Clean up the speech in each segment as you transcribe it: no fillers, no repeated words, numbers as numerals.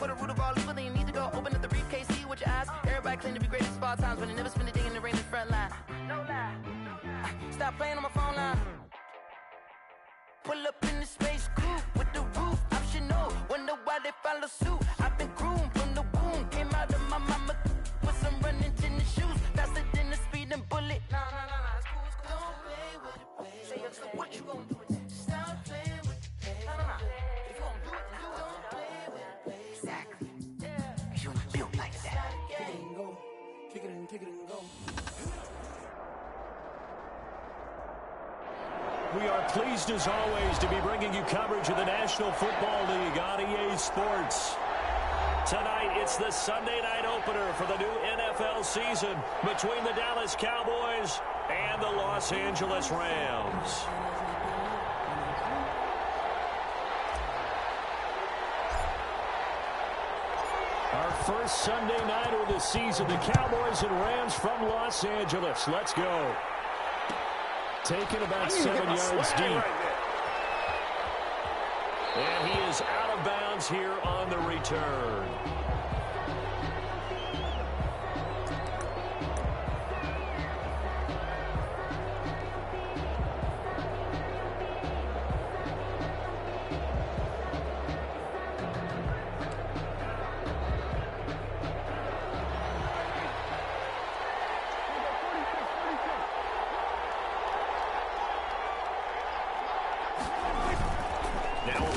for the root of all evil, then you need to go open up the briefcase, see what your eyes. Everybody claim to be greatest of all times, but they never spend a day in the rain in the front line. No lie. Stop playing on my phone line. Pull up in the space coupe with the roof optional. Wonder why they follow suit. I've been groomed from the womb. Came out of my mama with some running tennis shoes. Faster than the speeding bullet. Nah, it's cool, it's cool. Don't play with it, play. Say yo, so what you gonna do with it? Stop playing with it, play. Nah. If you gonna do it, then do it. Don't play with it, play. Exactly. Yeah. You built like that. Kick it and go. Kick it and go. We are pleased, as always, to be bringing you coverage of the National Football League on EA Sports. Tonight, it's the Sunday night opener for the new NFL season between the Dallas Cowboys and the Los Angeles Rams. Our first Sunday night of the season, the Cowboys and Rams from Los Angeles. Let's go. Taken about 7 yards deep. And he is out of bounds here on the return.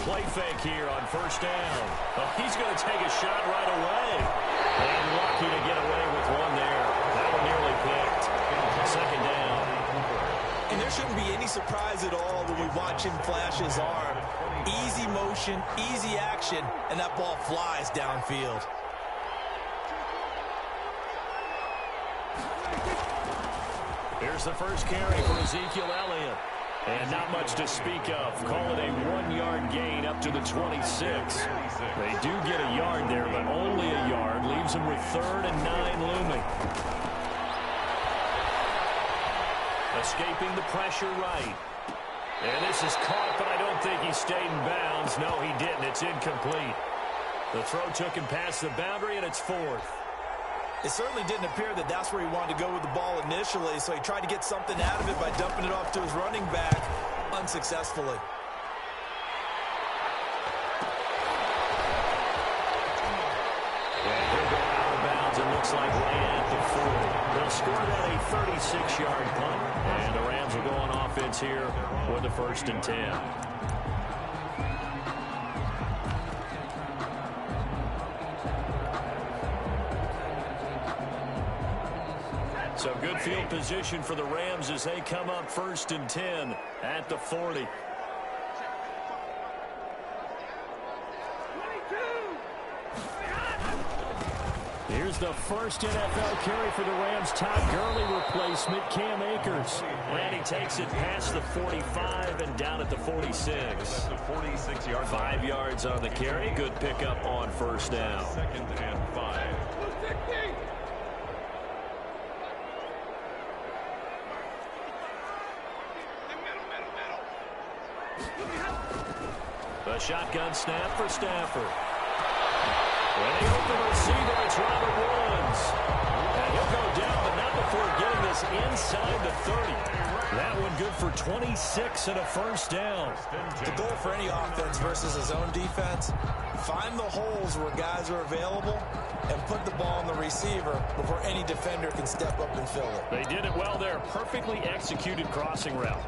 Play fake here on first down. Oh, he's going to take a shot right away. And lucky to get away with one there. That one nearly picked. Second down. And there shouldn't be any surprise at all when we watch him flash his arm. Easy motion, easy action, and that ball flies downfield. Here's the first carry for Ezekiel Elliott. And not much to speak of. Call it a 1-yard gain up to the 26. They do get a yard there, but only a yard. Leaves them with 3rd and 9 looming. Escaping the pressure right. And this is caught, but I don't think he stayed in bounds. No, he didn't. It's incomplete. The throw took him past the boundary, and it's 4th. It certainly didn't appear that that's where he wanted to go with the ball initially, so he tried to get something out of it by dumping it off to his running back unsuccessfully. And he'll go out of bounds, it looks like right at the 40. They'll score that a 36-yard punt, and the Rams will go on offense here with the 1st and 10. So good field position for the Rams as they come up 1st and 10 at the 40. Here's the first NFL carry for the Rams' Todd Gurley replacement, Cam Akers. And he takes it past the 45 and down at the 46. 5 yards on the carry. Good pickup on first down. 2nd and 5. The shotgun snap for Stafford. When the open receiver, it's Robert Woods. And he'll go down, but not before getting this inside the 30. That one good for 26 and a first down. The goal for any offense versus his own defense, find the holes where guys are available and put the ball on the receiver before any defender can step up and fill it. They did it well there. Perfectly executed crossing route.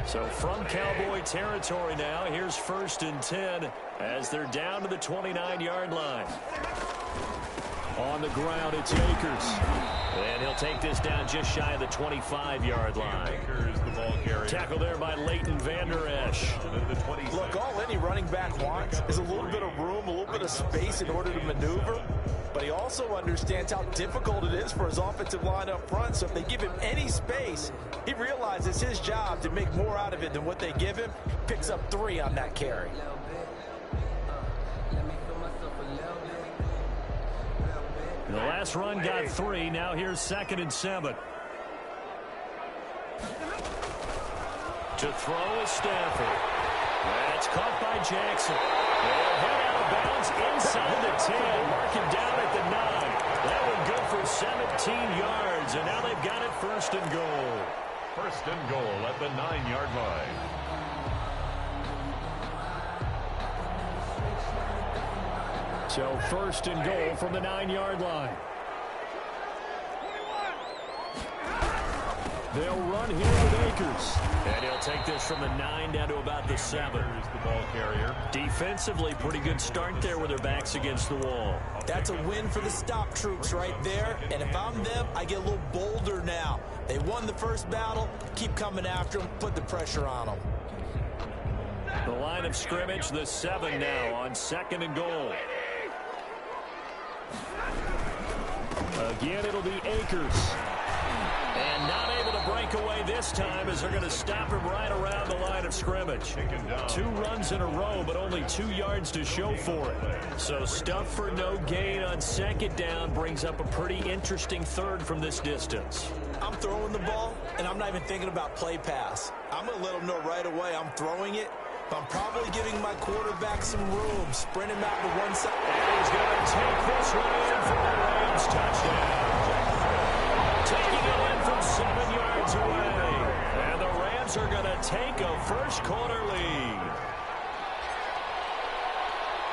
So from Cowboy territory now, here's 1st and 10 as they're down to the 29-yard line. On the ground, it's Akers. And he'll take this down just shy of the 25-yard line. Tackle there by Leighton Vander Esch. Look, all any running back wants is a little bit of room, a little bit of space in order to maneuver. But he also understands how difficult it is for his offensive line up front. So if they give him any space, he realizes his job to make more out of it than what they give him. Picks up 3 on that carry. The last run got 3. Now here's 2nd and 7. To throw is Stafford. That's caught by Jackson. They'll head out of bounds inside the 10. Mark him down at the 9. That one good for 17 yards, and now they've got it first and goal. First and goal at the 9-yard line. So first and goal from the 9-yard line. They'll run here with Akers. And he'll take this from the 9 down to about the 7. Here's the ball carrier. Defensively, pretty good start there with their backs against the wall. That's a win for the stop troops right there. And if I'm them, I get a little bolder now. They won the first battle. Keep coming after them. Put the pressure on them. The line of scrimmage, the 7 now on second and goal. Again, it'll be Akers. And not able to break away this time as they're going to stop him right around the line of scrimmage. 2 runs in a row, but only 2 yards to show for it. So stuff for no gain on second down brings up a pretty interesting third from this distance. I'm throwing the ball, and I'm not even thinking about play pass. I'm going to let them know right away I'm throwing it, but I'm probably giving my quarterback some room. Sprint him out to one side. And he's going to take this one in for the Rams touchdown. Taking it in from 7 yards away. And the Rams are going to take a first-quarter lead.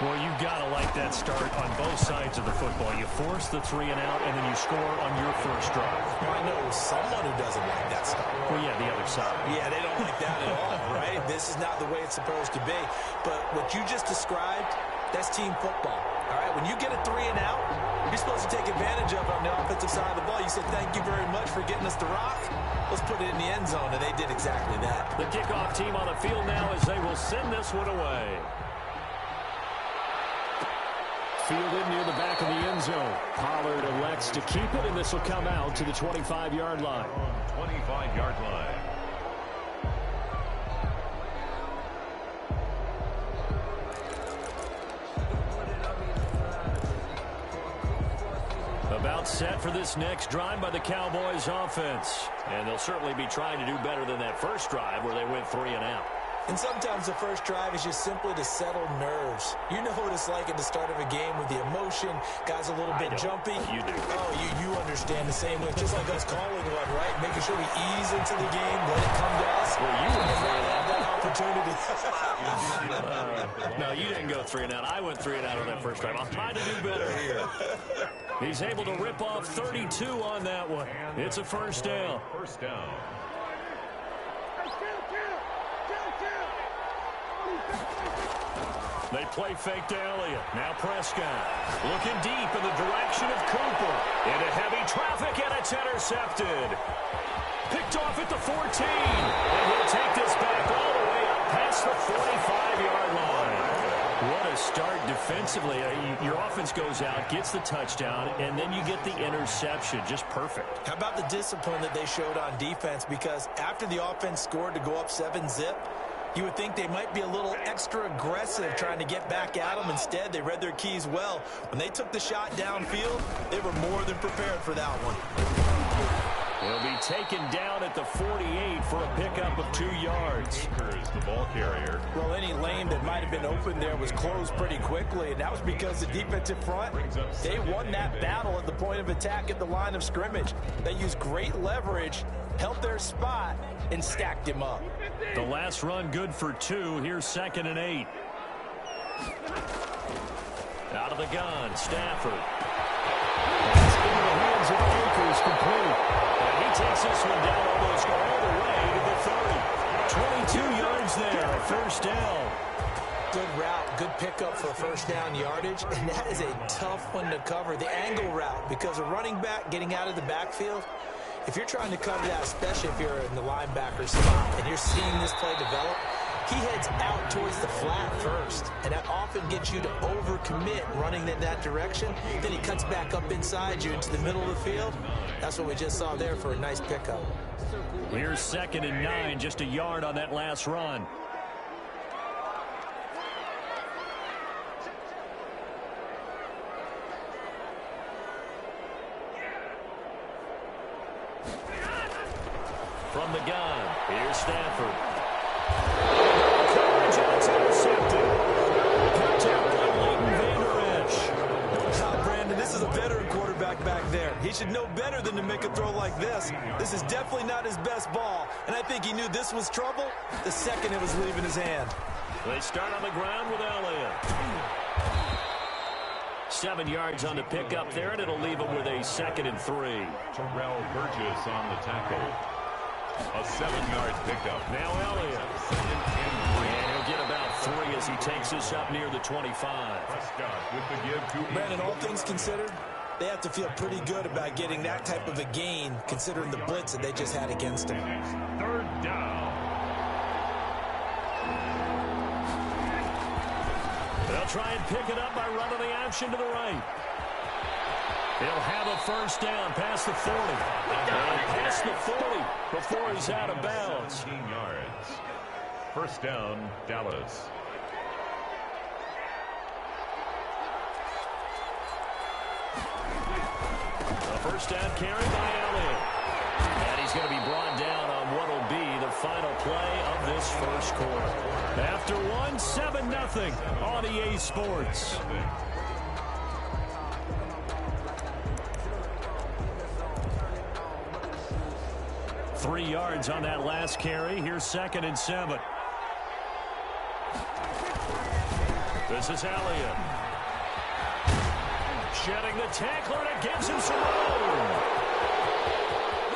Well, you've got to like that start on both sides of the football. You force the 3 and out, and then you score on your first drive. I know someone who doesn't like that start. Well, yeah, the other side. Yeah, they don't like that at all, right? This is not the way it's supposed to be. But what you just described, that's team football, all right? When you get a 3 and out, you're supposed to take advantage of it on the offensive side of the ball. You said, thank you very much for getting us the rock. Let's put it in the end zone, and they did exactly that. The kickoff team on the field now as they will send this one away. Fielded near the back of the end zone. Pollard elects to keep it, and this will come out to the 25-yard line. 25-yard line. About set for this next drive by the Cowboys offense. And they'll certainly be trying to do better than that first drive where they went 3 and out. And sometimes the first drive is just simply to settle nerves. You know what it's like at the start of a game with the emotion. Guys a little bit jumpy. You do. Oh, you understand the same way. Just like us calling one, right? Making sure we ease into the game, let it come to us. Well, you were have that opportunity. No, you didn't go 3 and out. I went 3 and out on that first drive. I'll try to do better here. He's able to rip off 32 on that one. It's a first down. First down. They play fake to Elliott. Now Prescott looking deep in the direction of Cooper. Into heavy traffic, and it's intercepted. Picked off at the 14. And he'll take this back all the way up past the 45-yard line. What a start defensively. Your offense goes out, gets the touchdown, and then you get the interception. Just perfect. How about the discipline that they showed on defense? Because after the offense scored to go up 7-zip, you would think they might be a little extra aggressive trying to get back at them. Instead, they read their keys well. When they took the shot downfield, they were more than prepared for that one. He'll be taken down at the 48 for a pickup of 2 yards. Akers, the ball carrier. Well, any lane that might have been open there was closed pretty quickly, and that was because the defensive front, they won that battle at the point of attack at the line of scrimmage. They used great leverage, held their spot, and stacked him up. The last run good for 2. Here's 2nd and 8. Out of the gun, Stafford. It's into the hands of Akers, complete. And he takes this one down almost all the way to the 30. 22 yards there, first down. Good route, good pickup for first down yardage, and that is a tough one to cover. The angle route, because a running back getting out of the backfield, if you're trying to cover that, especially if you're in the linebacker spot and you're seeing this play develop, he heads out towards the flat first, and that often gets you to overcommit running in that direction. Then he cuts back up inside you into the middle of the field. That's what we just saw there for a nice pickup. Here's 2nd and 9, just a yard on that last run. From the gun, here's Stafford. Coverage, and it's intercepted. Cut down by Leighton he should know better than to make a throw like this. This is definitely not his best ball, and I think he knew this was trouble the second it was leaving his hand. They start on the ground with Elliott. 7 yards on the pickup there, and it'll leave him with a 2nd and 3. Terrell Burgess on the tackle. A 7-yard pickup. Now Elliott. And he'll get about 3 as he takes this up near the 25. Prescott with the give to Brandon, all things considered, they have to feel pretty good about getting that type of a gain, considering the blitz that they just had against him. 3rd down. They'll try and pick it up by running the option to the right. He'll have a 1st down past the 40. And past the 40 before he's out of bounds. 17 yards. 1st down, Dallas. A 1st down carry by Elliott. And he's going to be brought down on what will be the final play of this 1st quarter. After 1, 7-0 on EA Sports. Three yards on that last carry. Here's 2nd and 7. This is Elliott. Shedding the tackler, and it gives him some room.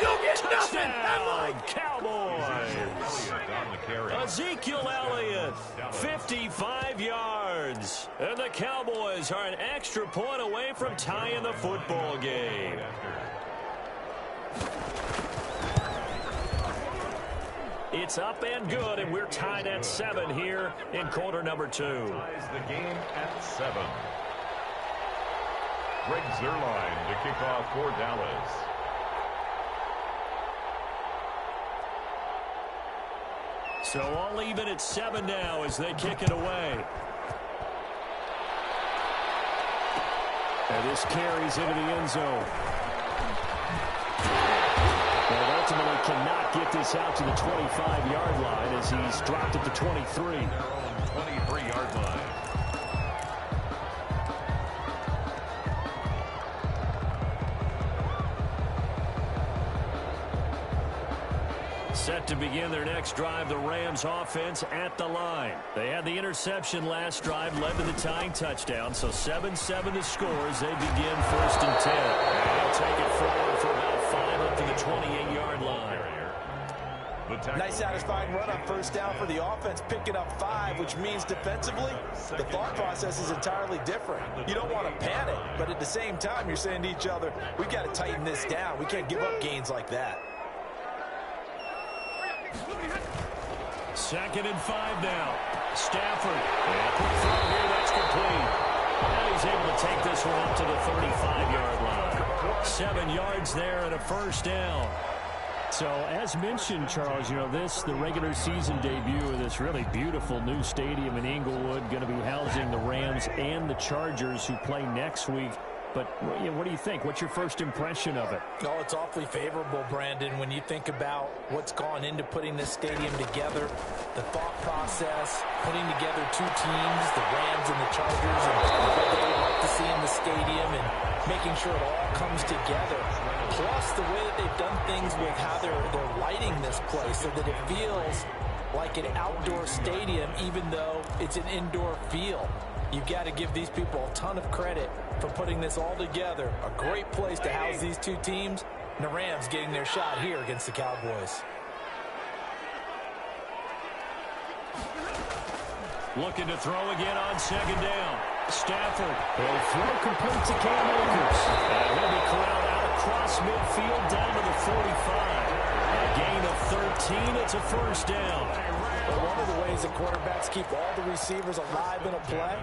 You get Touchdown, Cowboys. On the carry. Ezekiel Elliott, 55 yards. And the Cowboys are an extra point away from tying the football game. It's up and good, and we're tied at 7 here in quarter number 2. Ties the game at 7. Greg Zuerlein to kick off for Dallas. So all even at 7 now as they kick it away. And this carries into the end zone. And ultimately cannot get this out to the 25-yard line as he's dropped at the 23. Their own 23-yard line. Set to begin their next drive, the Rams offense at the line. They had the interception last drive, led to the tying touchdown, so 7-7 the score as they begin 1st and 10. They'll take it forward for about 5 up to the 28-yard line. Nice satisfying run on 1st down for the offense, picking up 5, which means defensively, the thought process is entirely different. You don't want to panic, but at the same time, you're saying to each other, we've got to tighten this down. We can't give up gains like that. 2nd and 5 now. Stafford. And quick throw here, that's complete. And he's able to take this one up to the 35-yard line. 7 yards there and a 1st down. So, as mentioned, Charles, you know, the regular season debut of this really beautiful new stadium in Inglewood, going to be housing the Rams and the Chargers who play next week. But what do you think? What's your first impression of it? Oh, it's awfully favorable, Brandon, when you think about what's gone into putting this stadium together, the thought process, putting together 2 teams, the Rams and the Chargers, and what they would like to see in the stadium, and making sure it all comes together. Plus, the way that they've done things with how they're lighting this place so that it feels like an outdoor stadium, even though it's an indoor field. You've got to give these people a ton of credit for putting this all together. A great place to house these 2 teams. And the Rams getting their shot here against the Cowboys. Looking to throw again on 2nd down. Stafford will throw complete to Cam Akers. And he'll be corralled out across midfield down to the 45. A gain of 13. It's a 1st down. But one of the ways that quarterbacks keep all the receivers alive in a play,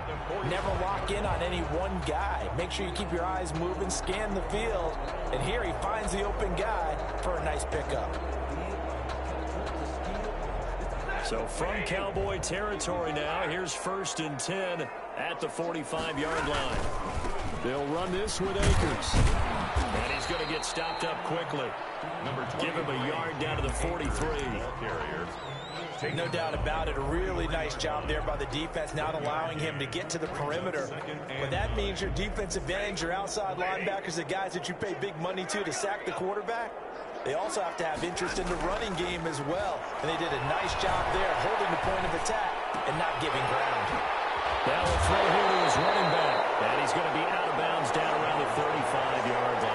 never lock in on any one guy. Make sure you keep your eyes moving, scan the field, and here he finds the open guy for a nice pickup. So from Cowboy territory now, here's 1st and 10 at the 45-yard line. They'll run this with Akers. And he's going to get stopped up quickly. Give him a yard down to the 43. No doubt about it. A really nice job there by the defense, not allowing him to get to the perimeter. But that means your defensive ends, your outside linebackers, the guys that you pay big money to sack the quarterback, they also have to have interest in the running game as well. And they did a nice job there, holding the point of attack and not giving ground. Now we'll throw here to his running back. And he's going to be out of bounds down around the 35-yard line.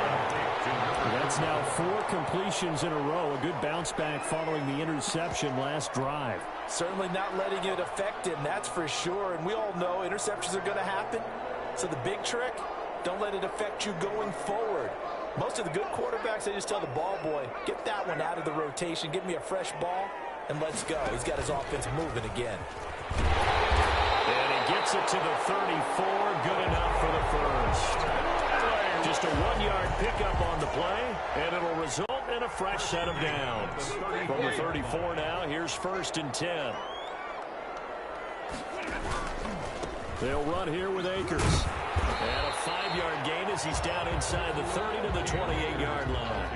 That's now 4 completions in a row. A good bounce back following the interception last drive. Certainly not letting it affect him, that's for sure. And we all know interceptions are going to happen. So the big trick, don't let it affect you going forward. Most of the good quarterbacks, they just tell the ball boy, get that one out of the rotation, give me a fresh ball, and let's go. He's got his offense moving again. And he gets it to the 34. Good enough for the first. Just a 1-yard pickup on the play, and it'll result in a fresh set of downs. From the 34 now, here's 1st and 10. They'll run here with Akers. And a 5-yard gain as he's down inside the 30 to the 28-yard line.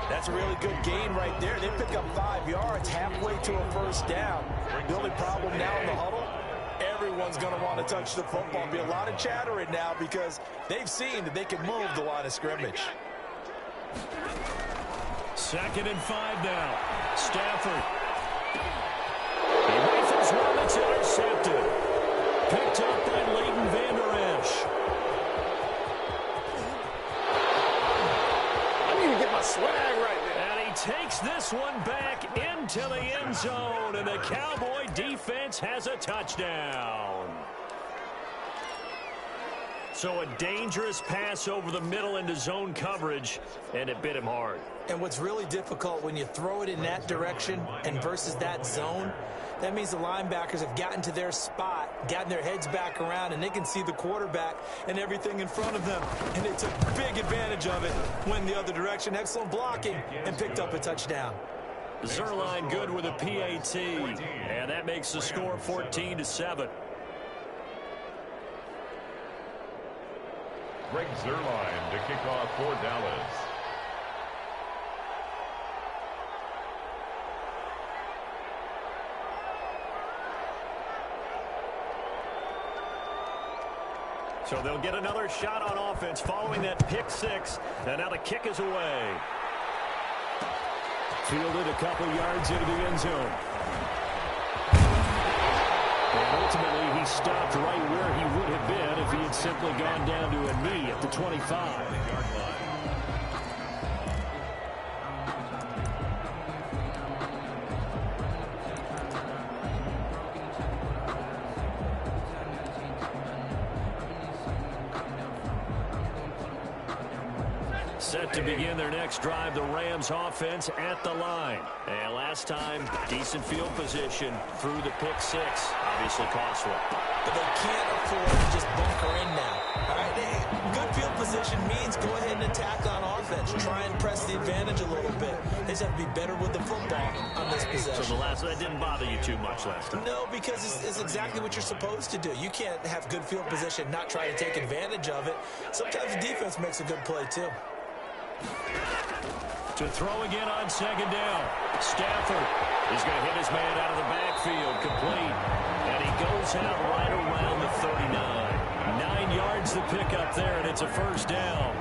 That's a really good gain right there. They pick up 5 yards halfway to a first down. The only problem now in the huddle, everyone's going to want to touch the football. There'll be a lot of chattering now because they've seen that they can move the line of scrimmage. 2nd and 5 now. Stafford. He rifles one that's intercepted. Picked up by Leighton Vander Esch. I need to get my swag right there. And he takes this one back into the end zone, and the Cowboy defense has a touchdown. So a dangerous pass over the middle into zone coverage, and it bit him hard. And what's really difficult when you throw it in that direction and versus that zone, that means the linebackers have gotten to their spot, gotten their heads back around, and they can see the quarterback and everything in front of them. And they took big advantage of it, went the other direction, excellent blocking, and picked up a touchdown. Zerline good with a PAT, and that makes the score 14-7. Greg Zerline to kick off for Dallas. So they'll get another shot on offense following that pick 6, and now the kick is away. Fielded a couple yards into the end zone. And ultimately, he stopped right where he would have been if he had simply gone down to a knee at the 25-yard line. Set to begin their next drive, the Rams offense at the line. And last time, decent field position through the pick 6. Obviously costly. But they can't afford to just bunker in now. All right, good field position means go ahead and attack on offense. Try and press the advantage a little bit. They just have to be better with the football on this possession. So that didn't bother you too much last time? No, because it's exactly what you're supposed to do. You can't have good field position, not try to take advantage of it. Sometimes the defense makes a good play, too. To throw again on 2nd down. Stafford is going to hit his man out of the backfield, complete. And he goes out right around the 39. 9 yards to pick up there, and it's a first down.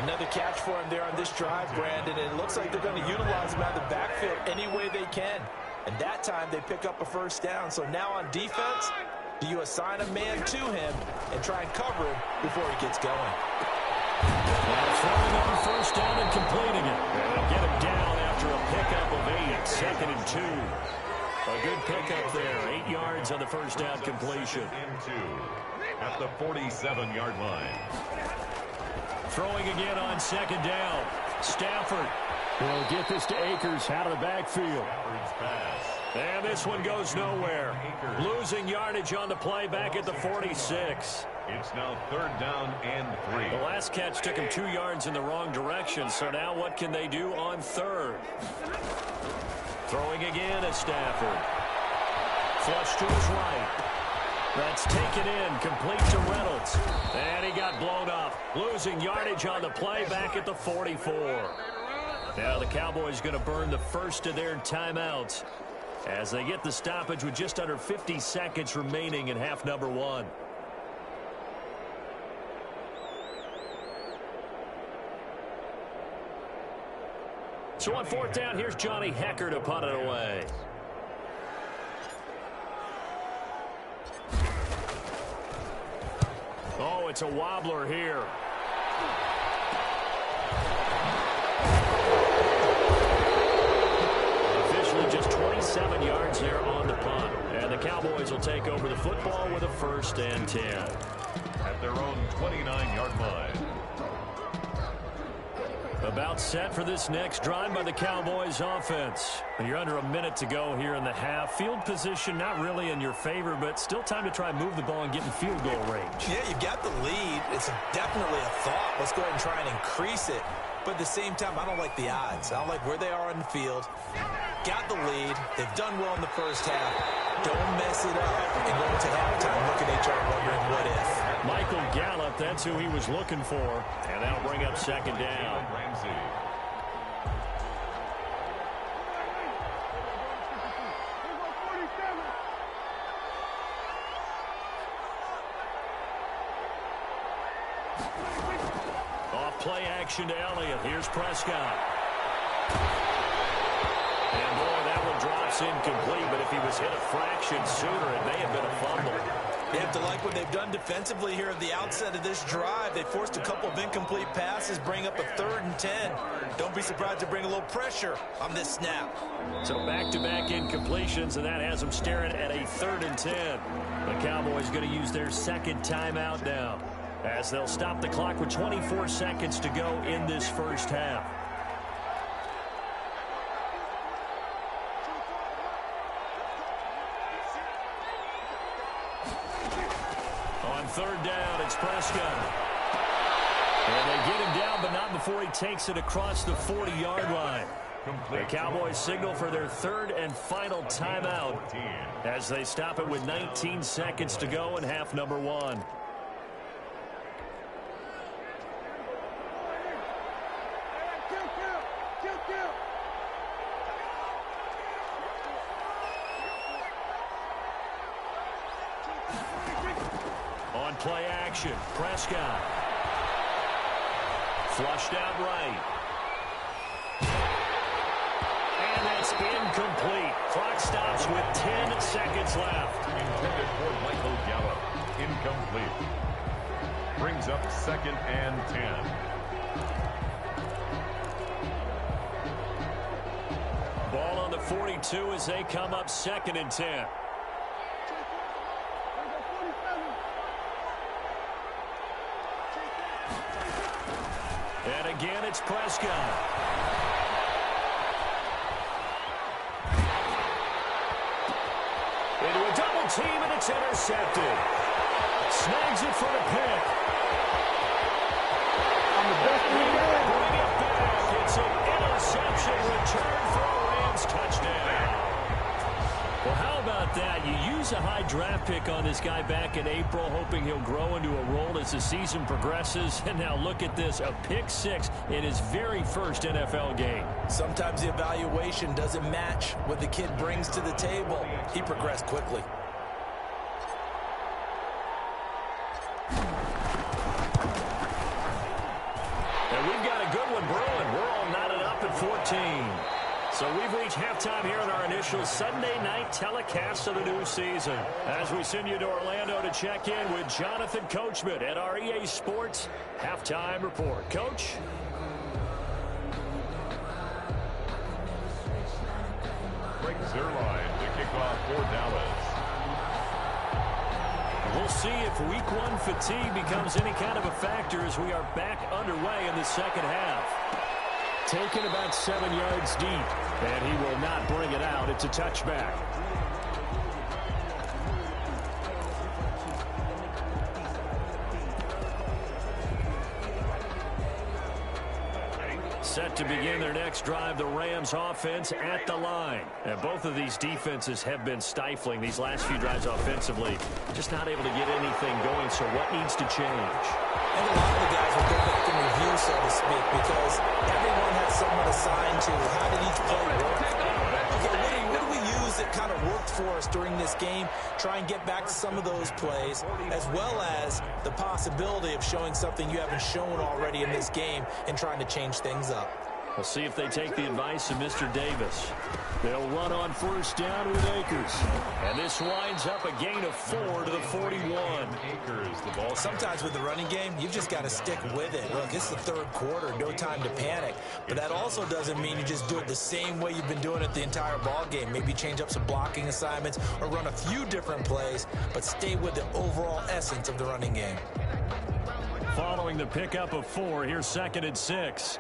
Another catch for him there on this drive, Brandon. And it looks like they're going to utilize him out of the backfield any way they can. And that time they pick up a first down. So now on defense, do you assign a man to him and try and cover him before he gets going? And throwing on first down and completing it. And get him down after a pickup of 8. 2nd and 2. A good pickup there. 8 yards on the first down completion. At the 47-yard line. Throwing again on 2nd down. Stafford will get this to Akers out of the backfield. And this one goes nowhere. Losing yardage on the play back at the 46. It's now 3rd down and 3. The last catch took him 2 yards in the wrong direction, so now what can they do on 3rd? Throwing again is Stafford. Flush to his right. That's taken in, complete to Reynolds. And he got blown up. Losing yardage on the play back at the 44. Now the Cowboys going to burn the first of their timeouts as they get the stoppage with just under 50 seconds remaining in half number one. So on fourth down, here's Johnny Hecker to punt it away. Oh, it's a wobbler here. Officially just 27 yards there on the punt. And the Cowboys will take over the football with a 1st and 10. At their own 29-yard line. About set for this next drive by the Cowboys offense. You're under a minute to go here in the half. Field position not really in your favor, but still time to try and move the ball and get in field goal range. Yeah, you've got the lead. It's definitely a thought. Let's go ahead and try and increase it. But at the same time, I don't like the odds. I don't like where they are on the field. Got the lead. They've done well in the first half. Don't mess it up and go into halftime looking at each other wondering what if. Michael Gallup, that's who he was looking for. And that'll bring up 2nd down. Ramsey. Off play action to Elliott. Here's Prescott. And boy, that one drops incomplete, but if he was hit a fraction sooner, it may have been a fumble. You have to like what they've done defensively here at the outset of this drive. They forced a couple of incomplete passes, bring up a 3rd and 10. Don't be surprised to bring a little pressure on this snap. So back-to-back incompletions, and that has them staring at a 3rd and 10. The Cowboys going to use their 2nd timeout now, as they'll stop the clock with 24 seconds to go in this first half. On 3rd down, it's Prescott. And they get him down, but not before he takes it across the 40-yard line. The Cowboys signal for their 3rd and final timeout as they stop it with 19 seconds to go in half number one. On play action, Prescott. Flushed out right. And that's incomplete. Clock stops with 10 seconds left. Intended for Michael Gallup. Incomplete. Brings up 2nd and 10. Ball on the 42 as they come up 2nd and 10. And again, it's Prescott. Into a double team, and it's intercepted. Snags it for the pick. I'm the best in the game. Bring it back. It's an interception return for a Rams touchdown. Well, how about that? You use a high draft pick on this guy back in April, hoping he'll grow into a role as the season progresses. And now look at this, a pick 6 in his very first NFL game. Sometimes the evaluation doesn't match what the kid brings to the table. He progressed quickly. And we've got a good one brewing. We're all knotted up at 14. So we've reached halftime here in our initial Sunday night telecast of the new season. As we send you to Orlando to check in with Jonathan Coachman at our EA Sports Halftime Report. Coach? Greg Zuerlein to kick off for Dallas. We'll see if week 1 fatigue becomes any kind of a factor as we are back underway in the second half. Taken about 7 yards deep, and he will not bring it out. It's a touchback. set to begin their next drive. The Rams offense at the line. And both of these defenses have been stifling these last few drives offensively. Just not able to get anything going, so what needs to change? And a lot of the guys will go back and review, so to speak, because everyone has someone assigned to how did each play work. Okay, what do we use that kind of worked for us during this game? Try and get back to some of those plays, as well as the possibility of showing something you haven't shown already in this game and trying to change things up. We'll see if they take the advice of Mr. Davis. They'll run on first down with Akers. And this winds up a gain of 4 to the 41. Akers, the ball. Sometimes with the running game, you've just got to stick with it. Look, it's the third quarter, no time to panic. But that also doesn't mean you just do it the same way you've been doing it the entire ball game. Maybe change up some blocking assignments or run a few different plays, but stay with the overall essence of the running game. Following the pickup of 4, here's 2nd and 6.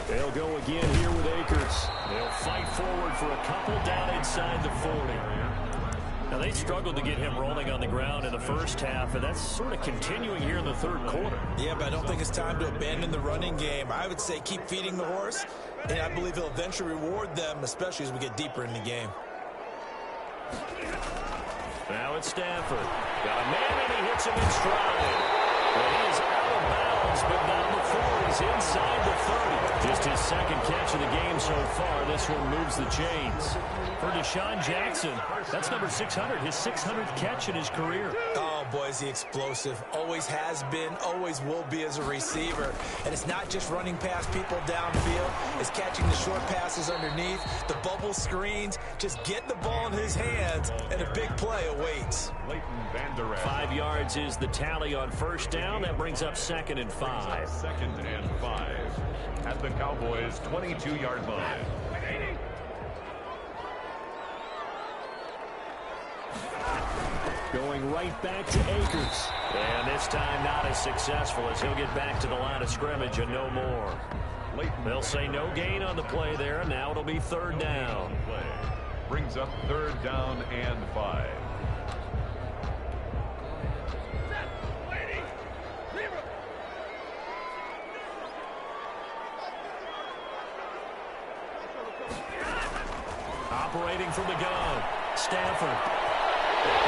They'll go again here with Akers. They'll fight forward for a couple down inside the 40. Now, they struggled to get him rolling on the ground in the first half, and that's sort of continuing here in the third quarter. Yeah, but I don't think it's time to abandon the running game. I would say keep feeding the horse, and I believe he'll eventually reward them, especially as we get deeper in the game. Now it's Stafford. Got a man, and he hits him in stride. Well, he is out of bounds, but not before he's inside the 30. Just his second catch of the game so far. This one moves the chains. For Deshaun Jackson, that's number 600, his 600th catch in his career. Oh, boy, is he explosive. Always has been, always will be as a receiver. And it's not just running past people downfield. It's catching the short passes underneath, the bubble screens. Just get the ball in his hands, and a big play awaits. 5 yards is the tally on first down. That brings up 2nd and 5. 2nd and 5 at the Cowboys' 22-yard line. Going right back to Akers. And this time not as successful as he'll get back to the line of scrimmage and no more. They'll say no gain on the play there, and now it'll be 3rd down. Brings up 3rd down and 5. Operating from the gun, Stafford.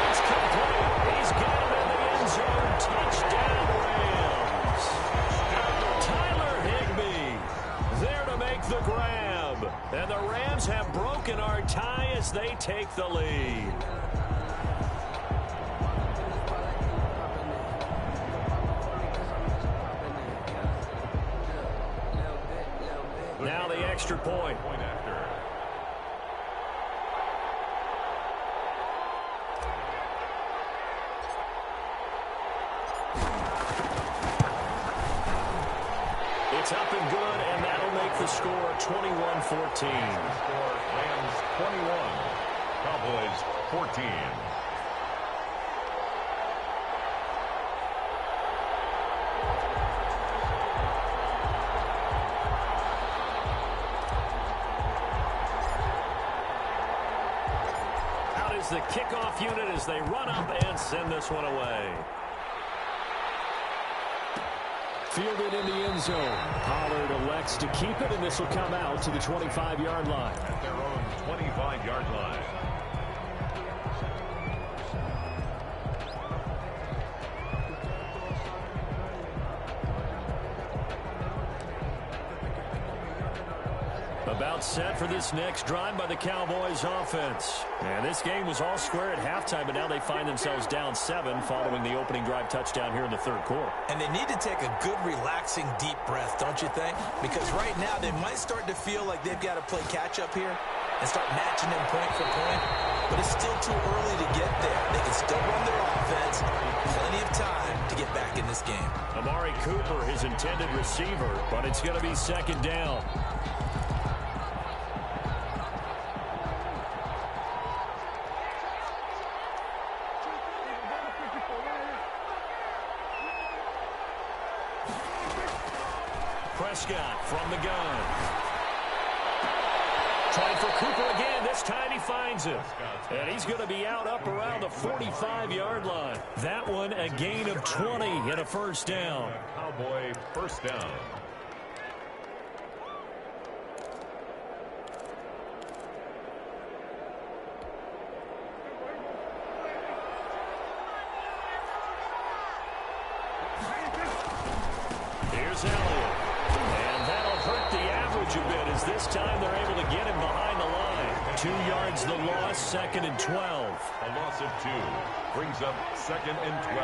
It's complete. He's got him in the end zone. Touchdown, Rams. Tyler Higbee there to make the grab. And the Rams have broken our tie as they take the lead. Now the extra point. It's up and good, and that'll make the score 21-14. Rams 21, Cowboys 14. Out is the kickoff unit as they run up and send this one away. Fielded in the end zone. Pollard elects to keep it, and this will come out to the 25-yard line. At their own 25-yard line. About set for this next drive by the Cowboys offense. And this game was all square at halftime, but now they find themselves down 7 following the opening drive touchdown here in the third quarter. And they need to take a good, relaxing, deep breath, don't you think? Because right now they might start to feel like they've got to play catch-up here and start matching them point for point. But it's still too early to get there. They can still run their offense. Plenty of time to get back in this game. Amari Cooper, his intended receiver, but it's going to be 2nd down. Prescott from the gun. trying for Cooper again. This time he finds him. And he's going to be out up around the 45-yard line. That one a gain of 20 and a first down. Cowboy first down. Here's Elliott. And that'll hurt the average a bit as this time they're able to get him behind the line. 2 yards the loss, 2nd and 12. A loss of 2 brings up 2nd and 12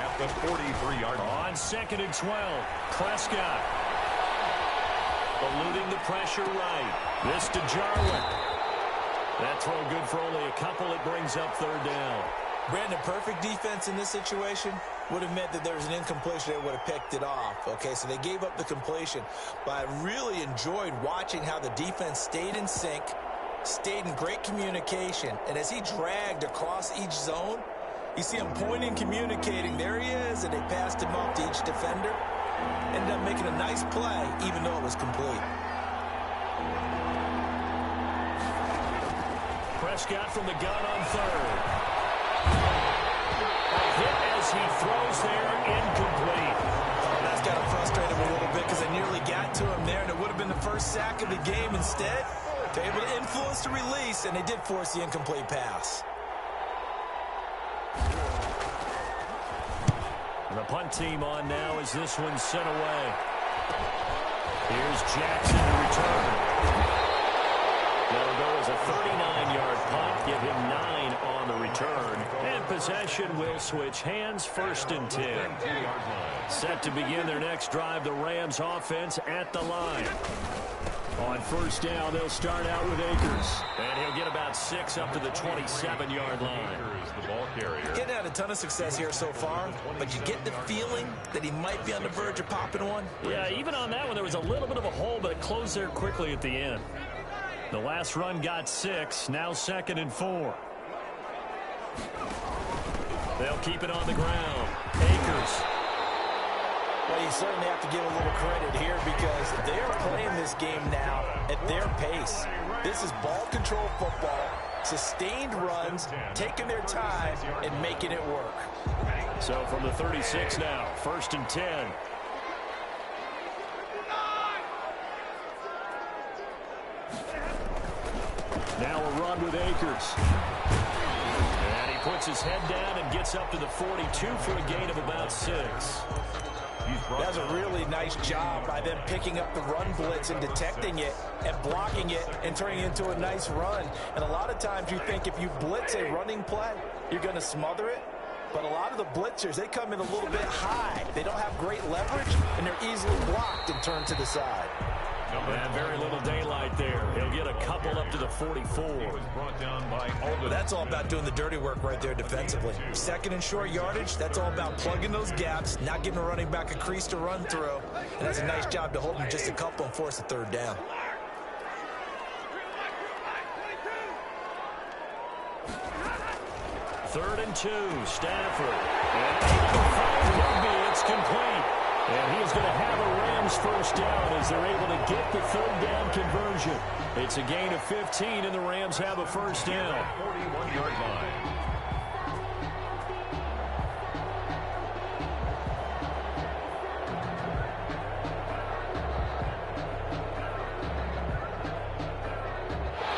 at the 43-yard line. On 2nd and 12, Prescott. Eluding the pressure right. This to Jarwin. That throw good for only a couple. It brings up 3rd down. Brandon, perfect defense in this situation would have meant that there was an incompletion. They would have picked it off. Okay, so they gave up the completion. But I really enjoyed watching how the defense stayed in sync, stayed in great communication. And as he dragged across each zone, you see him pointing, communicating. There he is, and they passed him off to each defender. Ended up making a nice play, even though it was complete. Prescott from the gun on 3rd. A hit as he throws there, incomplete. That's got to frustrate him a little bit because they nearly got to him there, and it would have been the first sack of the game. Instead, they're able to influence the release, and they did force the incomplete pass. And the punt team on now as this one's sent away. Here's Jackson to return. That'll go as a 39-yard punt, give him 9 on the return. And possession will switch hands, 1st and 10. Set to begin their next drive, the Rams offense at the line. On 1st down, they'll start out with Akers. And he'll get about 6 up to the 27-yard line. The ball carrier. Getting had a ton of success here so far, but you get the feeling that he might be on the verge of popping one. Yeah, even on that one, there was a little bit of a hole, but it closed there quickly at the end. The last run got 6, now 2nd and 4. They'll keep it on the ground. Akers. Well, you certainly have to give a little credit here because they're playing this game now at their pace. This is ball control football, sustained runs, taking their time, and making it work. So from the 36 now, 1st and 10. Now a run with Akers. And he puts his head down and gets up to the 42 for a gain of about 6. That's a really nice job by them picking up the run blitz and detecting it and blocking it and turning it into a nice run. And a lot of times you think if you blitz a running play, you're going to smother it. But a lot of the blitzers, they come in a little bit high. They don't have great leverage, and they're easily blocked and turned to the side. And very little daylight there. He'll get a couple up to the 44. That's all about doing the dirty work right there defensively. 2nd and short yardage, that's all about plugging those gaps, not giving a running back a crease to run through. And that's a nice job to hold him just a couple and force a 3rd down. Third and 2, Stafford. And it's complete. And he is going to have a Rams first down as they're able to get the 3rd down conversion. It's a gain of 15, and the Rams have a first down. 41-yard line.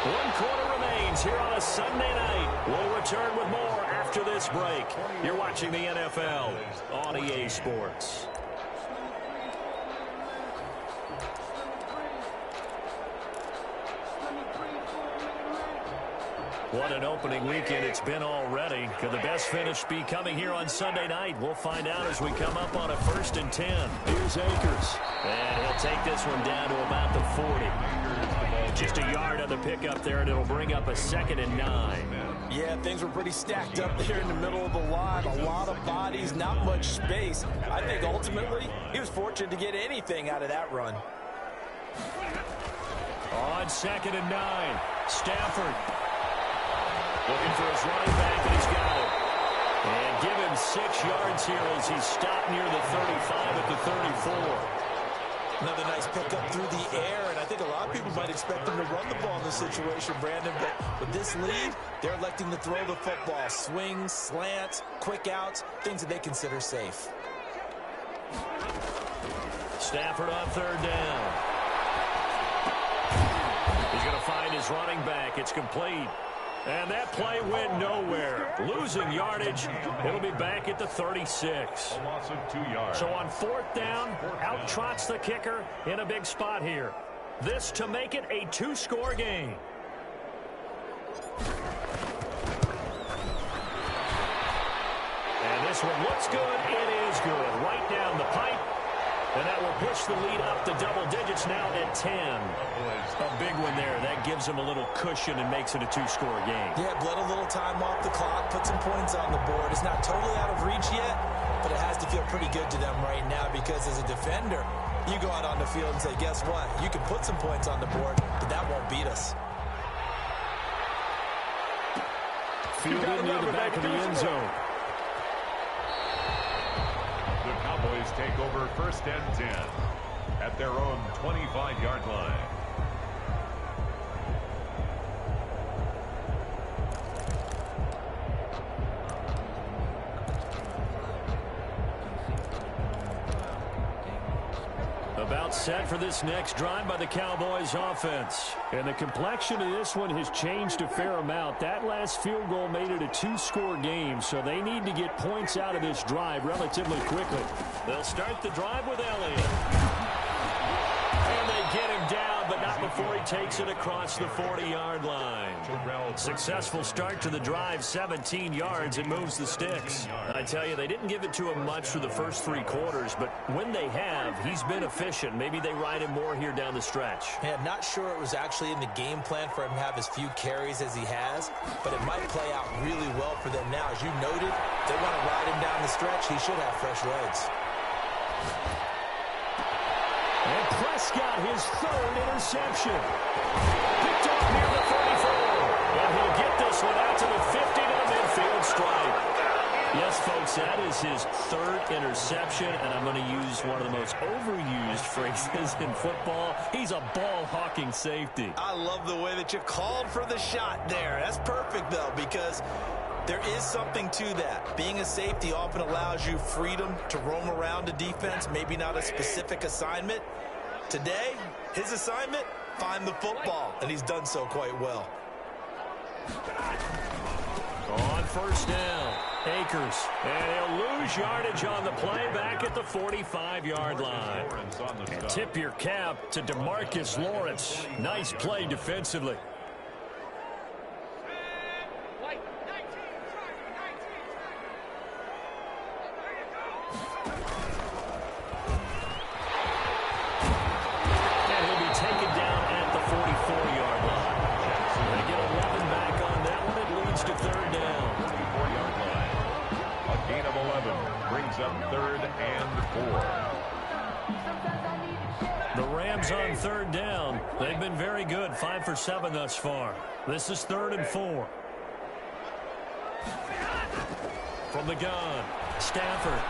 One quarter remains here on a Sunday night. We'll return with more after this break. You're watching the NFL on EA Sports. What an opening weekend it's been already. Could the best finish be coming here on Sunday night? We'll find out as we come up on a 1st and 10. Here's Akers. And he'll take this one down to about the 40. Just a yard on the pickup there, and it'll bring up a 2nd and 9. Yeah, things were pretty stacked up there in the middle of the line. A lot of bodies, not much space. I think ultimately he was fortunate to get anything out of that run. On 2nd and 9, Stafford. Looking for his running back, and he's got it. And give him 6 yards here as he's stopped near the 35 at the 34. Another nice pickup through the air, and I think a lot of people might expect them to run the ball in this situation, Brandon, but with this lead, they're electing to throw the football. Swings, slants, quick outs, things that they consider safe. Stafford on third down. He's going to find his running back. It's complete. And that play went nowhere. Losing yardage. It'll be back at the 36. A loss of 2 yards. So on fourth down, out trots the kicker in a big spot here. This to make it a 2-score game. And this one looks good. It is good. Right down the pipe. And that will push the lead up to double digits now at 10. A big one there. That gives them a little cushion and makes it a 2-score game. Yeah, bled a little time off the clock, put some points on the board. It's not totally out of reach yet, but it has to feel pretty good to them right now because as a defender, you go out on the field and say, guess what? You can put some points on the board, but that won't beat us. Fielded near the back of the end zone. The Cowboys take over first and 10 at their own 25-yard line. About set for this next drive by the Cowboys offense. And the complexion of this one has changed a fair amount. That last field goal made it a 2-score game, so they need to get points out of this drive relatively quickly. They'll start the drive with Elliott. And they get him down, but not before he takes it across the 40-yard line. Successful start to the drive, 17 yards, and moves the sticks. I tell you, they didn't give it to him much for the first 3 quarters, but when they have, he's been efficient. Maybe they ride him more here down the stretch. Yeah, not sure it was actually in the game plan for him to have as few carries as he has, but it might play out really well for them now. As you noted, they want to ride him down the stretch. He should have fresh legs. And Prescott, his 3rd interception. Picked off near the 34. And he'll get this one out to the 50 to the midfield stripe. Yes, folks, that is his 3rd interception, and I'm going to use one of the most overused phrases in football. He's a ball-hawking safety. I love the way that you called for the shot there. That's perfect, though, because there is something to that. Being a safety often allows you freedom to roam around a defense, maybe not a specific assignment. Today, his assignment, find the football, and he's done so quite well. On first down, Akers, and he'll lose yardage on the play back at the 45-yard line. And tip your cap to DeMarcus Lawrence. Nice play defensively. On third down, they've been very good, 5 for 7 thus far. This is 3rd and 4. From the gun, Stafford.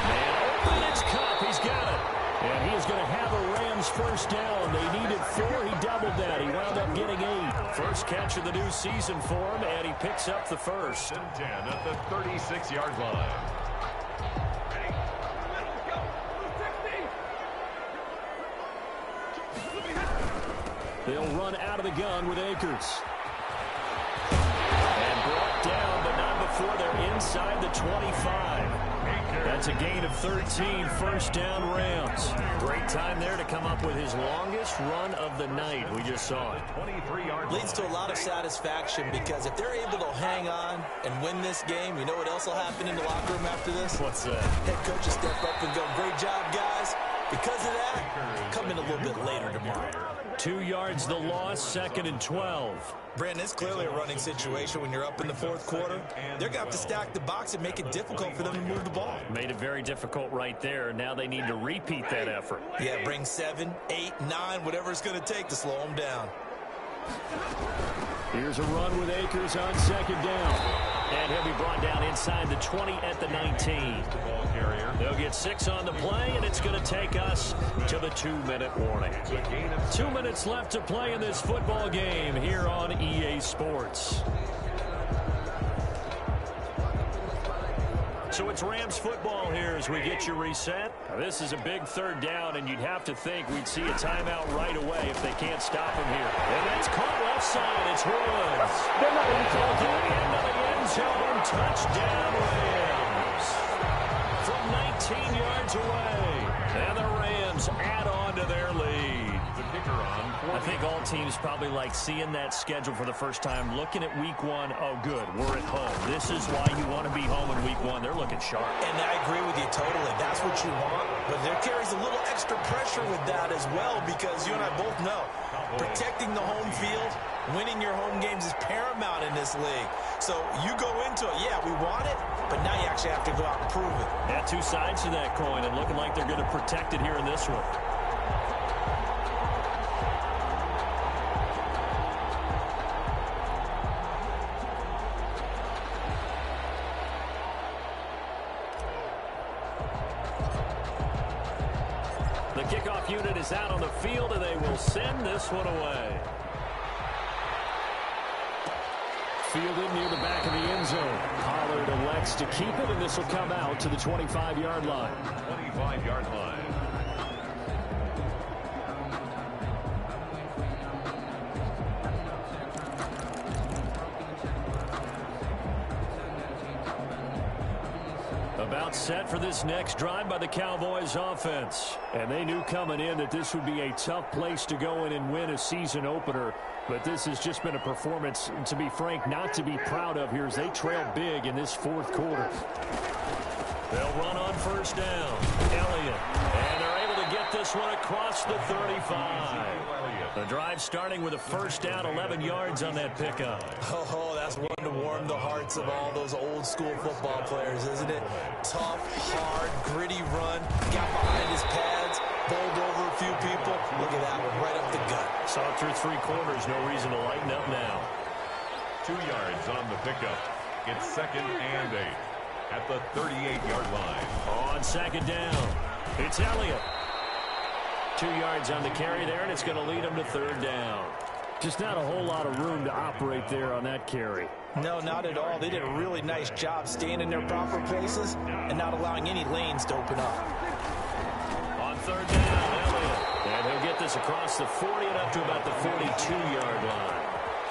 Man open, it's Cup, he's got it. And he is going to have a Rams first down. They needed 4, he doubled that. He wound up getting 8. First catch of the new season for him, and he picks up the first. And 10 at the 36-yard line. They'll run out of the gun with Akers. And brought down, but not before they're inside the 25. That's a gain of 13, first down Rams. Great time there to come up with his longest run of the night. We just saw it. 23-yard leads to a lot of satisfaction because if they're able to hang on and win this game, you know what else will happen in the locker room after this? What's that? Head coach will step up and go, great job, guys. Because of that, come in a little bit later tomorrow. 2 yards the loss, 2nd and 12. Brandon, it's clearly a running situation when you're up in the 4th quarter. They're going to have to stack the box and make it difficult for them to move the ball. Made it very difficult right there. Now they need to repeat that effort. Yeah, bring 7, 8, 9, whatever it's going to take to slow them down. Here's a run with Akers on 2nd down. And he'll be brought down inside the 20 at the 19. They'll get 6 on the play, and it's going to take us to the 2-minute warning. 2 minutes left to play in this football game here on EA Sports. So it's Rams football here as we get you reset. Now, this is a big third down, and you'd have to think we'd see a timeout right away if they can't stop him here. And that's caught left side. It's Woods. Pulled to the end of the end zone. Touchdown, Rams. From 19 yards away. And the Rams add on to their lead. I think all teams probably like seeing that schedule for the first time, looking at week 1. Oh, good, we're at home. This is why you want to be home in week 1. They're looking sharp. And I agree with you totally. That's what you want. But there carries a little extra pressure with that as well, because you and I both know protecting the home field, winning your home games is paramount in this league. So you go into it, yeah, we want it, but now you actually have to go out and prove it. Yeah, 2 sides to that coin, and looking like they're going to protect it here in this one. The kickoff unit is out on the field, and they will send this one away. Fielded near the back of the end zone. Pollard elects to keep it, and this will come out to the 25-yard line. 25-yard line. About set for this next drive by the Cowboys offense. And they knew coming in that this would be a tough place to go in and win a season opener. But this has just been a performance, to be frank, not to be proud of here as they trail big in this fourth quarter. They'll run on first down. Elliott. And they're able to get this one across the 35. The drive starting with a first down, 11 yards on that pickup. Oh, that's one to warm the hearts of all those old school football players, isn't it? Tough, hard, gritty run. Got behind his pads, bowled over a few people. Look at that one, right up the gut. Saw it through 3 quarters. No reason to lighten up now. 2 yards on the pickup. It's 2nd and 8 at the 38-yard line. On second down, it's Elliott. 2 yards on the carry there, and it's going to lead him to third down. Just not a whole lot of room to operate there on that carry. No, not at all. They did a really nice job staying in their proper places and not allowing any lanes to open up. On third down, Elliott. And he'll get this across the 40 and up to about the 42-yard line.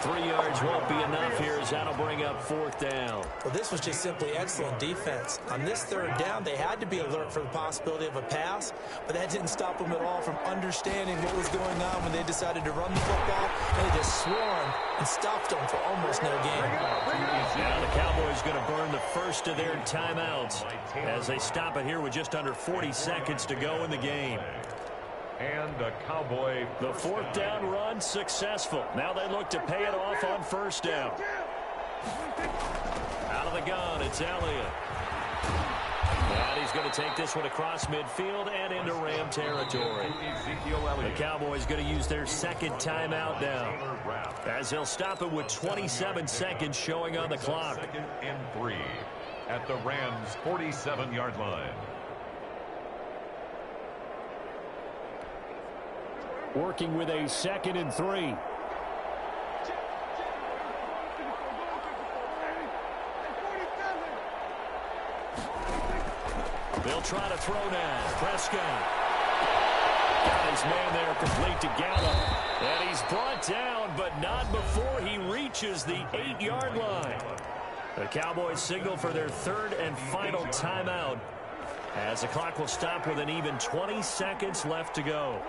3 yards won't be enough here as that'll bring up fourth down. Well, this was just simply excellent defense. On this third down, they had to be alert for the possibility of a pass, but that didn't stop them at all from understanding what was going on when they decided to run the football. They just swarmed and stopped them for almost no gain. Now the Cowboys going to burn the first of their timeouts as they stop it here with just under 40 seconds to go in the game. And a Cowboy. The fourth down run successful. Now they look to pay it off on first down. Out of the gun, it's Elliott. And he's going to take this one across midfield and into Ram territory. The Cowboys going to use their second timeout now, as they'll stop it with 27 seconds showing on the clock. 2nd and 3 at the Rams' 47-yard line. Working with a 2nd and 3. They'll try to throw now. Prescott. Got his man there complete to Gallup. And he's brought down, but not before he reaches the 8-yard line. The Cowboys signal for their third and final timeout, as the clock will stop with an even 20 seconds left to go.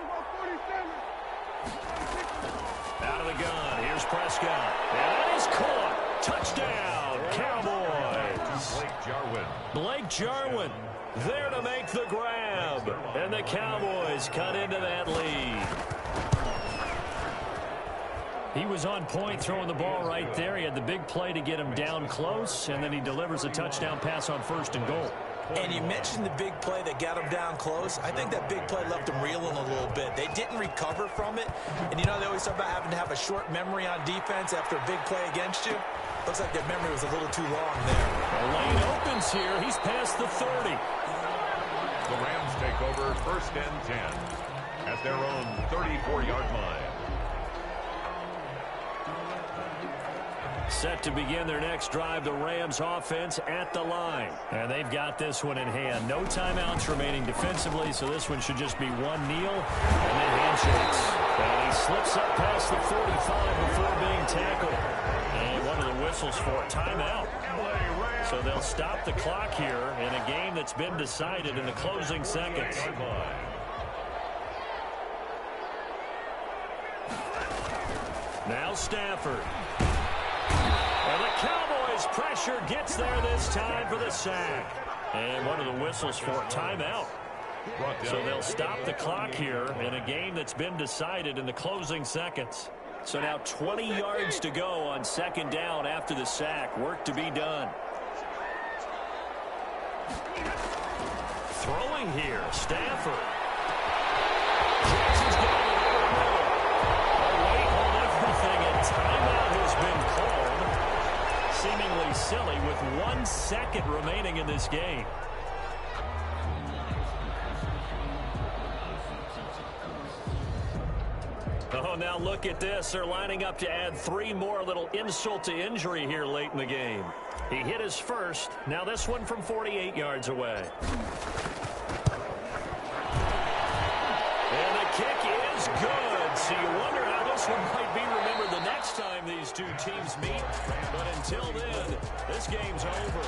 Out of the gun, here's Prescott. And that is caught. Touchdown, Cowboys. Blake Jarwin there to make the grab. And the Cowboys cut into that lead. He was on point throwing the ball right there. He had the big play to get him down close, and then he delivers a touchdown pass on first and goal. And you mentioned the big play that got him down close. I think that big play left him reeling a little bit. They didn't recover from it. And, you know, they always talk about having to have a short memory on defense after a big play against you. Looks like their memory was a little too long there. The lane opens here. He's past the 30. The Rams take over 1st and 10 at their own 34-yard line. Set to begin their next drive, the Rams offense at the line. And they've got this one in hand. No timeouts remaining defensively, so this one should just be one kneel and then handshakes. And he slips up past the 45 before being tackled. And one of the whistles for a timeout. So they'll stop the clock here in a game that's been decided in the closing seconds. Now Stafford. And the Cowboys' pressure gets there this time for the sack. And one of the whistles for a timeout. So they'll stop the clock here in a game that's been decided in the closing seconds. So now 20 yards to go on 2nd down after the sack. Work to be done. Throwing here, Stafford. Jackson's got it over the middle. Away on everything, and timeout has been called. Seemingly silly with 1 second remaining in this game. Oh, now look at this. They're lining up to add 3 more. Little insult to injury here late in the game. He hit his first. Now this one from 48 yards away. And the kick is good. So you wonder how this one might be remembered the next time these two teams meet. But until then, this game's over.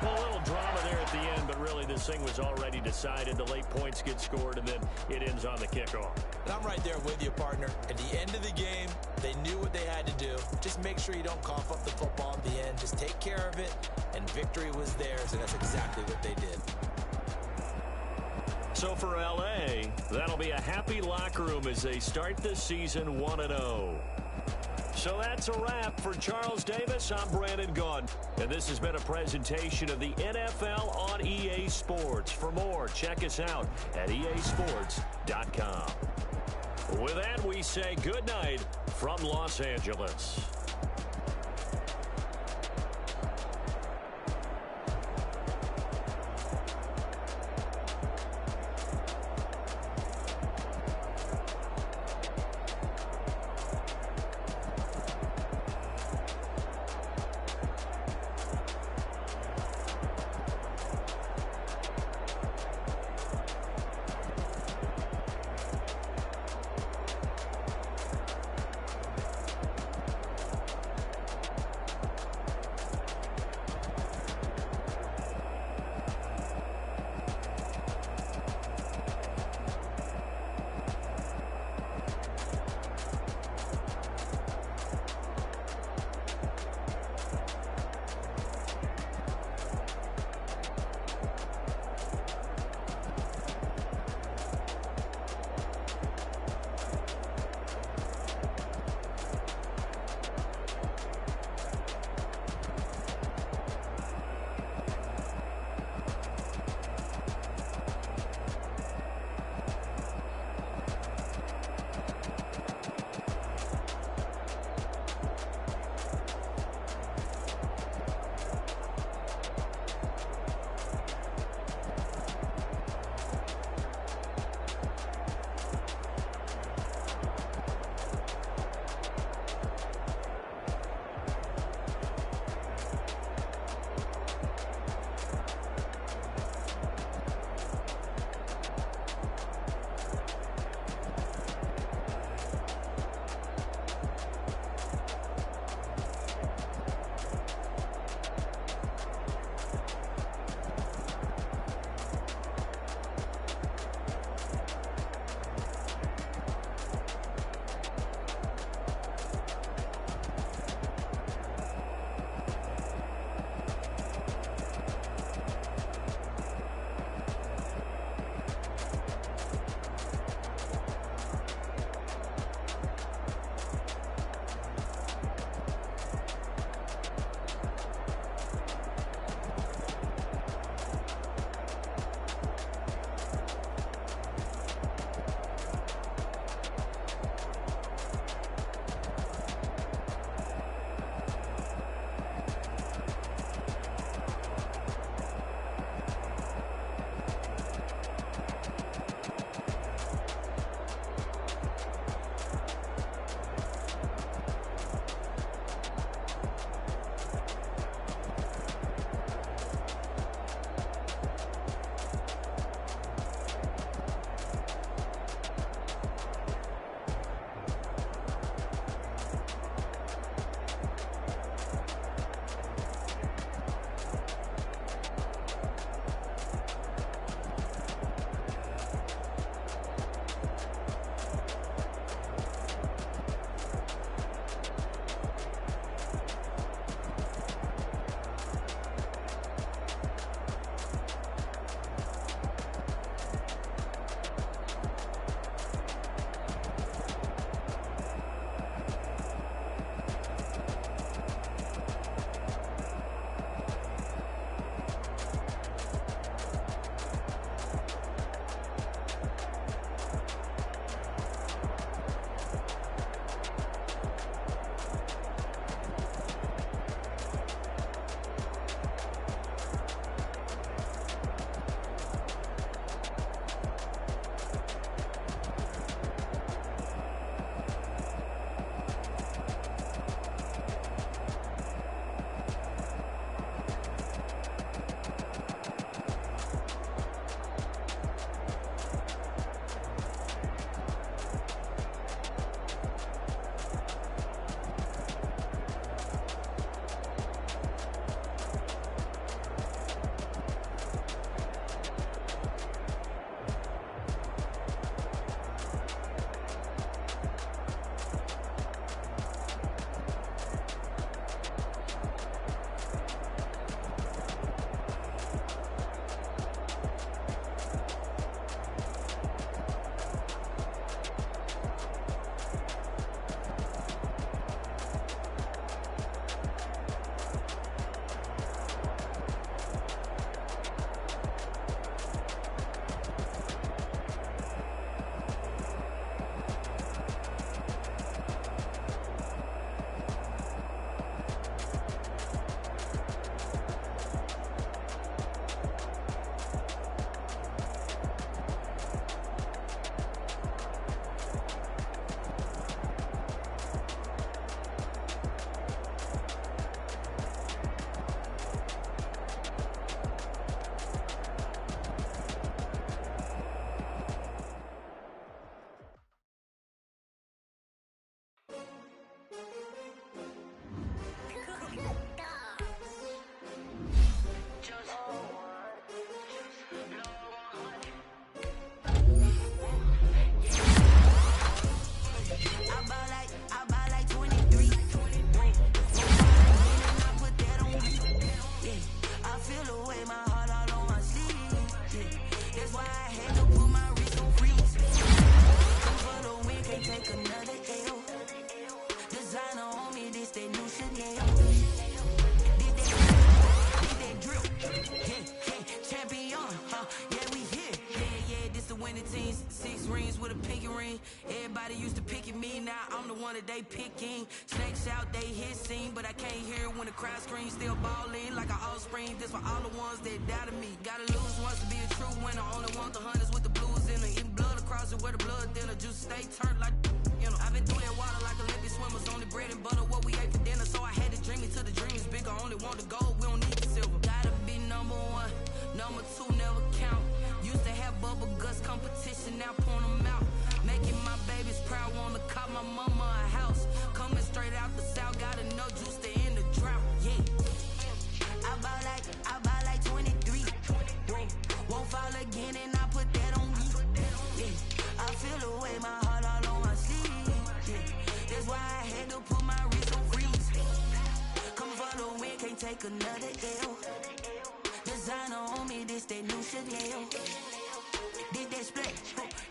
A little drama there at the end, but really this thing was already decided. The late points get scored, and then it ends on the kickoff. And I'm right there with you, partner. At the end of the game, they knew what they had to do. Just make sure you don't cough up the football at the end. Just take care of it, and victory was theirs, and that's exactly what they did. So for L.A., that'll be a happy locker room as they start this season 1-0. So that's a wrap for Charles Davis. I'm Brandon Gaudin, and this has been a presentation of the NFL on EA Sports. For more, check us out at easports.com. With that, we say good night from Los Angeles. many teens, 6 rings with a pinky ring. Everybody used to pick at me, now I'm the one that they picking. Snakes out, they hit scene, but I can't hear when the crowd screams. Still ballin' like an offspring. This for all the ones that doubted me. Gotta lose once to be a true winner. Only want the hunters with the blues in her. Eating blood across it where the blood dinner. Juice stay turned like, you know. I've been through that water like Olympic swimmers. Only bread and butter, what we ate for dinner. So I had to dream it till the dream is bigger. Only want the gold, we don't need the silver. Gotta be number one, number two never count. Used to have bubble guts competition, now point them out. Making my babies proud, wanna cop my mama a house. Coming straight out the south, got enough juice to end the drought. Yeah. I bought like 23. Whoa. Won't fall again and I put that on me. Yeah. I feel the way, my heart all on my sleeve. Yeah. That's why I had to put my wrist on freeze. Come for the win, can't take another L. Designer on me, this that new Chanel. Did that split,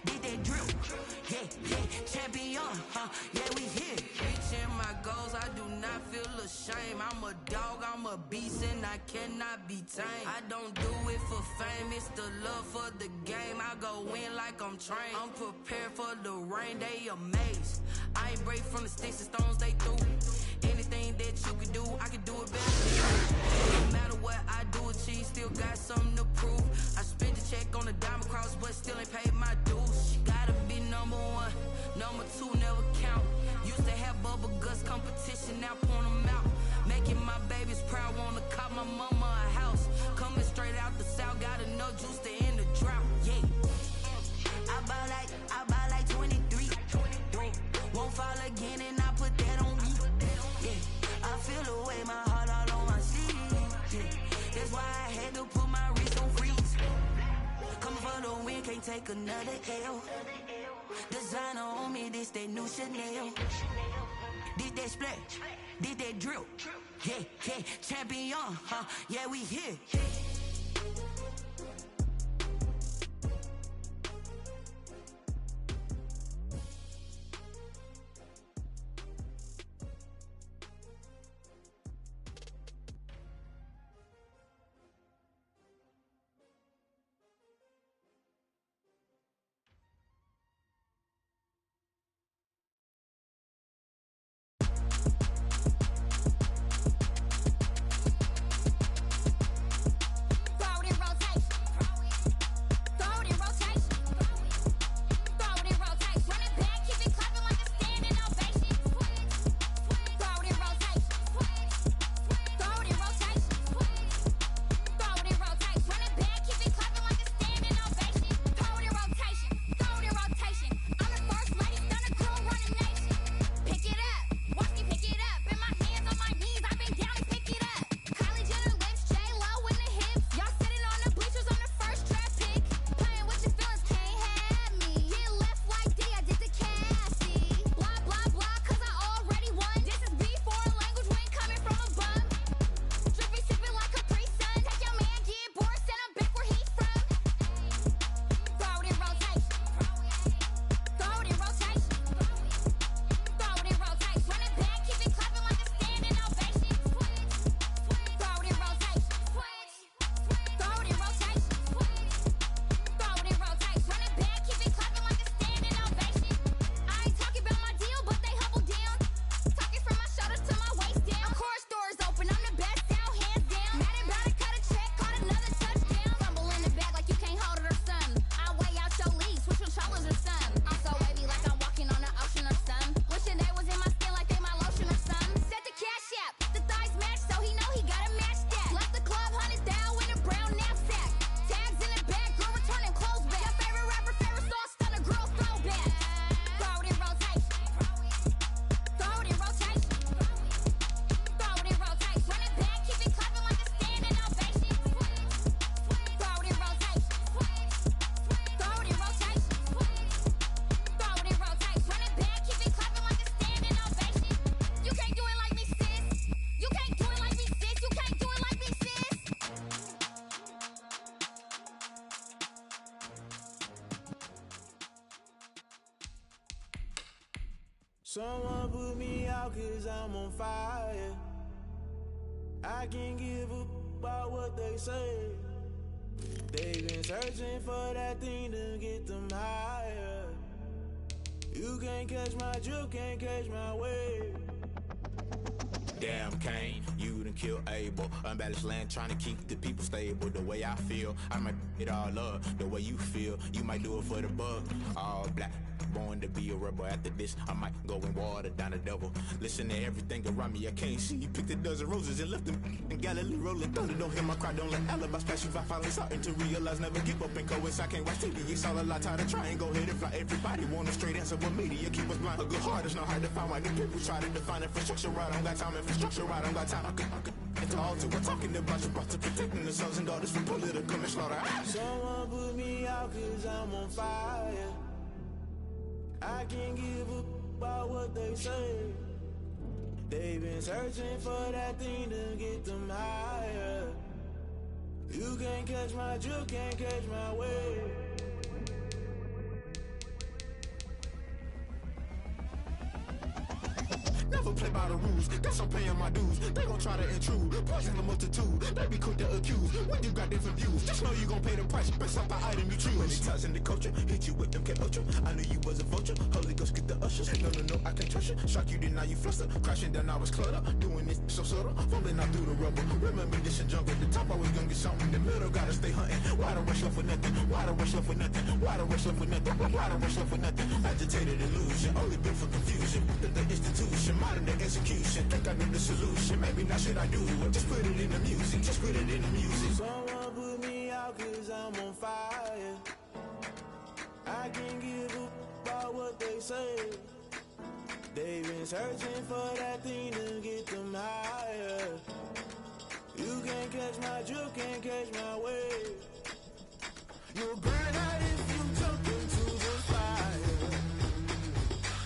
did that drill. Yeah, champion, yeah, we here. Reaching my goals, I do not feel ashamed. I'm a dog, I'm a beast, and I cannot be tamed. I don't do it for fame, it's the love for the game. I go in like I'm trained. I'm prepared for the rain, they amazed. I ain't break from the sticks and stones they threw. Anything that you can do, I can do it better. No matter what I do, achieve, still got something to prove. I spent the check on the diamond cross, but still ain't paid my dues. Gotta be number one, number two never count. Used to have bubble guts competition, now point them out. Making my babies proud, wanna cop my mama a house. Coming straight out the south, got enough juice to end the drought. Yeah. I bought like 23. Won't fall again and I put that on me. Yeah. I feel the way, my heart all on my sleeve. Yeah. That's why I had to put my wrist on freeze. Coming for the win, can't take another L. Designer on me, this that new Chanel. Did that split, did that drill. Yeah, champion, yeah, we here. Someone put me out 'cause I'm on fire. I can't give up about what they say. They've been searching for that thing to get them higher. You can't catch my drift, can't catch my wave. Damn, Kane, you done kill Abel. Unbalanced land, trying to keep the people stable. The way I feel, I might it all up. The way you feel, you might do it for the bug. All black, born to be a rebel. After this, I might go and water down the devil. Listen to everything around me, I can't see. Picked a dozen roses and left them in Galilee rolling thunder. Don't hear my cry, don't let alibis pass you. I finally starting to realize, never give up and coincide. I can't watch TV, it's all a lot. Tired of trying, go ahead and fly. Everybody want a straight answer, but media keep us blind. A good heart is not hard to find. Why do people try to define infrastructure right? I don't got time, infrastructure right, I don't got time. I could into altar. We're talking about you, brought to protecting the sons and daughters from political and slaughter. Someone put me out cause I'm on fire. I can't give up about what they say. They've been searching for that thing to get them higher. You can't catch my drift, can't catch my wave. Never play by the rules, guess I'm paying my dues. They gon' try to intrude, poison the multitude. They be quick to accuse, when you got different views. Just know you gon' pay the price, based off the item you choose. Many times in the culture, hit you with them K-Ultra. I knew you was a vulture, Holy Ghost get the ushers. No, I can trust you. Shock you, then now you fluster. Crashing down, I was cluttered. Doing this so subtle, fumbling out through the rubble. Remember this and jungle, the top always gonna get something. The middle gotta stay hunting. Why the rush left for nothing? Why the rush left for nothing? Why the rush left for nothing? Why the rush left for nothing? Agitated illusion, only built for confusion. The institution, modern day execution. Think I know the solution, maybe not should I do it. Just put it in the music, just put it in the music. Someone put me out cause I'm on fire. I can't give up about what they say. They've been searching for that thing to get them higher. You can't catch my drift, can't catch my wave. You'll burn out if you jump into the fire.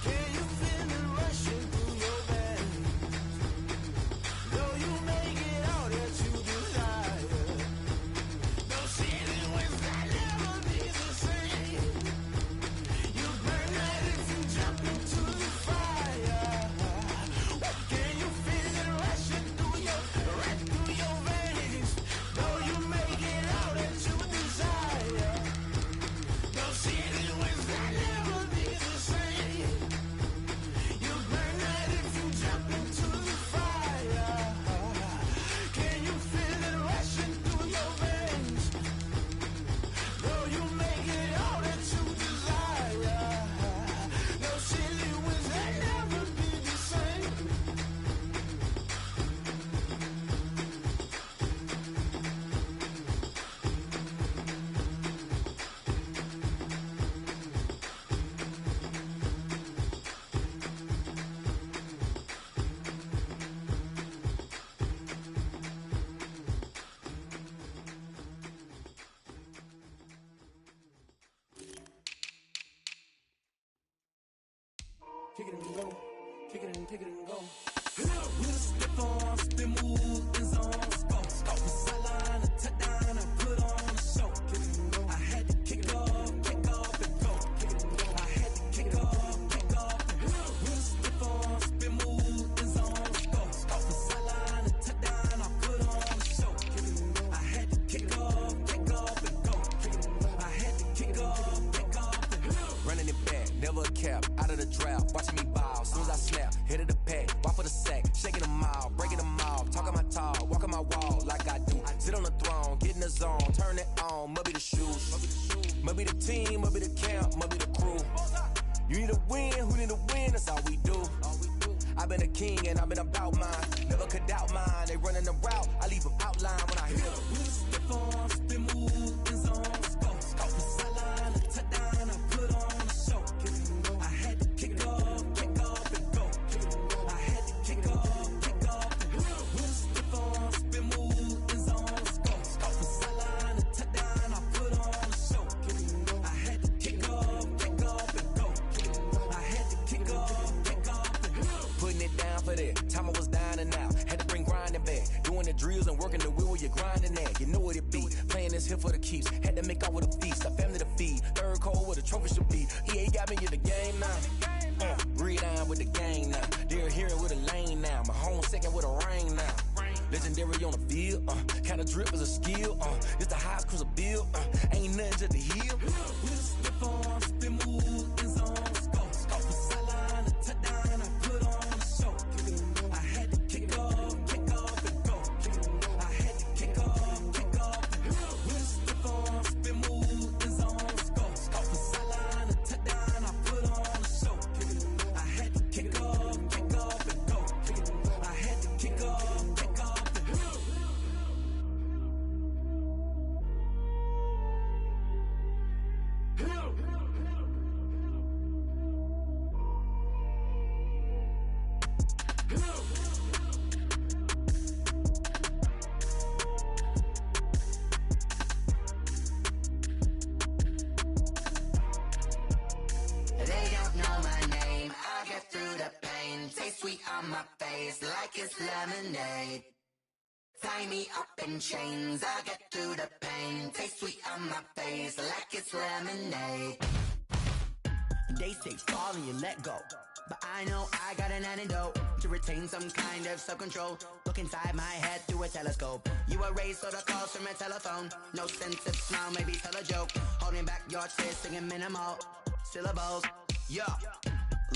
Can you feel it rushing through your veins? Though you make it all that you desire. Those ceiling winds that never be the same. You burn out if you jump into the fire. Can you feel it rushing through your veins? Though you make it all that you desire. Those ceiling winds that never be the same. You burn out if you jump into the fire. Can you feel it rushing through your veins? Though you make it all that you desire. Those silly winds that never be the same. Kick it and go, kick it and go. With a stiff arm, spin move in zone, go. Off the sideline, a touchdown, I put on a show. Kick it and go. I had to kick off and go. Kick it and go. I had to kick off and go. With a stiff arm, spin move in zone, go. Off the sideline, a touchdown, I put on a show. Kick it and go. I had to kick off and go. Kick it and go. I had to kick off and go. Running it back, never a cap, out of the draft, watching me ball, soon as I snap, hit of the pack, walk for the sack, shaking them all, breaking them all, talking my talk, walking my wall like I do, sit on the throne, get in the zone, turn it on, must be the shoes, must be the team, must be the camp, must be the crew, you need a win, who need a win, that's all we do, I've been a king and I've been about mine, never could doubt mine, they running the route, I leave them outline when I hit them. With a stiff arm, spin move, in zone, go, off the sideline, a touchdown, I put on a show, I had to kick off and go, I had to kick off and go, with a stiff arm, spin move, in zone, go, off the sideline, a touchdown, I put on a show, I had to kick off and go, I had to kick off and go, putting it down for that, time I was down and out, had to bring grinding back, doing the drills and working the wheel where you're grinding at, you know what it be, playing this here for the keeps, had to make off with a feast, a family to feed, third cold where the trophy should be, EA got me in the game now, breathe down with the gang now, they're here with a lane now, my home second with a ring now, legendary on the field, kinda drip is a skill, it's the highest cruise a bill, ain't nothing just the heel. We just slip on, spin move, in zone, go from sideline to touchdown, I put on the show. I had to kick off and go. I had to kick off and go. We just slip on, spin move, in zone, go from sideline to touchdown, I put on the show. I had to kick off and go. I had to kick off and go. Lemonade. Tie me up in chains, I get through the pain. Taste sweet on my face like it's lemonade. They say fall and you let go, but I know I got an antidote to retain some kind of self-control. Look inside my head through a telescope. You erase all the calls from a telephone. No sense of smile, maybe tell a joke. Holding back your tears, singing minimal syllables. Yeah.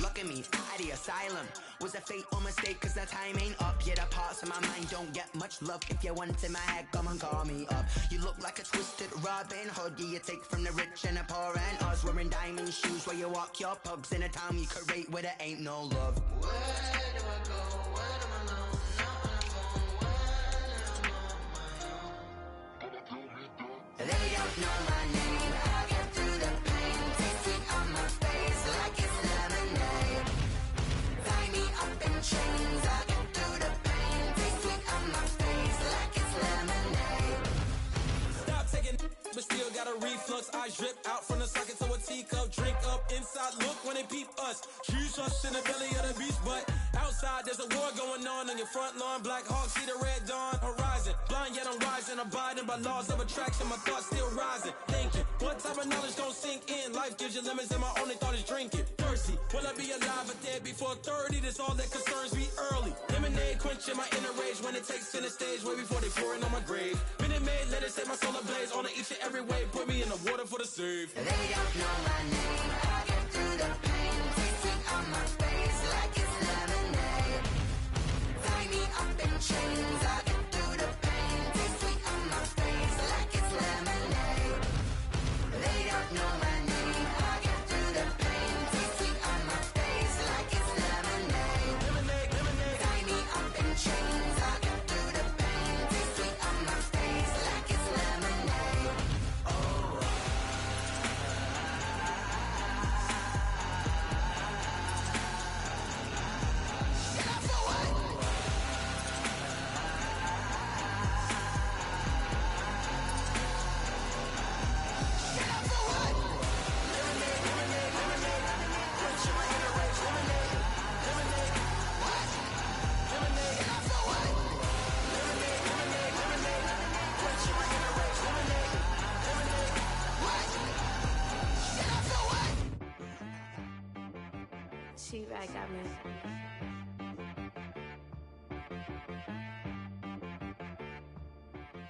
Look at me, out the asylum. Was a fate or mistake, cause the time ain't up. Yeah, the parts of my mind don't get much love. If you want in my head, come and call me up. You look like a twisted Robin Hood. Yeah, you take from the rich and the poor and us. Wearing diamond shoes where you walk your pugs in a town you create where there ain't no love. Where do I go? Where am I alone? Not on the phone. When I'm on my own. They don't know my name. I get through the pain. Taste sweet on my face like it's lemonade. Tie me up in chains. I get through the pain. Taste sweet on my face like it's lemonade. Stop taking, but still got a reflux. Eyes drip out from the socket to a teacup. Drink up inside, look when they peep us. Choose us in the belly of the beast, but outside there's a war going on your front lawn. Black Hawk see the red dawn horizon. Blind yet I'm rising, abiding by laws of attraction. My thoughts still rising, thinking what type of knowledge gon' sink in? Life gives you limits and my only thought is drinking. Thirsty, will I be alive or dead before 30? That's all that concerns me early. Lemonade quenching my inner rage when it takes center stage way before they pouring on my grave. Minute Maid, let it set my soul ablaze on each and every way. Put me in the water for the save. They don't know my name. I get through the pain. Taste sweet on my face like it's lemonade. Tie me up in chains. I get through the pain. Taste sweet on my face like it's lemonade. They don't know my name. I get through the pain. Taste sweet on my face like it's lemonade. Lemonade. Tie me up in chains. I get through the pain. Taste sweet on my face like it's lemonade. She right, got me.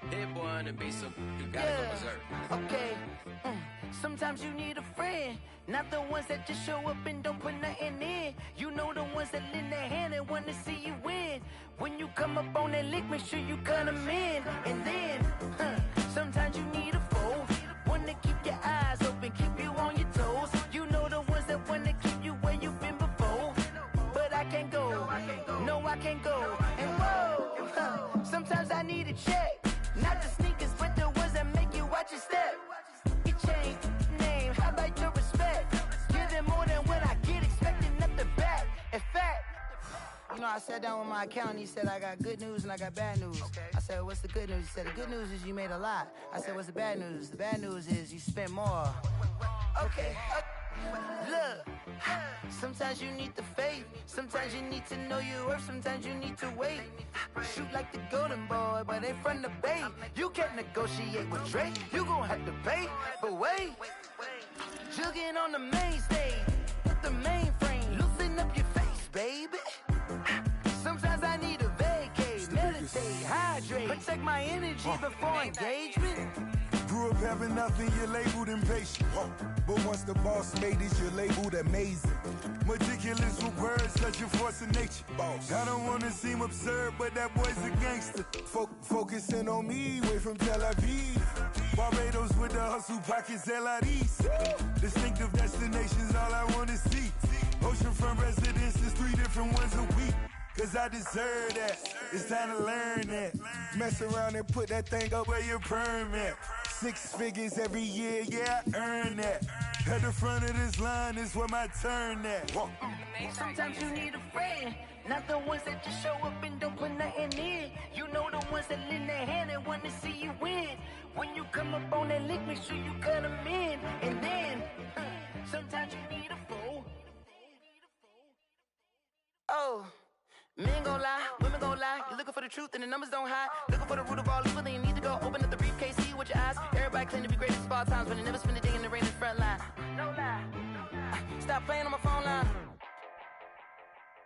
Hit boy on the beat, so you gotta go berserk. Okay. Sometimes you need a friend, not the ones that just show up and don't put nothing in. You know the ones that lend their hand and want to see you win. When you come up on that lick, make sure you cut them in. And then, sometimes you need a foe, one to keep your eyes open, keep you on your toes. You know the ones that want to keep you where you've been before. But I can't go, no I can't go. And whoa, sometimes I need a check, not the sneakers but the ones that make you watch your step. Your chain, name, how about your respect? Give them more than what I get, expecting nothing back. In fact, you know, I sat down with my accountant, he said I got good news and I got bad news. I said, what's the good news? He said, the good news is you made a lot. I said, what's the bad news? The bad news is you spent more. Okay, look, sometimes you need the faith, sometimes you need to know your worth, sometimes you need to wait. Shoot like the golden boy, but ain't from the bay. You can't negotiate with Drake, you gon' have to pay. But wait, jugging on the main stage, with the mainframe, loosen up your face, baby. Sometimes I need a vacate, meditate, stay hydrated. Protect my energy before engagement. Grew up having nothing, you're labeled impatient. But once the boss made it, you're labeled amazing. Meticulous with words, such a force of nature. I don't wanna seem absurd, but that boy's a gangster. Focusing on me, way from Tel Aviv. Barbados with the hustle pockets, LIDs. Distinctive destinations, all I wanna see. Oceanfront residences, 3 different ones a week. Cause I deserve that, it's time to learn that. Mess around and put that thing up where your permit. 6 figures every year, yeah, I earn that. At the front of this line is where my turn at. Sometimes you need a friend, not the ones that just show up and don't put nothing in. You know the ones that lend their hand and want to see you win. When you come up on that lick, make sure you cut them in. And then, sometimes you need a fool. Oh. Men gon' lie, women gon' lie. You're looking for the truth and the numbers don't hide. Looking for the root of all evil, then you need to go open up the briefcase, see with your eyes. Everybody claim to be greatest of all times, but they never spend a day in the rain in the front line. No lie. Stop playing on my phone line.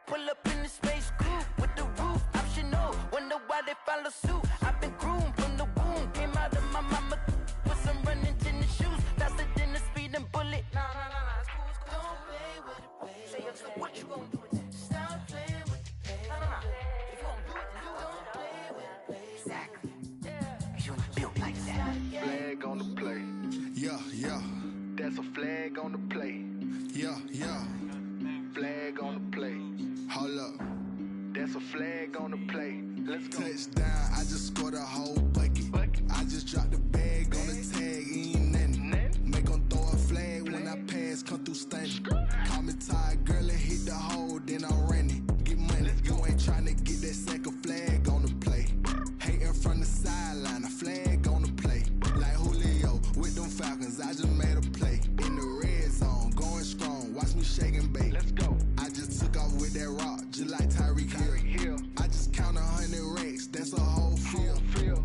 Pull up in the space coupe with the roof optional. Wonder why they follow suit. I've been groomed from the womb. Came out of my mama with some running tennis shoes. Faster than a speeding bullet. Nah, it's cool, it's cool. Don't play with it, baby. Say yo, so what you gon' do with it? Stop playing with it. If you gon' do it, then you don't play with it, baby. Exactly. Yeah. You built like that. Flag on the play. Yeah. That's a flag on the play. Yeah. Flag on the play. Hold up. That's a flag on the play. Let's go. Touchdown, I just scored a whole bucket. I just dropped the bag on the tag, ain't nothing. Make 'em throw a flag when I pass, come through stunning. Call me tired, girl, and hit the hole, then I'm running. Get money, you ain't tryna get that second flag on the play. Hating from the sideline, a flag on the play. Like Julio with them Falcons, I just made a play. In the red zone, going strong, watch me shake and bake. Let's go. I just took off with that rock, just like Tyreek Hill. I just count 100 racks, that's a whole field.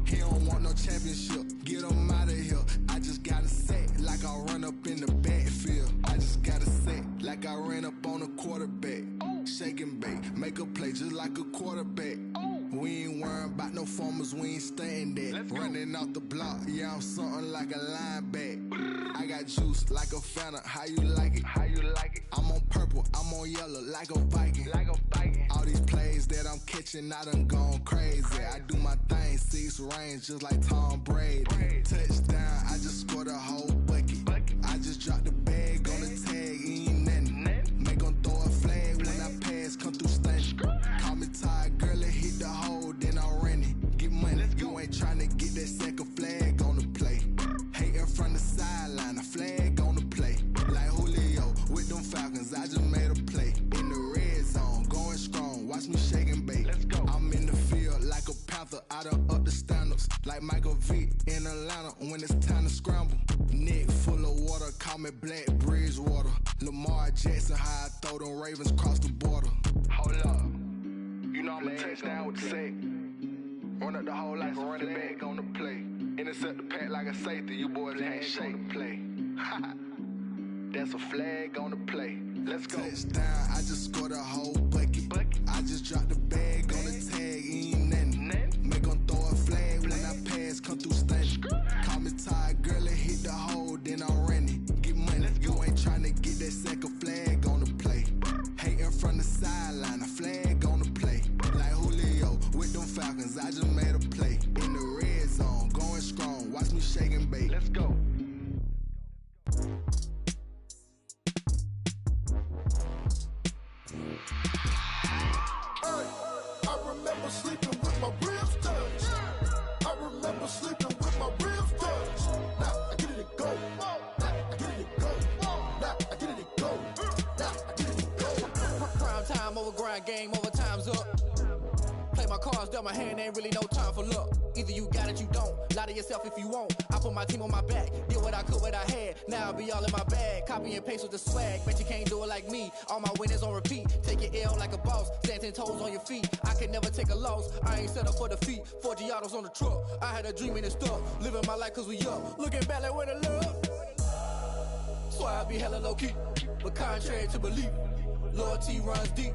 He don't want no championship, get him out of here. I just got a set, like I run up in the backfield. I just got a set, like I ran up on a quarterback. Shake and bake, make a play just like a quarterback. We ain't worrying about no formers, we ain't staying there. Running off the block, yeah, I'm something like a linebacker. I got juice like a Fanta, how you like it? I'm on purple, I'm on yellow, like a Viking. All these plays that I'm catching, I done gone crazy. I do my thing, 6 range, just like Tom Brady. Touchdown, I just scored a whole bucket. I just dropped the bag on the tag, ain't nothing. Make 'em throw a flag when I pass, come through stunning. Call me tired, girl, and hit the hole, then I'm running. Get money, you ain't tryna get that second flag on the play. Hating from the sideline, a flag on the play. Like Julio with them Falcons, I just made a play. In the red zone, going strong, watch me shake and bake. Let's go. I'm in the field like a Panther, I done up the standards. Like Michael Vick in Atlanta when it's time to scramble. Neck full of water, call me Black Bridgewater. Lamar Jackson, how I throw them Ravens cross the border. Hold up. You know I'm a touchdown with the sack. Run up the whole like a running back on the play. Intercept the pack like a safety. You boys ain't shake the play. That's a flag on the play. Let's go. Touchdown, I just scored a whole bucket. I just dropped the bag on the tag, ain't nothing. Make 'em throw a flag when I pass, come through stunning. Call me tired, girl, and hit the hole, then I'm running. Get money, you ain't tryna get that second flag on the play. Hating from the sideline, a flag on the play. Like Julio with them Falcons, I just made a play. In the red zone, going strong, watch me shake and bake. Let's go. I remember sleeping with my ribs touched. I remember sleeping with my ribs touched. Now I get it to go. Now I get it to go. Now I get it to go. Now I get it to go. Prime time over grind game, over time's up. Play my cards, dealt my hand, ain't really no time for luck. Either you got it, you don't. Lie to yourself if you won't. I put my team on my back, did what I could, what I had. Now I'll be all in my bag, copy and paste with the swag. Bet you can't do it like me. All my winners on repeat. Take your L like a boss, stand 10 toes on your feet. I can never take a loss. I ain't set up for defeat. 4 Giottos on the truck. I had a dream and it stuck. Living my life cause we up. Looking back like where the love. So I be hella low key, but contrary to belief, loyalty runs deep.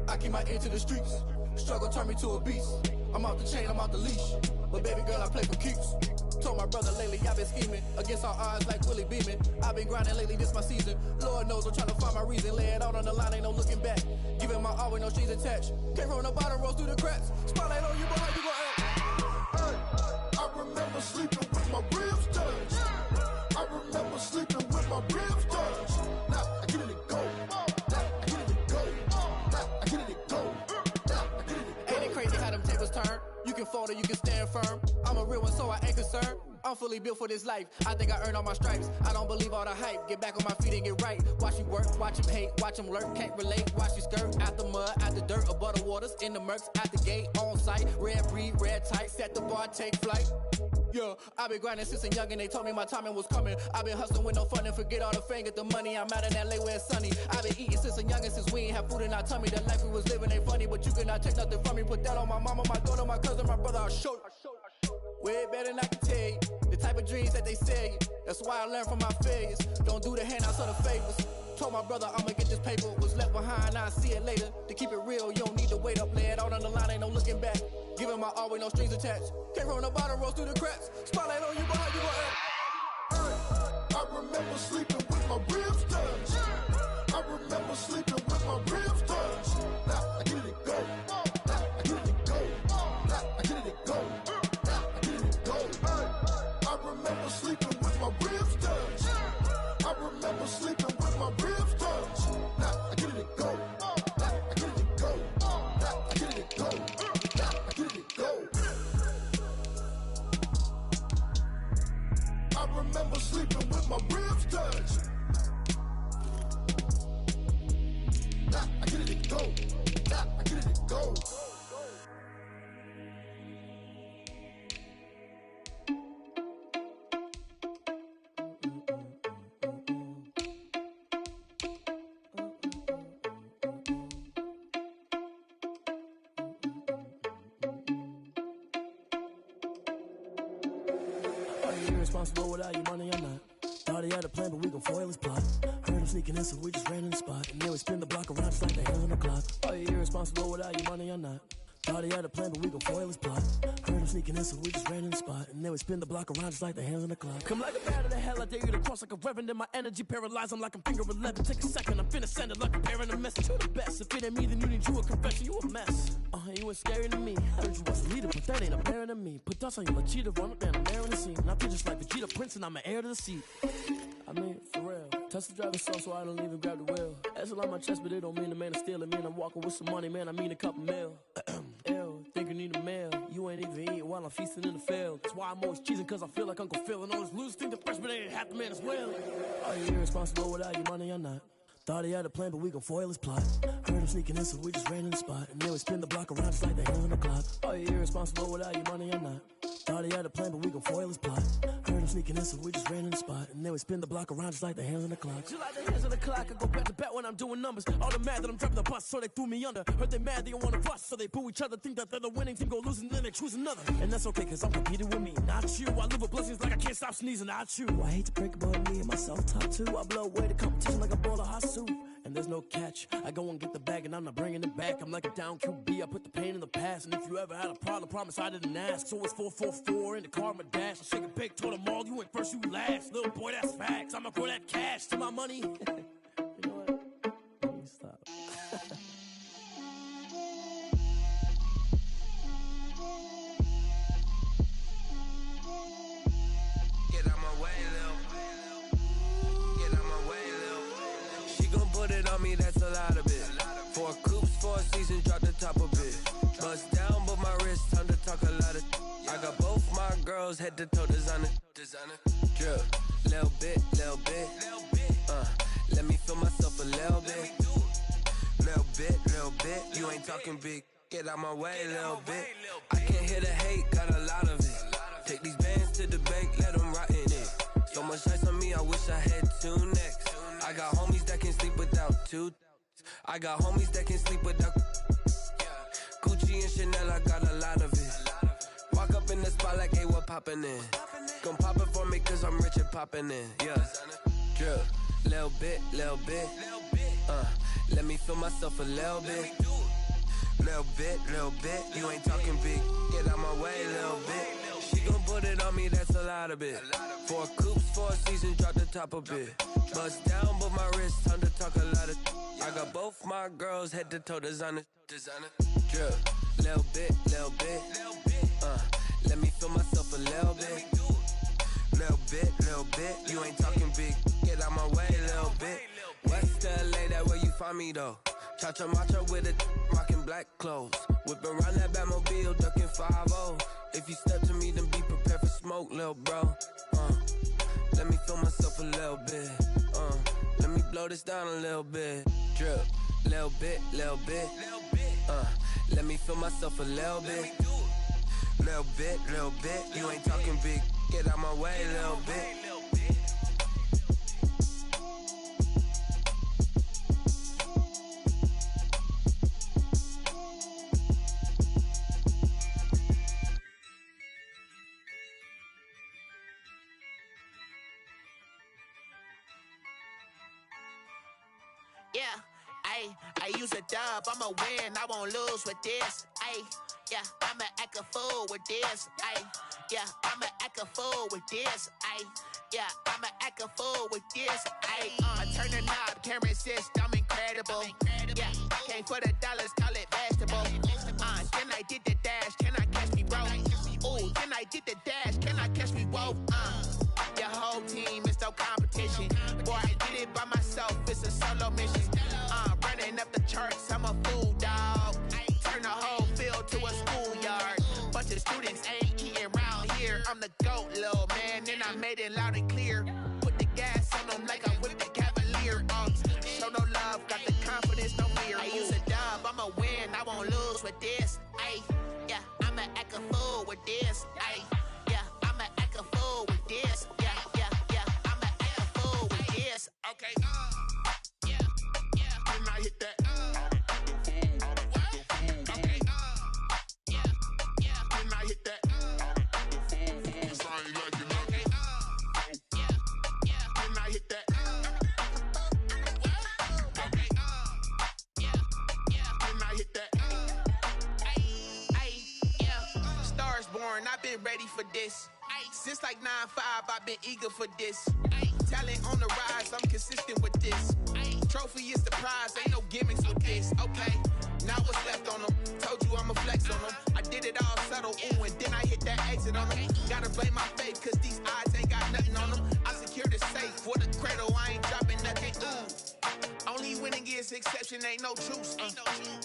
I keep my ear to the streets. Struggle turned me to a beast. I'm off the chain, I'm off the leash. But baby girl, I play for keeps. Told my brother lately I've been scheming against all odds like Willie Beeman. I've been grinding lately, this my season. Lord knows I'm trying to find my reason. Lay it out on the line, ain't no looking back. Giving my all with no strings attached. Came from the bottom, rose through the cracks. Spotlight on you, but how you gon' act? I remember sleeping with my ribs touched. I remember sleeping with my ribs touched. Now I get it to go. Now I get it to go. Now I get it to go. Now I get it to go. Ain't it crazy how them tables turn? You can fold or you can stand firm. I'm a real one, so I ain't concerned. I'm fully built for this life. I think I earned all my stripes. I don't believe all the hype. Get back on my feet and get right. Watch you work, watch him hate, watch him lurk. Can't relate, watch you skirt. Out the mud, out the dirt, above the waters, in the murks, out the gate, on site. Red breed, red tight, set the bar, take flight. Yeah, I been grinding since a youngin', they told me my timing was coming. I been hustling with no fun and forget all the fame, get the money. I'm out in LA where it's sunny. I been eating since a youngin', since we ain't have food in our tummy. The life we was living ain't funny, but you cannot take nothing from me. Put that on my mama, my daughter, my cousin, my brother, I'll show you. Way better than I can tell you. The type of dreams that they sell you. That's why I learned from my failures. Don't do the handouts or the favors. Told my brother I'ma get this paper. Was left behind, I'll see it later. To keep it real, you don't need to wait up. Lay it out on the line, ain't no looking back. Giving my all with no strings attached. Came from the bottom, rose through the cracks. Spotlight on you, but how you gon' act? I remember sleeping with my ribs touched. I remember sleeping with my ribs touched. Now I get it to go. Now I get it to go. Now I get it to go. Now I get it to go. I remember sleeping with my ribs touched. I remember sleeping with my ribs touched. Now I get it to go. Now I get it to go. Now I get it to go. Now I get it to go. I remember sleeping with my ribs touched. Now I get it to go. Now I get it to go. Irresponsible without your money or not. Thought he had a plan, but we gon' foil his plot. Heard him sneaking in, so we just ran in the spot. And then we spin the block around just like the hands on the clock. Are you irresponsible without your money or not? Thought he had a plan, but we gon' foil his plot. Heard him sneaking in, so we just ran in the spot. And then we spin the block around just like the hands on the clock. Come like a bat of the hell, I dare you to cross like a reverend. And my energy paralyzed, I'm like I'm finger 11. Take a second, I'm finna send it like a parent a message. You the best, if it ain't me, then you need you a confession. You a mess, you ain't scary to me. Heard you was a leader, but that ain't apparent to me. Put dust on you like cheetah, run up down, I'm there in the scene. And I feel just like Vegeta Prince, and I'm an heir to the seat. I mean, for real. Touch the driver's soft, so I don't even grab the wheel. That's on my chest, but it don't mean the man is stealing. Mean I'm walking with some money, man, I mean a couple mil. Ew, think you need a meal. You ain't even eating while I'm feasting in the field. That's why I'm always cheesing, cause I feel like Uncle Phil. And all this loose think the freshman ain't half the man as well. Are you irresponsible without your money or not? Thought he had a plan, but we gon' foil his plot. Heard him sneaking in, so we just ran in the spot. And then we spin the block around just like the hands on the clock. Are you irresponsible without your money or not? Thought he had a plan, but we gon' foil his plot. Heard him sneaking in, so we just ran in the spot. And then we spin the block around just like the hands on the clock. Just like the hands on the clock, I go back to back when I'm doing numbers. All the mad that I'm driving the bus, so they threw me under. Heard they mad, they don't wanna bust, so they boo each other. Think that they're the winning team, go losing, then they choose another. And that's okay, cause I'm competing with me, not you. I live with blessings like I can't stop sneezing, not you. I hate to break it, but me and myself top two. I blow away the competition like a bowl of hot soup. And there's no catch. I go and get the bag and I'm not bringing it back. I'm like a down QB, I put the pain in the past. And if you ever had a problem, promise I didn't ask. So it's 444 in the car, my dash. I shake a big, told them all, you went first, you last. Little boy, that's facts. I'ma grow that cash to my money. You know what? Let me stop. Get out my way, Lil. Get out my way, Lil. She gon' put it on me, that's a lot of it. 4 coops, 4 seasons, drop the top a bit. Bust down, but my wrist, time to talk a lot of. I got both my girls, head to toe designer. Drip, little bit, little bit. Let me feel myself a little bit. Little bit, you ain't talking big. Get out my way, little bit. I can't hear the hate, got a lot of it. Take these bands to the bank, let them rot in it. So much ice on me, I wish I had 2 necks. I got homies that can sleep without 2. I got homies that can sleep without Gucci and Chanel, I got a lot of it. Walk up in the spot like, hey, what poppin' in? Gon' pop it for me cause I'm rich and poppin' in, yeah. Drip, little bit. Let me feel myself a little bit. Little bit, you ain't talking big. Get out my way, little bit. She gon' put it on me, that's a lot of it. 4 coops, 4 seasons, drop the top a bit. Bust down, but my wrist, time to talk a lot of. I got both my girls head to toe designer. Drip, little bit. Let me feel myself a little bit. Little bit, you ain't talking big. Get out my way, little bit. West LA, that where you find me though. Cha-cha matcha with a rockin' black clothes. Whippin' around that Batmobile, duckin' 5-0. If you step to me, then be prepared for smoke, lil' bro. Let me feel myself a little bit. Let me blow this down a little bit. Drip, little bit. Let me feel myself a little bit. Little bit. You ain't talking big. Get out my way, little bit. Yeah, I use a dub, I'ma win, I won't lose with this. Yeah, I'ma act a fool with this. Yeah, I'ma act a fool with this. Yeah, I'ma act a fool with this. I turn the knob, can't resist, I'm incredible. Yeah, came for the dollars, call it vegetable. Then I did the dash, can I catch me, bro? Ooh, then I did the dash, can I catch me, whoa? Your whole team is no competition. Boy, I did it by myself, it's a solo mission. Running up the charts, I'm a fool, dog. Turn the whole field to a schoolyard. Bunch of students ain't eating around here. I'm the GOAT, little man, and I made it loud and clear. Put the gas on them like I whipped the Cavalier. Show no love, got the confidence, no fear. I use a dub, I'ma win, I won't lose with this. Yeah, I'ma act a fool with this. Yeah, I'ma act a fool with this. Yeah, I'ma act a fool with this. Okay. Then I hit that. Okay. Then I hit that. Cause I ain't like it, okay. Then I hit that. Okay. Then I hit that. Yeah. Stars born, I've been ready for this. Since like 9-5, I've been eager for this. Talent on the rise, I'm consistent with this. Trophy is the prize, ain't no gimmicks with this. Okay, now what's left on them? Told you I'ma flex on them. I did it all subtle, ooh, and then I hit that exit on them. Gotta blame my faith, cause these odds ain't got nothing on them. I secured the safe for the cradle, I ain't dropping nothing, ooh. Only winning is exception, ain't no truce.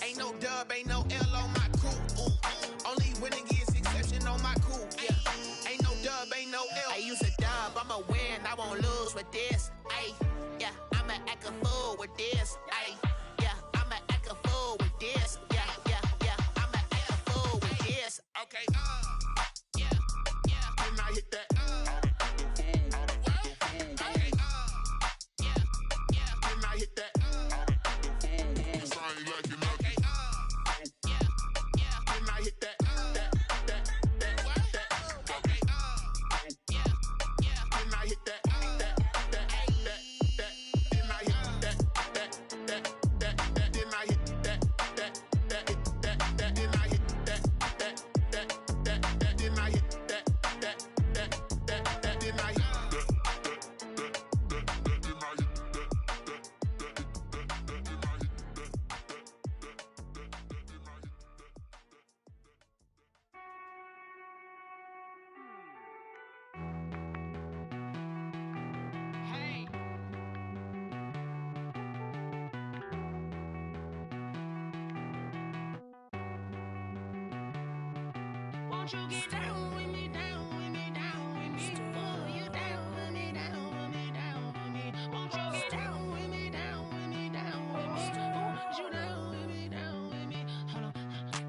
Ain't no dub, ain't no L on my crew, ooh. Only winning is exception on my crew, yeah. Ain't no dub, ain't no L. I use a dub, I'ma win, I won't lose with this. Yeah, I'ma act a fool with this. Yeah, I'ma act a fool with this. Yeah, I'ma act a fool with this. Okay. Then I hit that. Okay. Then I hit that. Cause I ain't like it, okay. Then I hit that. Okay. Then I hit that. Won't you get down with me, down with me, down with me? Oh, you down with me, down with me, down with me. Won't you get down with me, down with me, down with me? Oh, you down with me, down with me? Hold on.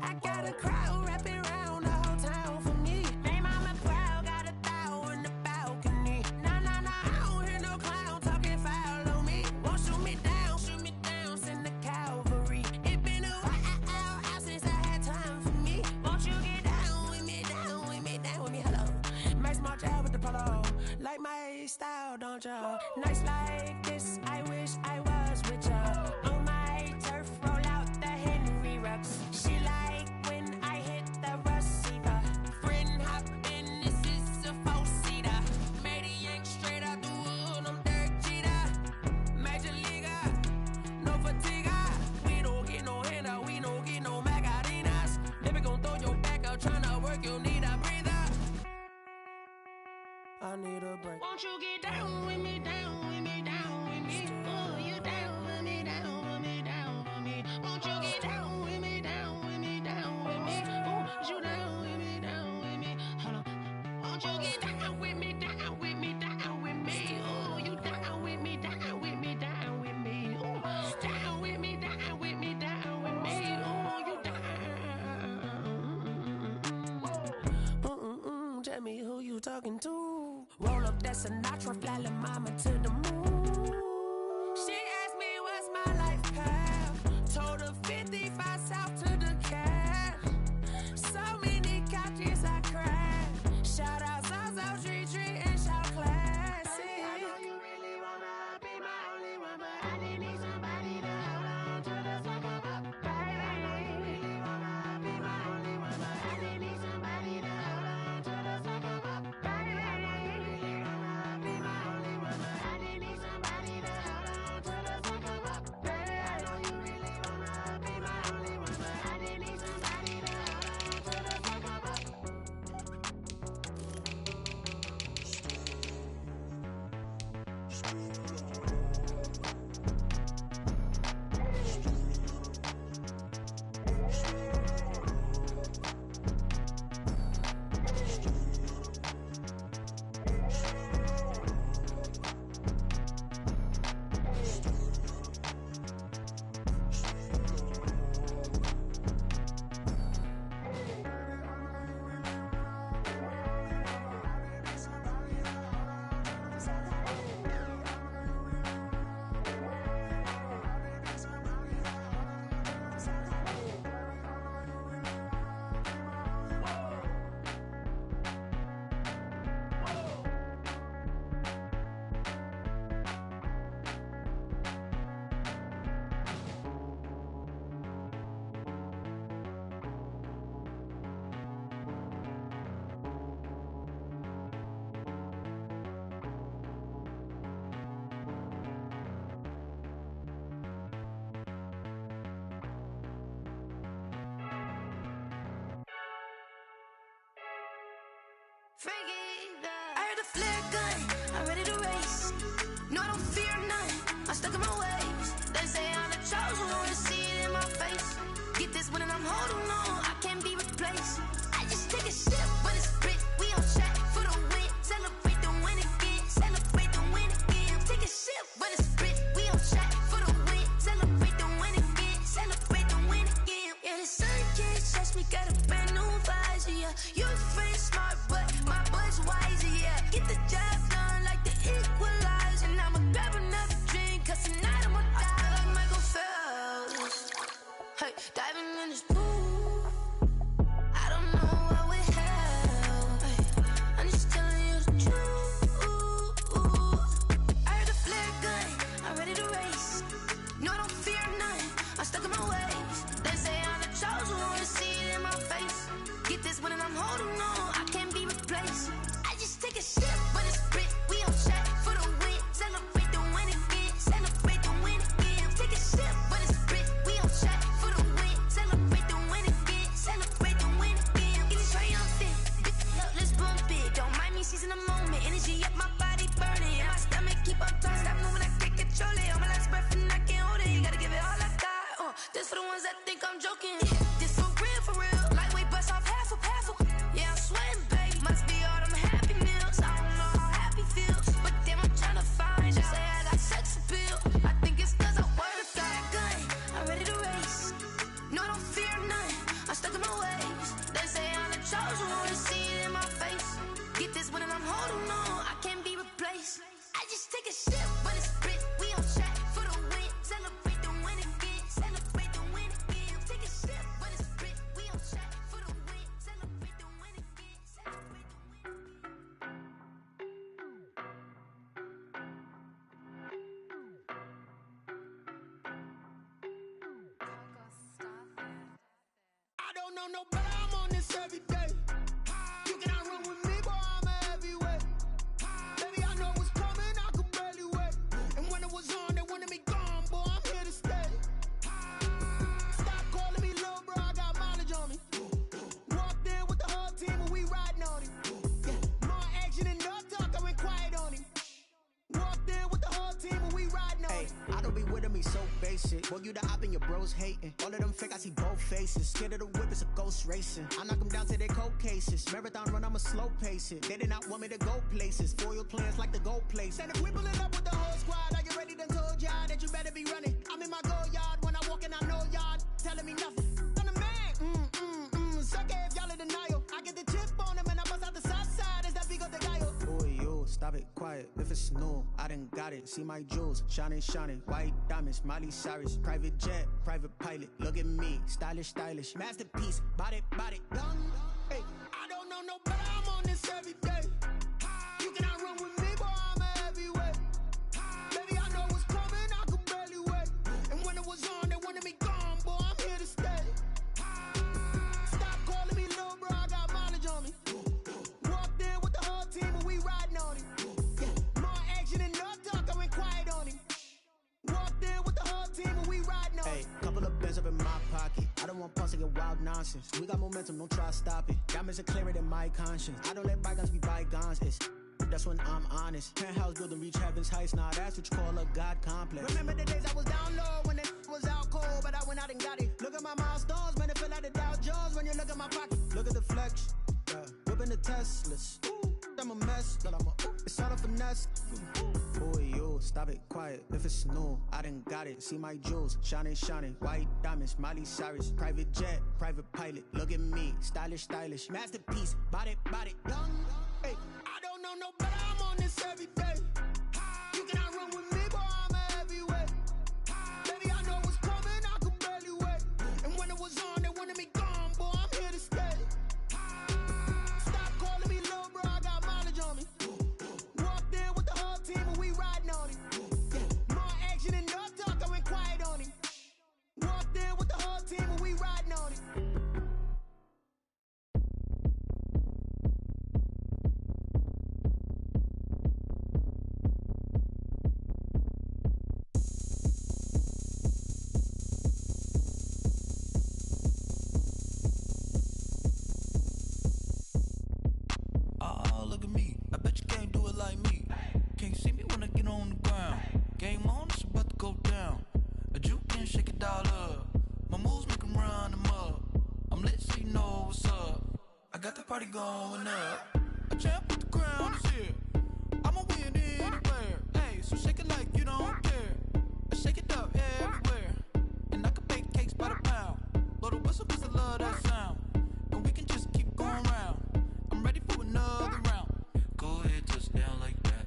I got a crowd wrapping around the whole town for me. They mama proud, got a thou in the balcony. Nah, I don't hear no clown talking foul on me. Won't shoot me down, send the cavalry. It been a while since I had time for me. Won't you get down with me, down with me, down with me? Hello. Max March out with the polo. Like my style, don't y'all? Nights like this, I wish I was with y'all. On my turf, roll out the Henry Rocks. She like I need a break. Won't you get down with me, down with me, down with me? Oh, you down with me, down with me, down with me. Won't you get down with me, down with me, down with me? Oh, you down with me, down with me? Hold on. Won't you get down with me, down with me, down with me? Oh, you down with me, down with me, down with me? Oh, down with me, down with me, down with me? Oh, you down. Tell me who you talking to. Roll up that Sinatra, fly la mama to the moon. She asked me what's my life path. Told her 55 south to the cat. So many couches I crashed. Shout out Zazo, Tree Tree, and shout classy. I know you really wanna be my only one, but I didn't need somebody to hold on to the fuck up, baby. I know you really wanna be my only one, but I didn't need somebody to hold on to the fuck up, baby. I know you really wanna be my only one, but I didn't need somebody to hold on to the fuck up, baby. I know you really wanna be my only one, but I didn't need somebody to hold on to the fuck up. I heard the flare gun, I'm ready to race. No, I don't fear none, I'm stuck in my ways. They say I'm the chosen one, to see it in my face. Get this one and I'm holding on, I can't be replaced. I just take a sip, but it's split, we on track for the win. Celebrate the win again, celebrate the win again. Take a sip, but it's split, we on track for the win. Celebrate the win again, celebrate the win again. Yeah, the sun can't touch me, got a brand new visor, yeah. You friend smart, but my boy's wiser, yeah. Get the job done like the equalizer. And I'ma grab another drink, cause tonight I'ma die. I feel like Michael Phelps, hey, diving in this pool. I don't know what would help, hey, I'm just telling you the truth. I heard the flare gun, I'm ready to race. No, I don't fear none, I'm stuck in my ways. They say I'm the chosen one, to see it in my face. Get this one and I'm holding on, I can't be replaced. I just take a sip, but it's split, we on track for the win. Celebrate the win again, celebrate the win again. Take a sip, but it's split, we on track for the win. Celebrate the win again, celebrate the win again. It is triumphant, look, let's bump it. Don't mind me seizing the moment, energy up my body burning. And my stomach keep on turning, stop moving, I can't control it. On my last breath and I can't hold it, you gotta give it all I got. This for the ones that think I'm joking. This for real, lightweight bust off half a. Yeah, I'm sweating, baby. Must be all them happy meals. I don't know how happy feels, but damn, I'm trying to find out. Say I got sex appeal. I think it's cause I work a gun. I'm ready to race. No, I don't fear none. I'm stuck in my ways. They say I'm the chosen one, to see it in my face. Get this one and I'm holding on, I can't be replaced. I just take a sip, but it's split. We on track for the win. Celebrate the win again. Celebrate the win again. Take a sip, but it's split. We on track for the win. Celebrate the win again. Celebrate the win I don't know no better, I'm on this every day. You cannot run with me, boy, I'm a heavyweight. Baby, I know what's coming, I could barely wait. And when it was on, they wanted me gone, boy, I'm here to stay. Stop calling me little bro, I got mileage on me. Walked in with the whole team and we riding on it. Yeah, more action than no talk, Boy, you the op and your bros hating. All of them fake, I see both faces. Scared of the whip, it's a ghost racing. I knock them down to their cold cases. Marathon run, I'ma slow pace it. They did not want me to go places. Foil plans like the gold place. And if we pulling up with the whole squad, I get ready to told y'all that you better be running. I'm in my go yard. When I walk in, I know y'all telling me nothing. I'm the man. Suck it if y'all in denial. I get the chip on them and I bust out the south side. Is that big of the guy? Boy, yo, stop it, quiet. If it's new, I done got it. See my jewels, shining, white diamonds, Miley Cyrus, private jet, private pilot. Look at me, stylish, masterpiece, body, young. Hey, I don't know no better. I'm on this every day. You cannot run with me, boy. I'm a heavyweight. Baby, I know what's coming. I could barely wait. And when it was on, they wanted me gone, boy. I'm here to stay. Stop calling me little bro. I got mileage on me. Walked in with the whole team and we riding on him. More action and no talk. I went quiet on him. Walked in with the whole team and we riding on him. Hey, couple of bands up in my pocket. I don't want pulse to get wild nonsense. We got momentum, don't try to stop it. Diamonds are clearer than my conscience. I don't let bygones be bygones. That's when I'm honest. Penthouse building, reach heaven's heights. Nah, that's what you call a God complex. Remember the days I was down low when it was out cold, but I went out and got it. Look at my milestones, man, it feel like the Dow Jones when you look at my pocket. Look at the flex, whipping the Teslas. I'm a mess, but it's all a finesse. Boy, yo, stop it, quiet. If it's new, I done got it. See my jewels, shining, white diamonds, Miley Cyrus, private jet, private pilot. Look at me, stylish, masterpiece, body, young. Hey, I don't know no better. I'm on this every day. You cannot run with me, boy. I'm a heavyweight. Baby, I know what's coming. I could barely wait. And when it was on, they wanted me gone, boy. I'm here to stay. Stop calling me little bro. I got mileage on me. Walked in with the whole team and we riding on him. More action and no talk. I went quiet on him. Walked in with the whole team and we riding on him. Look at me, I bet you can't do it like me. Can't see me when I get on the ground. Game on, it's about to go down. A juke and shake it all up. My moves make them run them up. I'm lit so you know what's up. I got the party going up. A champ with the crown is here. I'ma win anywhere. Hey, so shake it like you don't care. I shake it up everywhere. And I can bake cakes by the pound. Blow the whistle cause I love that sound. And we can just keep going round. I'm ready for another round. Go ahead, touch down like that.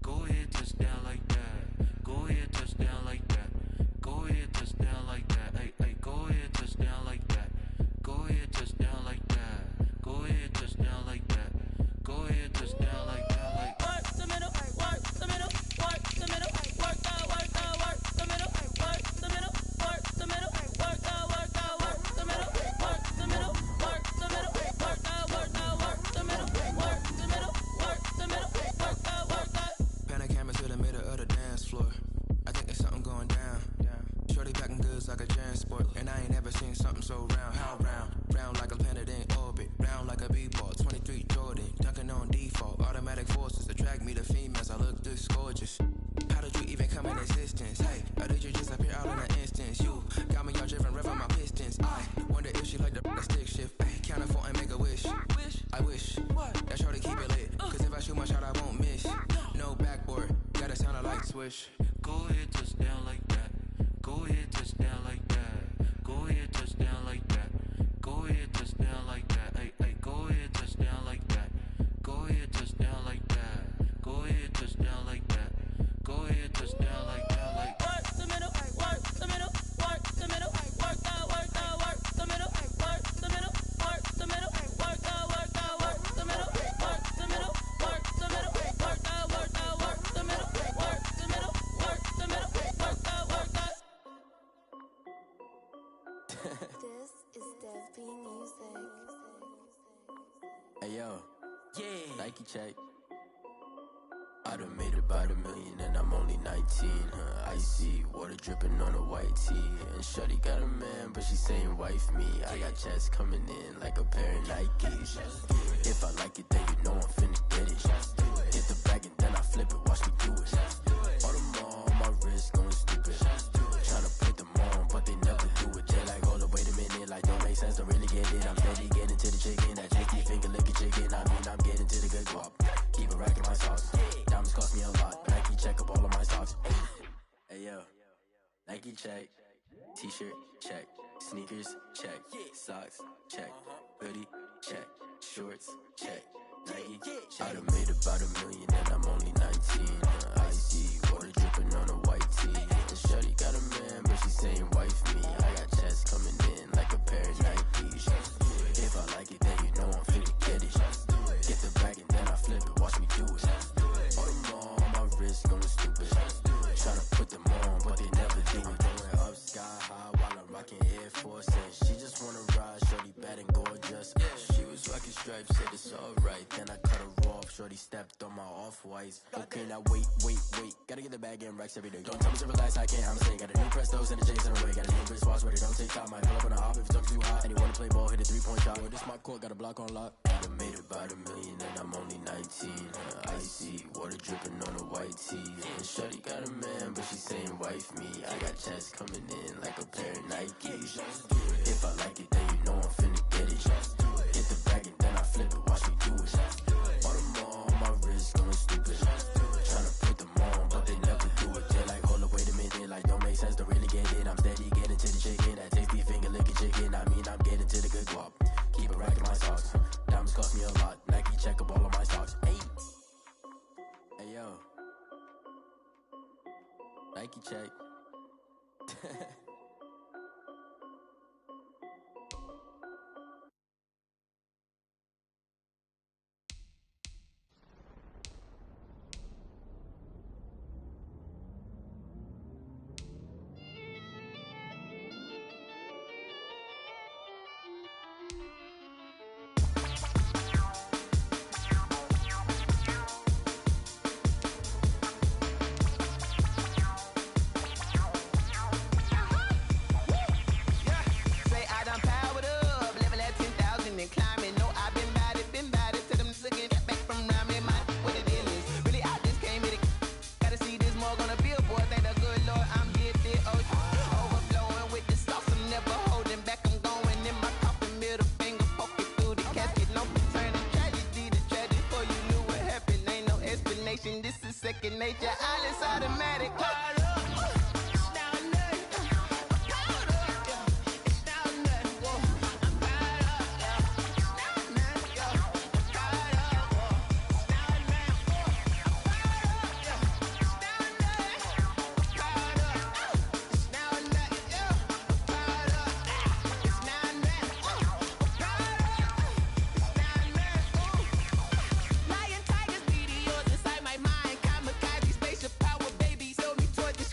Go ahead, touch down like that. Go ahead, touch down like that. Go ahead, touch down like that. Hey, go ahead, touch down like that. Go ahead, touch down like that. Go ahead, touch down like that. Go ahead, touch down like that. Like work the middle, work the middle, work the middle, work the middle, work the middle, work the middle, work the middle, work the middle, work the middle, work the middle, work the middle, work the middle, work the middle, work the. Pan a camera to the middle of the dance floor. I think there's something going down. Shorty packing goods like a transport, and I ain't never seen something so round. How round? Round like a planet in orbit, round like a b-ball. 23 Jordan, dunking on default. Automatic forces attract me to females. I look this gorgeous. How did you even come in existence? Hey, or did you just appear out in an instance? You got me all driven, revving my pistons. I wonder if she like the stick shift. Ay, count a 4 and make a wish. I wish that shorty keep it lit. Cause if I shoot my shot, I won't miss. No backboard, gotta sound a light swish. Go ahead, touch down like that. Go ahead, touch down like that. Go ahead, touch down like that. Go ahead, touch down like that. Hey, go ahead, touch down like that. Go ahead, touch down like that. Go ahead, touch down like that. Go ahead, touch down like that. Like work the middle, work the middle, work the middle, work the middle, work the middle, work the middle, work the middle, work the middle, work the middle, work the middle, work the middle, work the middle, work the middle, work the. This is Dev Music. Hey yo, yeah, Nike check. I done made about $1 million and I'm only 19, Icy, water dripping on a white tee. And shorty got a man, but she saying wife me. I got checks coming in like a pair of Nikes. If I like it, then you know I'm finna get it. Hit the bag and then I flip it, watch me do it. All them on my wrist going stupid. Tryna put them on chicken. I mean, I'm getting to the good guap. Keep a rack in my socks. Diamonds cost me a lot. Nike check up all of my socks. Hey yo, Nike check. T-shirt check. Sneakers check. Socks check. Hoodie check. Shorts check. Nike. I done made about $1 million and I'm only 19. Icy water dripping on a white tee. And shorty got a man, but she saying wife me. I got chest coming in like a pair of Nikes. If I like it, then you know I'm finna get it. Get the bag and then I flip it. Watch me do it. All them on my wrist going stupid. Tryna put them on, but they never do it. Going up sky high while I'm rocking Air Force. And she just wanna ride, shorty bad and gorgeous. She was rocking stripes, said it's alright. Then I cut her off, shorty stepped on my off-whites. Okay, now wait. Gotta get the bag and racks every day. Don't tell me to relax, I can't, I'm saying. Got a new Prestos and a J's in a way. Got a new wristwatch, but it don't take time. I pull up on a hop if it's talking too hot. And you wanna play ball, hit a 3-point shot. Well, this my court, got a block on lock. I done made about $1 million and I'm only 19. Icy water dripping on a white tee. And shorty got a man, but she saying wife me. I got chest coming in like a pair of Nikes. If I like it, then you know I'm finna get it. Get the bag and then I flip it, watch me do it. All them on my wrist going stupid. Tryna put them on, but they never do it. They're like, hold up, wait a minute, like don't make sense, don't really get it. I'm steady getting to the chicken, that tasty finger licking chicken. I mean, I'm getting to the good guap. Keep a rack in my socks. Diamonds cost me a lot. Nike check up all of my stocks. Hey yo, Nike check. Second nature, all is automatic. Lion, tigers, meteors inside my mind. Kamikaze, spaceship power, baby. Sold me toward the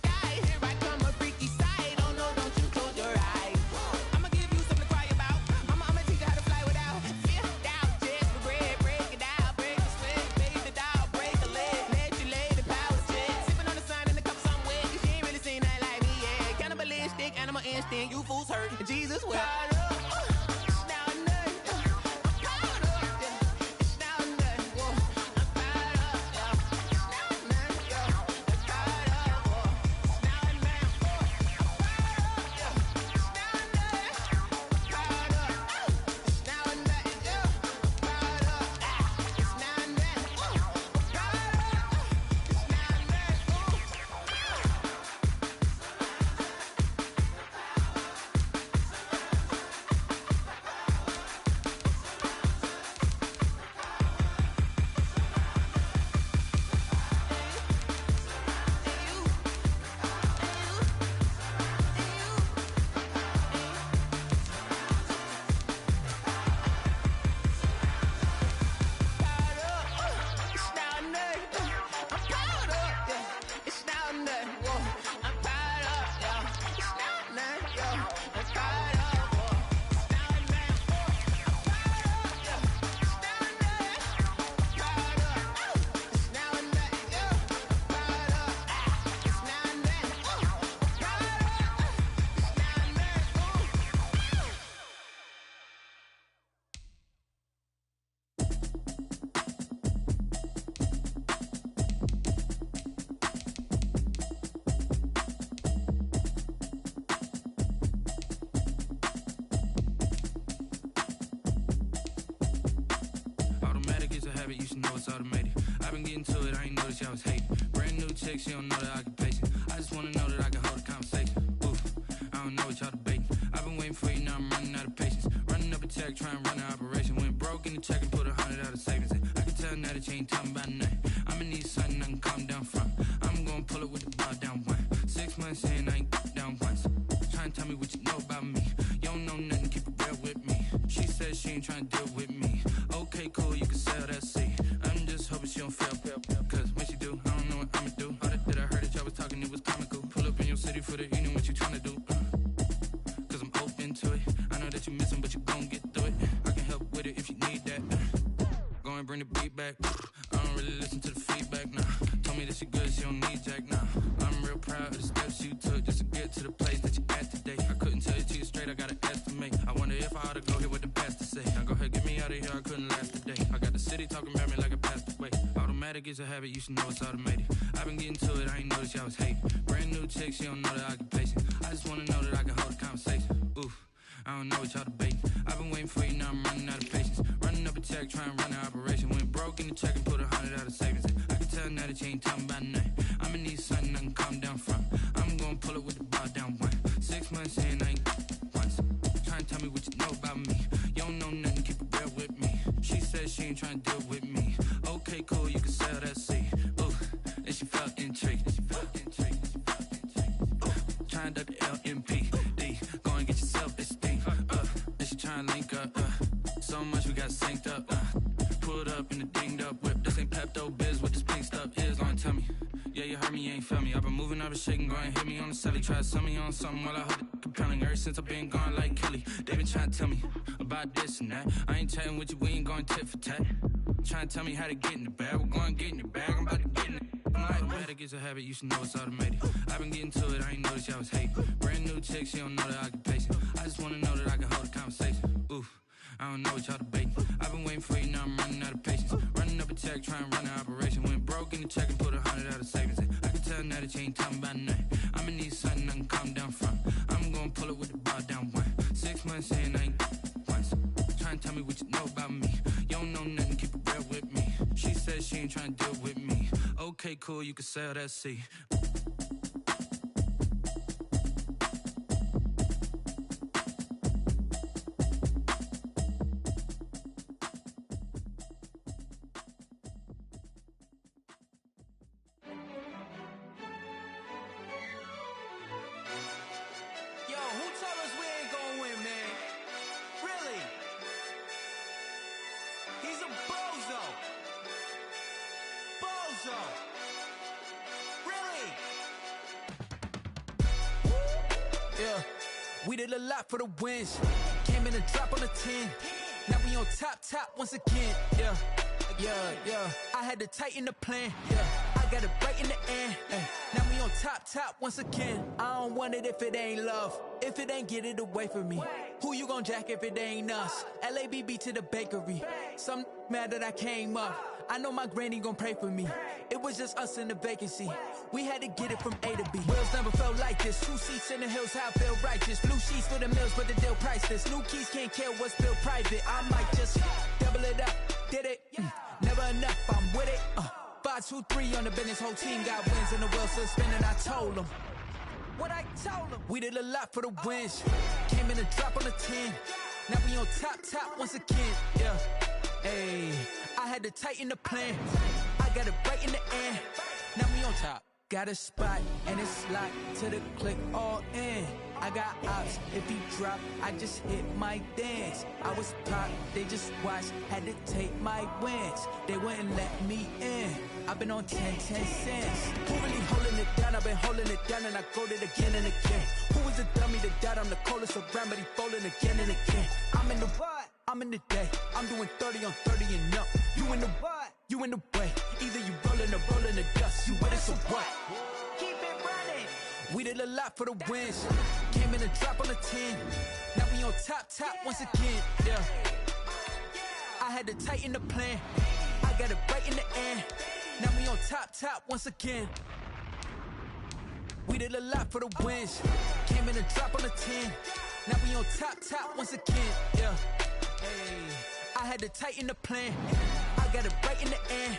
it's automated. I've been getting to it, I ain't noticed y'all was hating. Brand new chick, she don't know the occupation. I just wanna know that I can hold a conversation. Oof, I don't know what y'all debating. I've been waiting for you, now I'm running out of patience. Running up a check, trying to run an operation. Went broke in the check and put 100 out of savings in. I can tell now that you ain't talking about nothing. I'ma need something I can calm down from. I'm gonna pull it with the bar down one. 6 months in, I ain't down once. Trying to tell me what you know about me. You don't know nothing, keep it real with me. She said she ain't trying to deal with me. Okay, cool, you can sell that seat. I'm just hoping she don't fail. Cause when she do, I don't know what I'ma do. All that I heard that y'all was talking, it was comical. Pull up in your city for the evening, what you trying to do? Cause I'm open to it. I know that you missing, but you gon' get through it. I can help with it if you need that. Go and bring the beat back. I don't really listen to the feedback, nah. Told me that she good, she don't need Jack, nah. I'm real proud of the steps you took just to get to the place that you at today. I couldn't tell you to you straight, I gotta estimate. I wonder if I ought to go hear what the pastor say. Now go ahead, get me out of here, I couldn't last today. I got the city talking about me like a passed away. Automatic is a habit, you should know it's automated. I've been getting to it, I ain't noticed y'all was hating. Brand new chick, she don't know the occupation. I just wanna know that I can hold a conversation. Oof, I don't know what y'all debating. I've been waiting for you, now I'm running out of patience. Running up a check, trying to run an operation. Went broke in the check and put 100 out of savings in. I can tell now that you ain't talking about nothing. I'ma need something I can calm down from. I'm gonna pull it with the bar down one. 6 months in, I ain't once. Trying to tell me what you know about me. You don't know nothing, keep it real with me. She said she ain't trying to deal with me. Okay, cool, you can sell that seat. Ooh, and she felt intrigued. Trying to duck the LMPD. Go and get yourself this thing. And she trying to link up. So much we got synced up. Pulled up in the dinged up whip. This ain't Pepto Biz, what this pink stuff is. Go and tell me. Yeah, you heard me, you ain't felt me. I've been moving, I've been shaking, go and hit me on the celly. Try to sell me on something while I hold it compelling. Ever since I've been gone like Kelly, they been trying to tell me about this and that. I ain't chatting with you, we ain't going tit for tat. Trying to tell me how to get in the bag. We're going to get in the bag, I'm about to get in it. Automatic is a habit, you should know it's automated. I've been getting to it, I ain't noticed y'all was hating. Brand new chick, she don't know the occupation. I just wanna know that I can hold a conversation. Oof, I don't know what y'all debating. I've been waiting for you, now I'm running out of patience. Running up a check, trying to run an operation. Went broke in the check and put 100 out of savings in. I can tell now that you ain't talking about nothing. I'ma need something I can calm down from. I'm gonna pull it with the bar down one. 6 months in, I ain't once. Trying to tell me what you know about me. You don't know nothing, keep it real with me. She said she ain't trying to deal with me. Okay, cool, you can sell that seat. Yo, who told us we ain't gonna win, man? Really? He's a bozo. Bozo. Really? Yeah, we did a lot for the wins. Came in a drop on a 10. Now we on top once again. Yeah. I had to tighten the plan. Yeah, I got it right in the end. Now we on top once again. I don't want it if it ain't love. If it ain't, get it away from me. Who you gon' jack if it ain't us? LABB to the bakery. Some mad that I came up. I know my granny gon' pray for me. It was just us in the vacancy. We had to get it from A to B. Wheels never felt like this. 2 seats in the hills, how I feel righteous. Blue sheets for the mills, but the deal priceless. New keys can't care what's built private. I might just double it up. Did it? Never enough, I'm with it. 5, 2, 3 on the business. Whole team got wins and the wheels still spinning. I told them what I told them. We did a lot for the wins. Came in a drop on a 10. Now we on top once again. Yeah. Hey, I had to tighten the plan. I got it right in the end. Now we on top. Got a spot and it's locked to the click all in. I got ops, if he drop, I just hit my dance. I was pop, they just watched, had to take my wins. They wouldn't let me in. I've been on 10 cents. Who really holding it down? I've been holding it down and I go it again and again. Who is the dummy that doubt? I'm the coldest around, but he folding again and again. I'm in the what? I'm in the day. I'm doing 30 on 30 and up. You in the what? You in the way. Either you rolling or rolling the dust. You with us or what? Keep it running. We did a lot for the wins. Came in a drop on a 10. Now we on top once again. Yeah. I had to tighten the plan. I got it right in the end. Now we on top once again. We did a lot for the wins. Came in a drop on a 10. Now we on top once again. Yeah. Hey, I had to tighten the plan. I got it right in the end.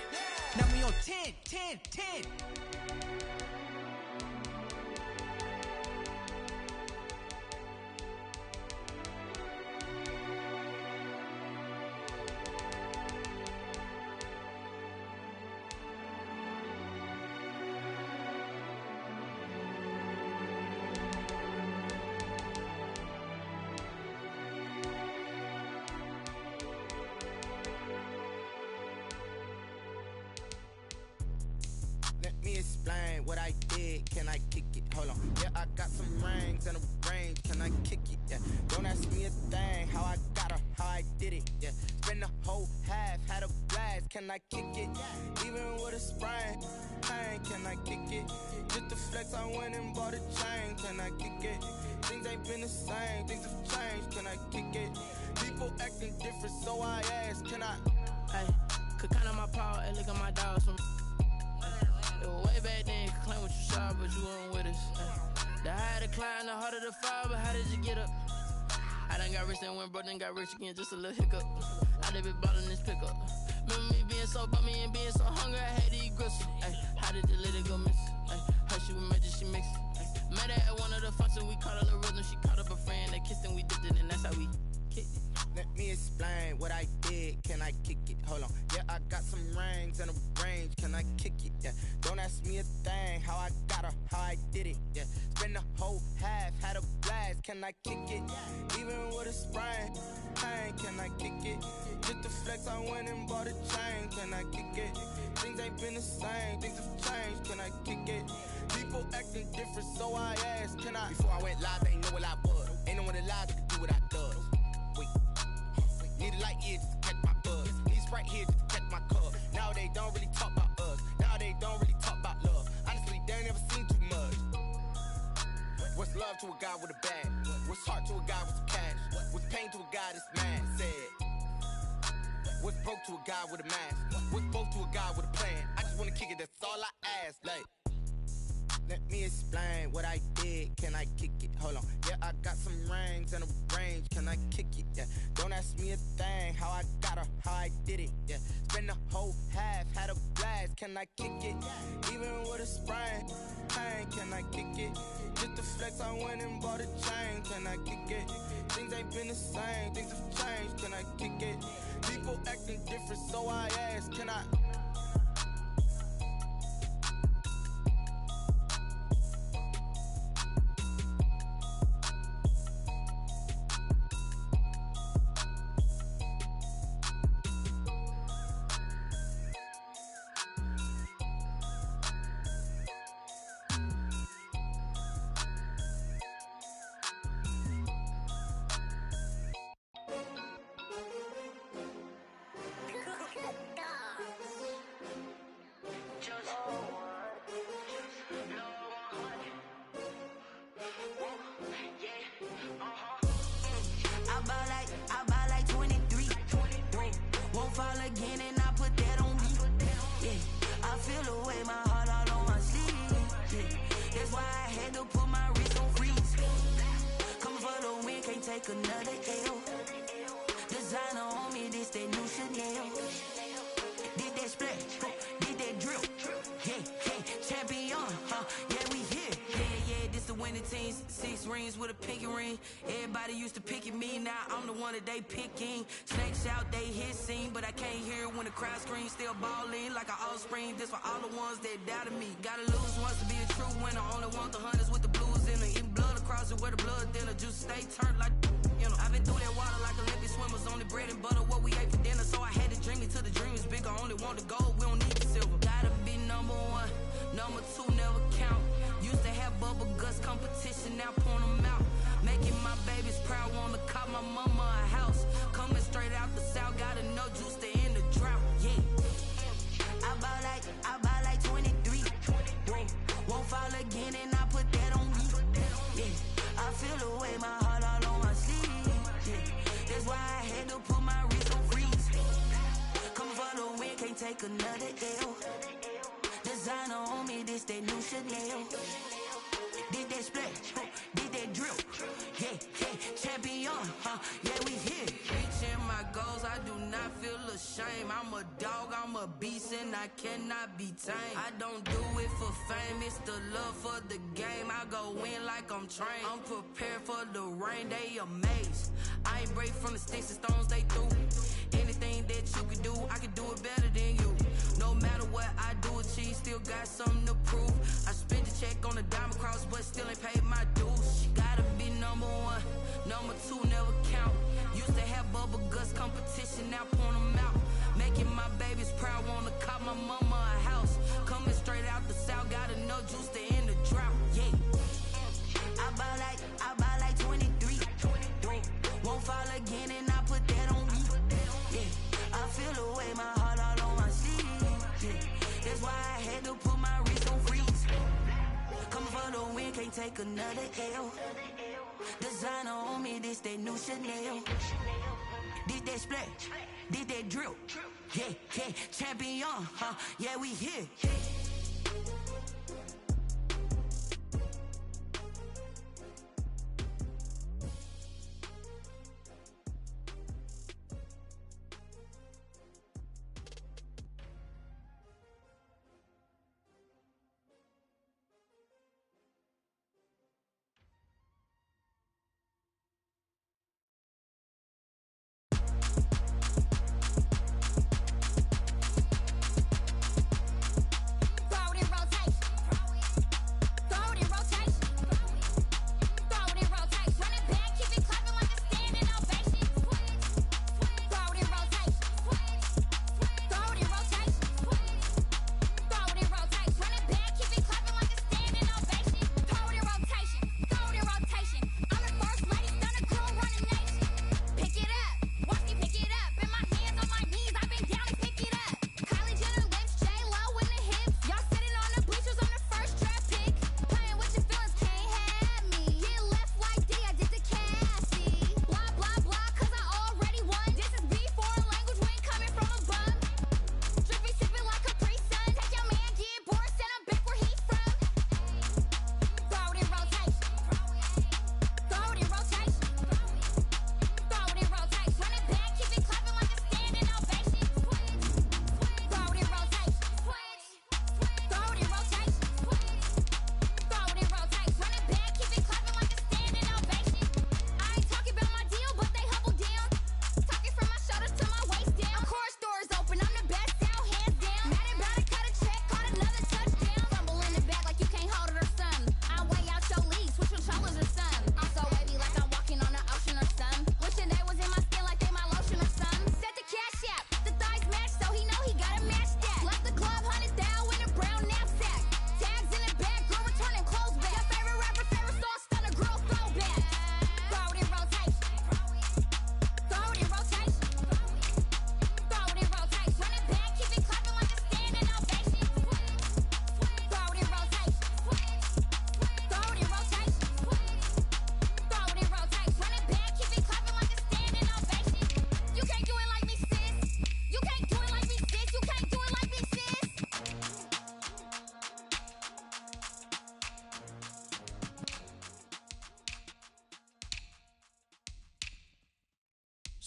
me explain what I did. Can I kick it? Hold on. Yeah, I got some rings and a range. Can I kick it? Yeah. Don't ask me a thing. How I got her, how I did it. Yeah. Spend the whole half, had a blast. Can I kick it? Even with a sprain, pain. Can I kick it? Just to flex, I went and bought a chain. Can I kick it? Things ain't been the same. Things have changed. Can I kick it? People acting different, so I ask. Can I? Hey, could count on my paw and look at my dogs from. It was way back then, could claim what you saw, but you weren't with us. The higher the climb, the harder the fall, but how did you get up? I done got rich and went broke, then got rich again, just a little hiccup. I done been ballin' this pickup. Remember me being so bummy and being so hungry, I had to eat gristle. Ay, how did you let it go miss? Ay, her she was magic, she mixed. Met her at one of the functions, we caught her the rhythm, she caught up a friend, they kissed and we dipped it, and that's how we kicked it. Let me explain what I did. Can I kick it? Hold on. Yeah, I got some rings and a range. Can I kick it? Yeah. Don't ask me a thing. How I got her, how I did it. Yeah. Spend the whole half, had a blast. Can I kick it? Even with a sprain, pain. Can I kick it? Just to flex, I went and bought a chain. Can I kick it? Things ain't been the same. Things have changed. Can I kick it? People acting different, so I asked. Can I? Before I went live, they ain't know what I was. Ain't no one alive that could do what I does. Wait. Need a light here just to catch my buzz. Need Sprite here just to catch my cup. Now they don't really talk about us. Now they don't really talk about love. Honestly, they ain't never seen too much. What's love to a guy with a bag? What's heart to a guy with some cash? What's pain to a guy that's mad? Said. What's broke to a guy with a mask? What's both to a guy with a plan? I just wanna kick it, that's all I ask. Like, let me explain what I did. Can I kick it? Hold on. Yeah, I got some rings and a range. Can I kick it? Yeah. Don't ask me a thing. How I got her, how I did it. Yeah. Spend the whole half, had a blast. Can I kick it? Even with a sprain, pain. Can I kick it? Just to flex, I went and bought a chain. Can I kick it? Things ain't been the same. Things have changed. Can I kick it? People acting different, so I ask. Can I? Another L. Designer on me, this that new Chanel. Did that splash, did that drill. Yeah, champion, yeah, we here. Yeah, this the winning teams. 6 rings with a pinky ring. Everybody used to pick at me, now I'm the one that they picking. Snakes out, they hissing, but I can't hear when the crowd screams. Still balling like an offspring. This for all the ones that doubted me. Gotta lose once to be a true winner. Only want the hunters with the blues in it. Eating blood across it where the blood thinner. Juice stay turned like, you know. I've been through that water like Olympic swimmers. Only bread and butter, what we ate for dinner. So I had to dream it till the dream is bigger. Only want the gold, we don't need the silver. Gotta be number 1, number 2 never count. Used to have bubble guts competition, now point them out. Making my babies proud, wanna cop my mama a house. Coming straight out the south, gotta know juice to end the drought. Yeah, I buy like 23. Won't fall again and I put that on me. Yeah, I feel the way, my heart all on my sleeve. Yeah, that's why I had to put my wrist on freeze. Come for the win, can't take another L. Designer on me, this that new Chanel. Did that splash, did that drill. Yeah, champion, yeah, we here. Reaching my goals, I do not feel ashamed. I'm a dog, I'm a beast, and I cannot be tamed. I don't do it for fame, it's the love for the game. I go in like I'm trained. I'm prepared for the rain, they amazed. I ain't break from the sticks and stones they threw. Anything that you can do, I can do it better than you. No matter what I do, achieve, still got something to prove. I spent the check on the diamond cross, but still ain't paid my dues. Gotta be number 1, number 2 never count. Used to have bubble guts competition, now point them out. Making my babies proud, wanna cop my mama a house. Coming straight out the south, juice to end the drought, yeah. I buy like 23. Won't fall again and I put that on me, yeah. I feel the way, my heart all on my sleeve, yeah. That's why I had to put my wrist on freeze. Coming for the win, can't take another L. Designer on me, this that new Chanel. This that splash, this that drill, yeah, yeah. Champion, yeah, we here.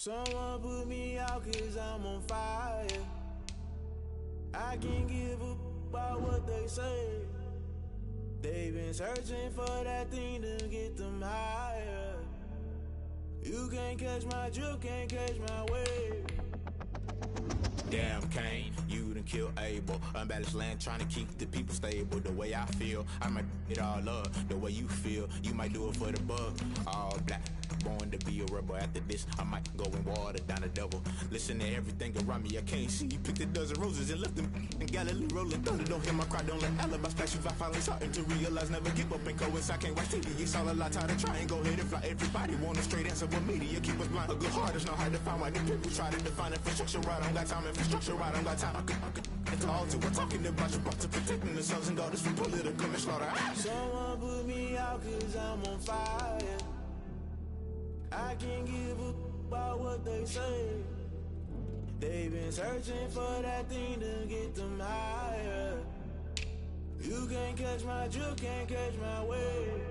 Someone put me out cause I'm on fire. I can't give up about what they say. They've been searching for that thing to get them higher. You can't catch my drift, can't catch my wave. Damn Kane, you done killed Abel. Unbalanced land trying to keep the people stable. The way I feel, I might it all up. The way you feel, you might do it for the bug. All black, born to be a rebel. After this, I might go and water down the double. Listen to everything around me, I can't see. Picked a dozen roses and left them in Galilee rolling thunder. Don't hear my cry, don't let alibis flash. If I finally starting to realize, never give up and coincide. Can't watch TV, it's all a lot. Tired of trying, go ahead and fly. Everybody want a straight answer, but media keep us blind. A good heart is not hard to find. Why the people try to define infrastructure right? I don't got time, infrastructure right? I don't got time. I could call to we're talking about you, about to protecting the sons and daughters from political manslaughter. Someone put me out cause I'm on fire. I can't give up about what they say. They've been searching for that thing to get them higher. You can't catch my drift, can't catch my wave.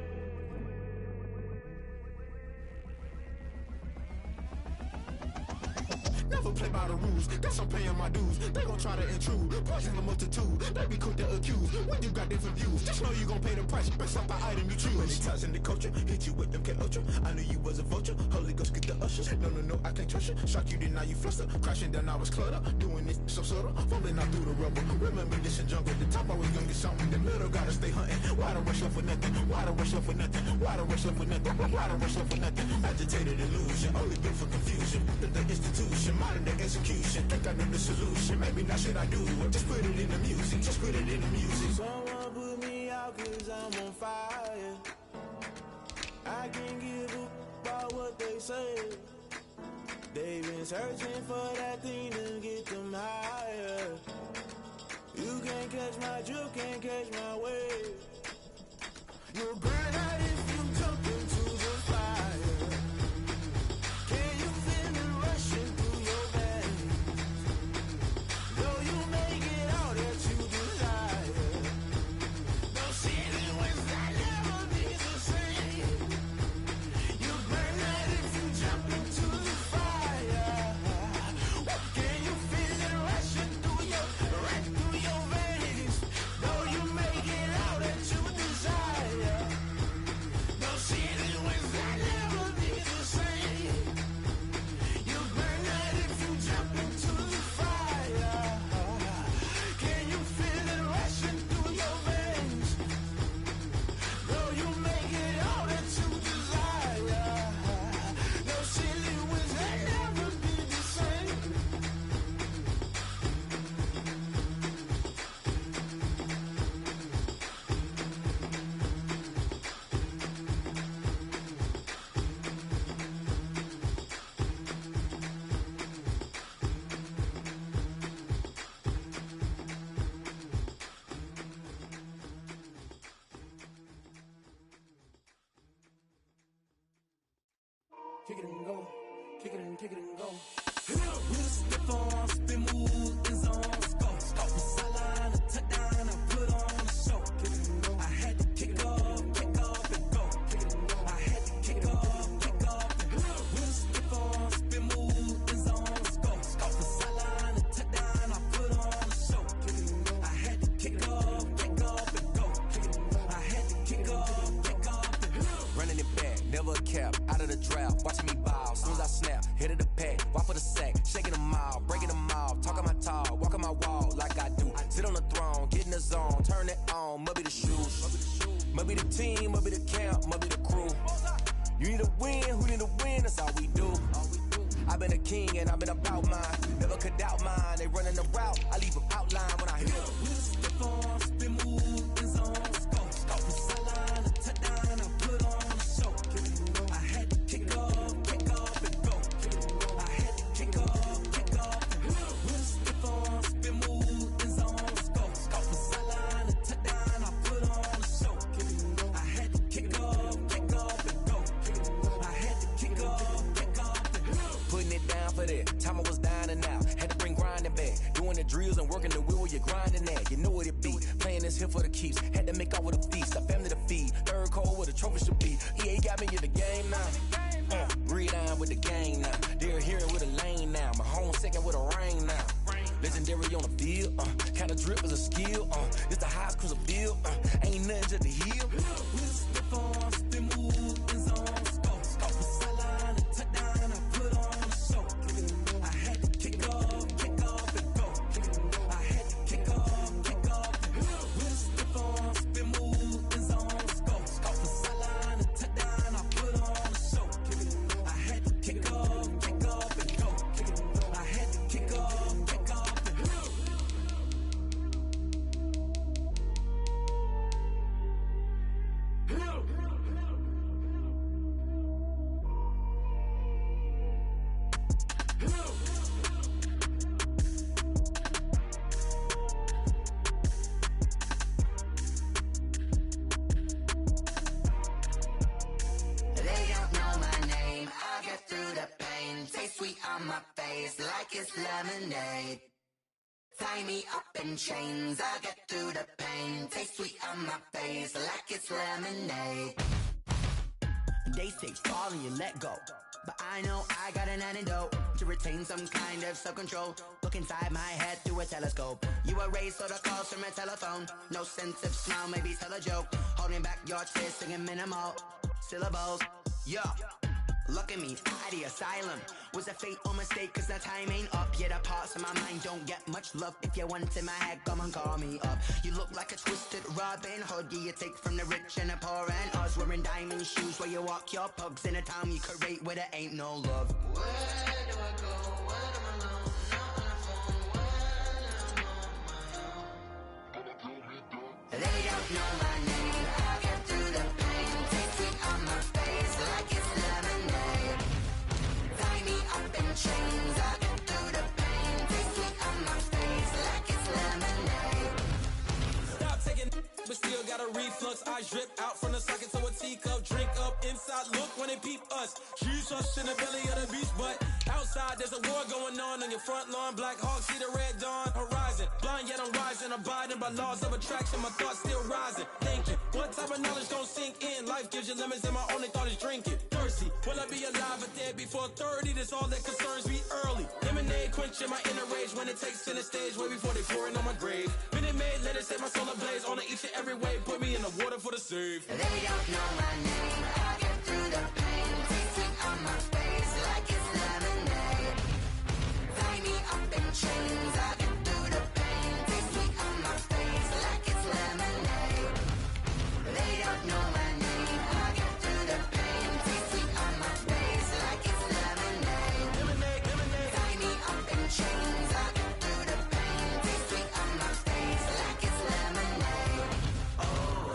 Never play by the rules, guess I'm paying my dues. They gon' try to intrude, poison the multitude. They be quick to accuse, when you got different views. Just know you gon' pay the price, based off the item you choose. Many times in the culture, hit you with them K-Ultra. I knew you was a vulture, Holy Ghost get the ushers. No, I can't trust you. Shock you, then now you fluster. Crashing down, I was cluttered. Doing this so subtle, falling out through the rubble. Remember this in jungle, the top always gonna get something. In the middle, gotta stay hunting. Why the rush left for nothing? Why the rush left for nothing? Why the rush left for nothing? Why the rush left for nothing? Agitated illusion, only built for confusion. The institution, modern day execution. Think I know the solution, maybe not should I do it? Just put it in the music, just put it in the music. Someone put me out out cause I'm on fire. I can't give up about what they say. They've been searching for that thing to get them higher. You can't catch my drift, can't catch my wave. You'll burn out if you jump into the fire. Can you feel it rushing through your veins? Though you make it all that you desire. Those city winds that never be the same. You burn out if you jump into the fire. Can you feel it rushing through your veins? Though you make it all that you desire. Those city winds that never be the same. You burn out if you jump into the fire. Can you feel it rushing through your veins? Though you make it all that you desire. Those silly winds that never be the same. Kick it and go, kick it and go. With a stiff on, spin move, in zone, go. From sideline to touchdown, I put on a show. I had to kick off and go. I had to kick off and go. With a stiff on, spin move, in zone, go. From sideline to touchdown, I put on a show. I had to kick off and go. I had to kick off and go. Running it back, never a cap, out of the draft, watching me bow. Soon as I snap, hit of the pack, walk for the sack, shaking them out, breaking them out, talking my talk, walking my wall like I do. Sit on the throne, get in the zone, turn it on, must be the shoes, must be the team, must be the camp, must be the crew. You need a win, who need a win, that's all we do. I've been a king and I've been about mine, never could doubt mine, they running the route, I leave them outline when I hit them. With a stiff on, spin move, in zone, go. From sideline to touchdown, I put on a show. I had to kick off and go. I had to kick off and go. With a stiff on, spin move, in zone, go. From sideline to touchdown, I put on a show. I had to kick off and go. I had to kick off and go. Putting it down for that, time I was down and out, had to bring grinding back, doing the drills and working the wheel where you're grinding at, you know what it be, playing this here for the keeps, had to make out with a feast, a family to feed, third cold where the trophy should be, EA got me in the game now, read on with the game now, they're hearing with a lane now, my home second with a rain now, legendary on the field, kind of drip is a skill, it's the highest cruiser bill, ain't nothing just to heal. With a stiff on, spin move, in zone, go. From sideline to touchdown, I put on a show. I had to kick off and go. I had to kick off and go. With a stiff on, spin move, in zone, go. From sideline to touchdown, I put on a show. I had to kick off and go. I had to kick off and go. They don't know my name, I'll get through the pain. Taste sweet on my face like it's lemonade. Tie me up in chains, I'll get through the pain. Taste sweet on my face like it's lemonade. They say fall and you let go, but I know I got an antidote to retain some kind of self-control. Look inside my head through a telescope. You erase all the calls from a telephone. No sense of smile, maybe tell a joke. Holding back your tears, singing minimal syllables. Yeah, look at me, out the asylum. Was a fate or mistake, cause the time ain't up. Yet the parts of my mind don't get much love. If you want in my head, come and call me up. You look like a twisted Robin Hood. Yeah, you take from the rich and the poor and us. Wearing diamond shoes where you walk your pugs. In a town you create where there ain't no love. Where do I go? When I'm alone? Not on the phone. When I'm on my own. They don't know my name. got a reflux. I drip out from the socket to a teacup. Drink up inside, look when they peep us. Jesus in the belly of the beast, but outside there's a war going on your front lawn. Black Hawk, see the red dawn horizon. Blind yet I'm rising, abiding by laws of attraction. My thoughts still rising, thinking what type of knowledge don't sink in? Life gives you limits and my only thought is drinking. Thirsty, will I be alive or dead before 30? That's all that concerns me early. Lemonade quenching my inner rage when it takes center stage way before they pouring on my grave. Minute Maid, let it set my soul ablaze on each and every way. Put me in the water for the save. They don't know my name. I get through the pain, tasting on my face like it's lemonade. Tie me up in chains. I get through the pain, tasting on my face like it's lemonade. They don't know my name. I get through the pain, tasting on my face like it's lemonade. Lemonade, lemonade. Tie me up in chains. I get through the pain, tasting on my face like it's lemonade. Oh.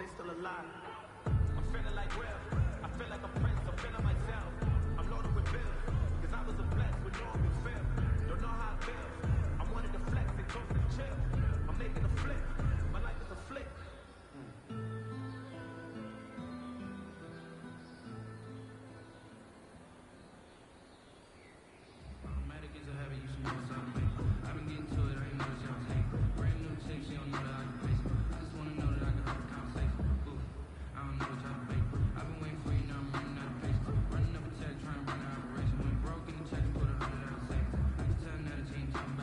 they still alive. I'm feeling like Will. I feel like a prince. I'm feeling myself. I'm loaded with bills. Cause I was a blessed with no one feel. Don't know how I feel. I wanted to flex and toast and chill. I'm making a flip. My life is a flick. Automatic is a habit, you should know what's out of me. I've been getting to it, I ain't noticed y'all take. Brand new chick, she don't know that I can face it. I just wanna know that I can have a conversation. Ooh, I don't know what y'all fake. I've been waiting for you, now I'm running out of patience. Running up a check, trying to run an operation. Went broke in the check and put 100 out of savings. I can tell now that you ain't talking about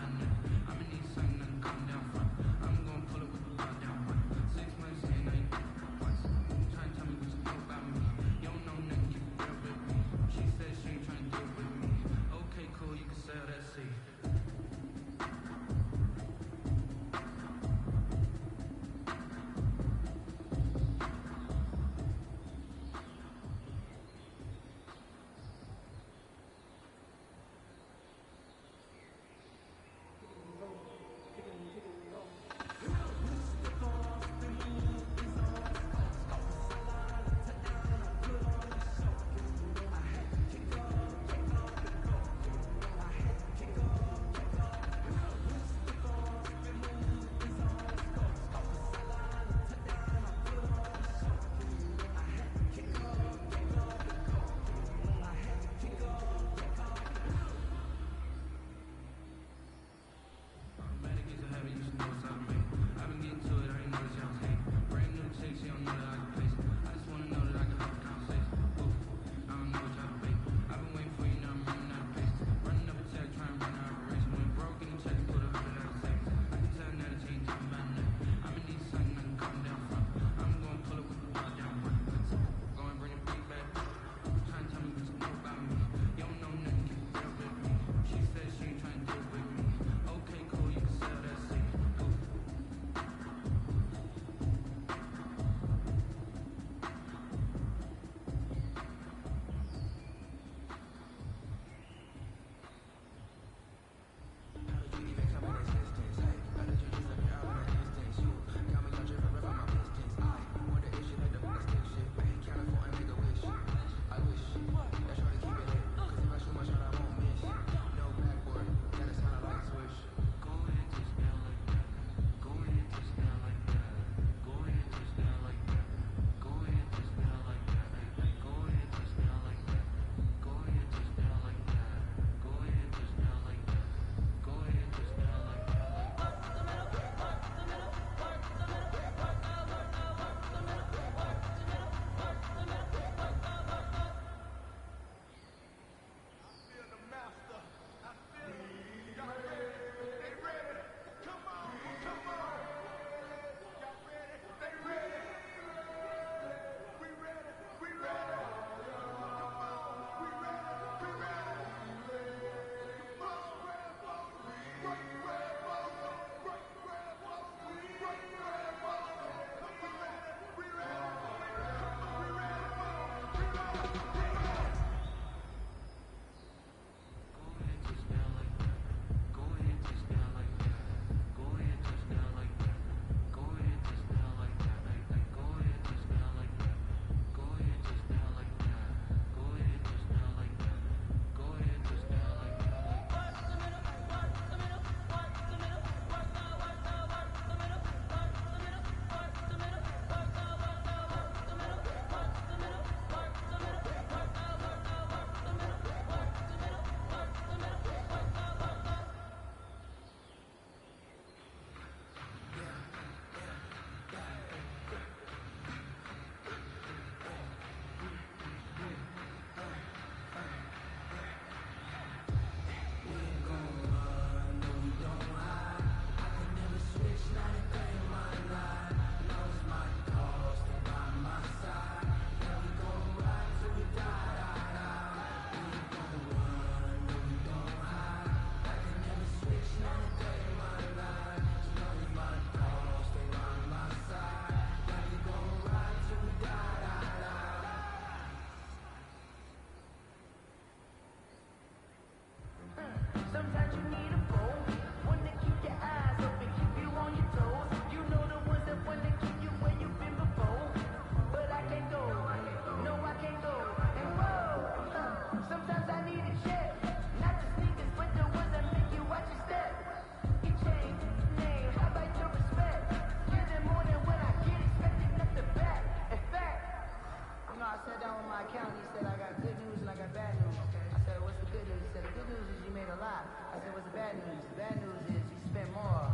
bad news. Bad news is you spent more.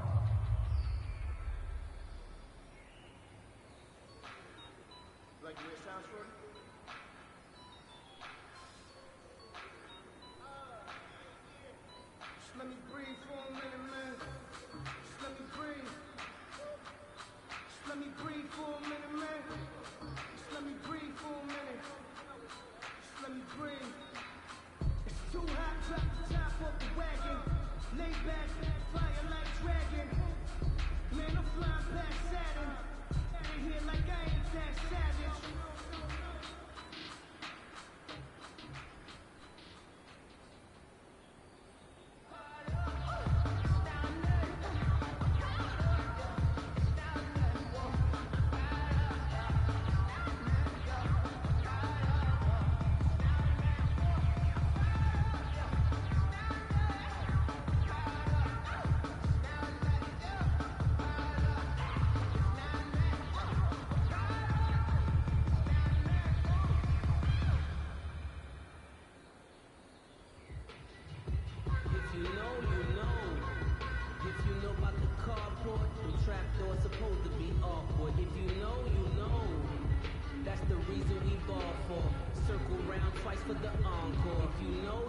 Like the way it sounds, Shorty? Just let me breathe for a minute, man. Just let me breathe. Just let me breathe for a minute, man. Just let me breathe for a minute. Just let me breathe. It's too hot, drop the top off the wagon. Lay back, fire like dragon. Man, I'm flying past Saturn. Out of here like I ain't that savage. If you know about the carport, the trapdoor supposed to be awkward. If you know, that's the reason we ball for. Circle round twice for the encore. If you know,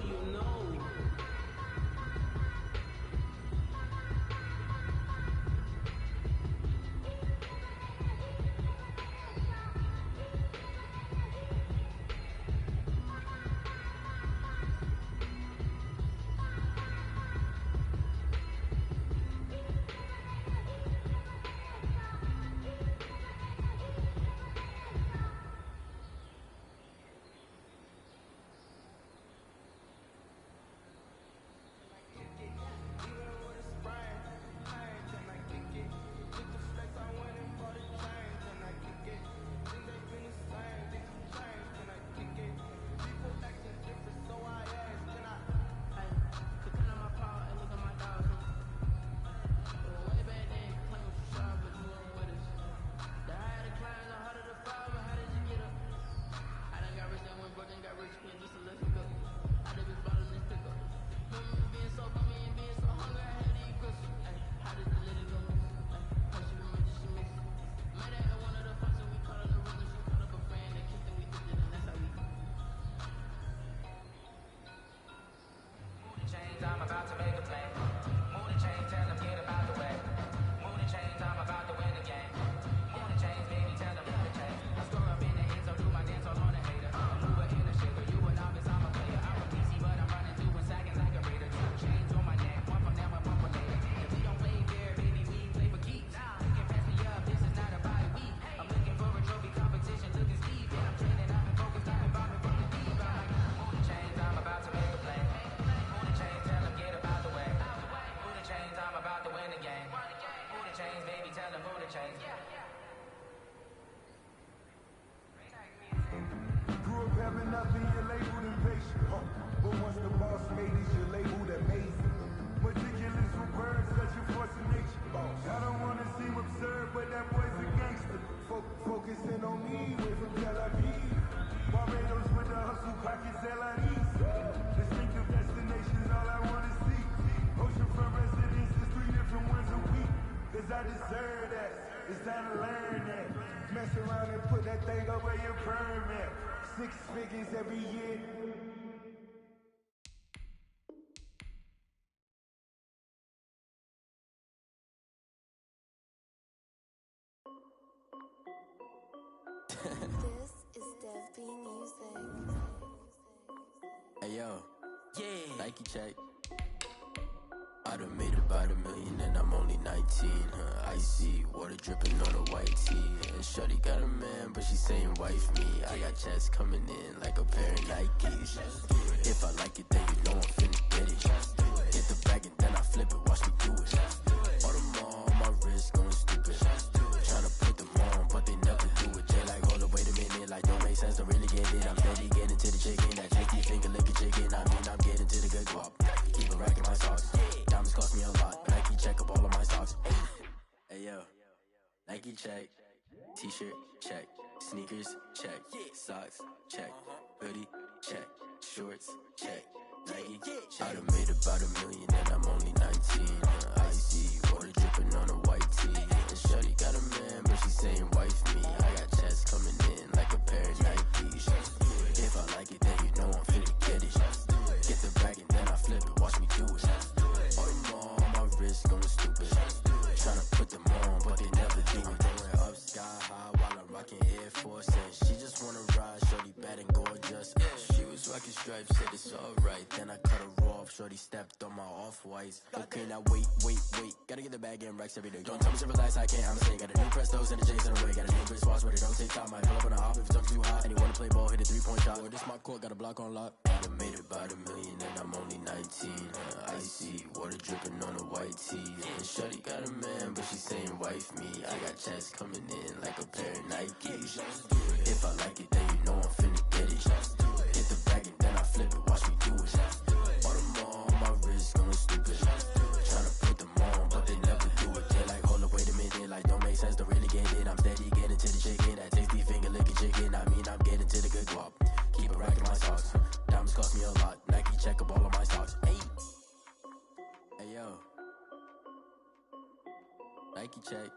I'm about to make a play. Move the chains, tell them get about the way. Move the chains, I'm about to win the game. Move the chains, baby, tell them move the chains. I score up in the end zone, do my dance all on a hater. I'm mover in the shaker, you a novice, I'm a player. I'm a PC, but I'm running through in seconds like a raider. 2 chains on my neck, one from them and one from later. If we don't play fair, baby, we play for keeps. You can pass me up, this is not a bye week. I'm looking for a trophy competition, looking steep. And I'm training, I've been focused, I've been bombing from the deep. I'm like, move the chains, I'm about to make a play. Move the chains, tell them get about the way. Move the chains, I'm about to win the game. Move the chains, baby, tell them move the chains. Grew up having nothing, you're labeled impatient. But once the boss made it, you're labeled amazing. Meticulous with words, such a force of nature. I don't wanna seem absurd, but that boy's a gangster. Focusing on me, way from Tel Aviv. Barbados with the hustle, pockets LIEs. Distinctive destinations, all I wanna see. Oceanfront residences, 3 different ones a week. Cause I deserve that, it's time to learn that. Mess around and put that thing over your permit. 6 figures every year. This is Dev B Music. Hey yo, yeah, Nike check. I done made about $1 million and I'm only 19, icy, water dripping on a white tee. And shorty got a man, but she saying wife me. I got checks coming in like a pair of Nikes. If I like it, then you know I'm finna get it. Hit the bag and then I flip it, watch me do it. Audemars on my wrist, going stupid. Tryna put them on, but they never do it. They like, hold up, wait a minute, like don't make sense, don't really get it. I'm steady getting to the chicken, that tasty finger licking chicken. I mean, I'm getting to the good guap. Keep a rack in my socks. Diamonds cost me a lot. Nike check up all of my socks. Hey yo, Nike check. T-shirt check. Sneakers check. Socks check. Hoodie check. Shorts check. I done made about $1 million and I'm only 19. Icy water dripping on a white tee. And shorty got a man, but she saying wife me. I got chats coming in like a pair of Nikes. If I like it, then you know I'm finna get it. Get the bag and then I flip it. Watch me do it. All them on my wrist going stupid. Tryna put them on, but they never do it. Going up sky high while I'm rocking Air Force. And she just wanna ride, shorty bad and gorgeous. She was rocking stripes, said it's alright. Then I cut her off, shorty stepped on my off-whites. Okay, now wait. Gotta get the bag and racks every day. Don't tell me to relax, I can't, I'm saying. Got a new Prestos and a J's in the way. Got a new bitch watch, but it don't take time. I pull up on a hop if it's talking too hot. And you wanna play ball, hit a 3-point shot. Or this my court, got a block on lock. I done made about $1 million and I'm only 19. Icy water dripping on a white tee. And shorty got a man, but she saying wife me. I got chats coming in like a pair of Nikes. If I like it, then you know I'm finna get it. Hit the bag and then I flip it, watch me do it. All them on my wrist going stupid. Tryna put them on, but they never do it. They're like, hold up, wait a minute, like don't make sense, don't really get it. I'm steady getting to the chicken, that tasty finger licking chicken. I mean, I'm getting to the good guap. Keep it racking my socks. Diamonds cost me a lot. Nike check up all of my stocks. Hey yo, Nike check.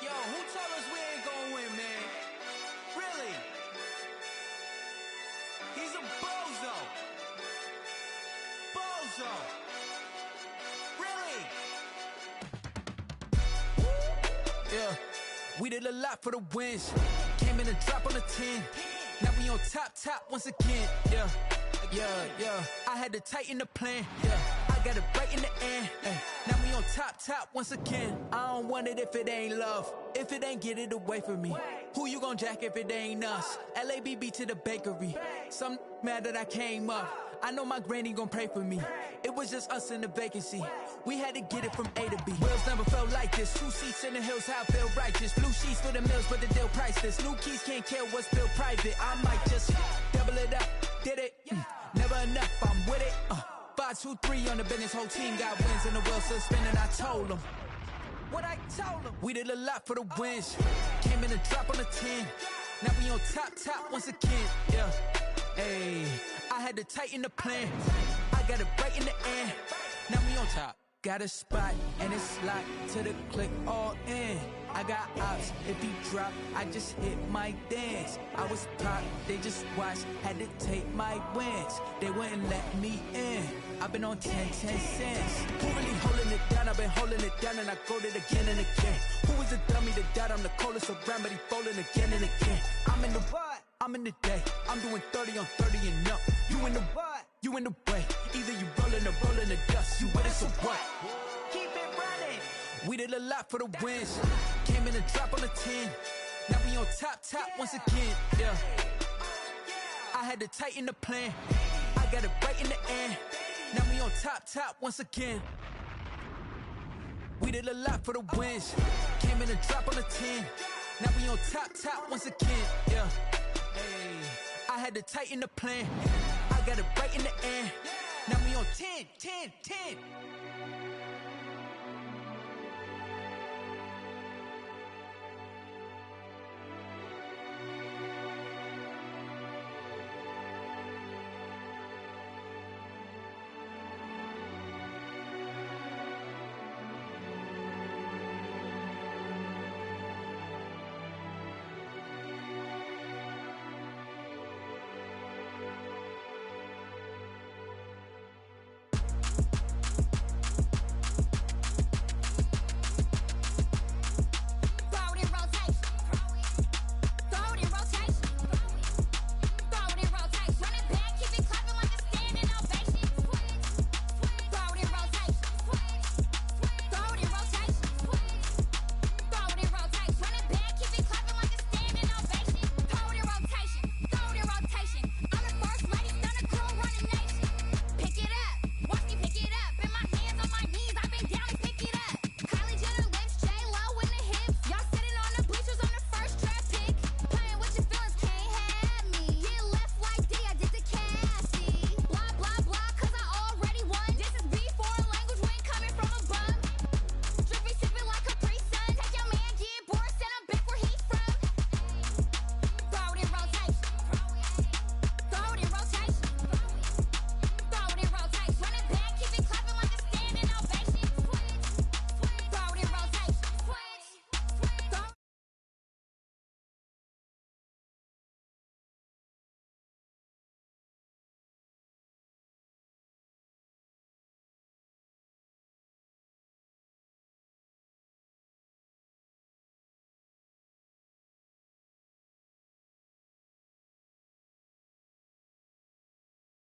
Yo, who tell us we ain't gonna win, man? Really? He's a bozo. Bozo. Really? Yeah, we did a lot for the wins. Came in a drop on the 10. Now we on top once again. Yeah. I had to tighten the plan. Yeah, I got it right in the end. Now we on top once again. I don't want it if it ain't love. If it ain't, get it away from me. Who you gon' jack if it ain't us? LABB to the bakery. Some mad that I came up. I know my granny gon' pray for me. It was just us in the vacancy. We had to get it from A to B. Wheels never felt like this. 2 seats in the hills, how I feel righteous. Blue sheets for the mills, but the deal priceless. New keys can't kill what's built private. I might just double it up. Did it? Never enough, I'm with it. 5, 2, 3 on the business. Whole team got wins and the wheels still spinning. I told them what I told them. We did a lot for the wins. Came in a drop on the 10. Now we on top once again. Yeah. Hey, I had to tighten the plan. I got it right in the end. Now we on top. Got a spot and it's locked to the click all in. I got ops, if he drop, I just hit my dance. I was pop, they just watched, had to take my wins. They wouldn't let me in. I've been on 10 cents. Who really holding it down? I've been holding it down and I go it again and again. Who was the dummy that died? I'm the coldest around, but he folding again and again. I'm in the what? I'm in the day. I'm doing 30 on 30 and up. You in the what? You in the way. Either you rolling or rolling the dust. You with us or what? Keep it running. We did a lot for the wins. Came in a drop on the 10. Now we on top once again. Yeah. I had to tighten the plan. I got it right in the end. Now we on top once again. We did a lot for the wins. Came in a drop on the 10. Now we on top once again. Yeah. Hey, I had to tighten the plan. I got it right in the end. Now we on 10.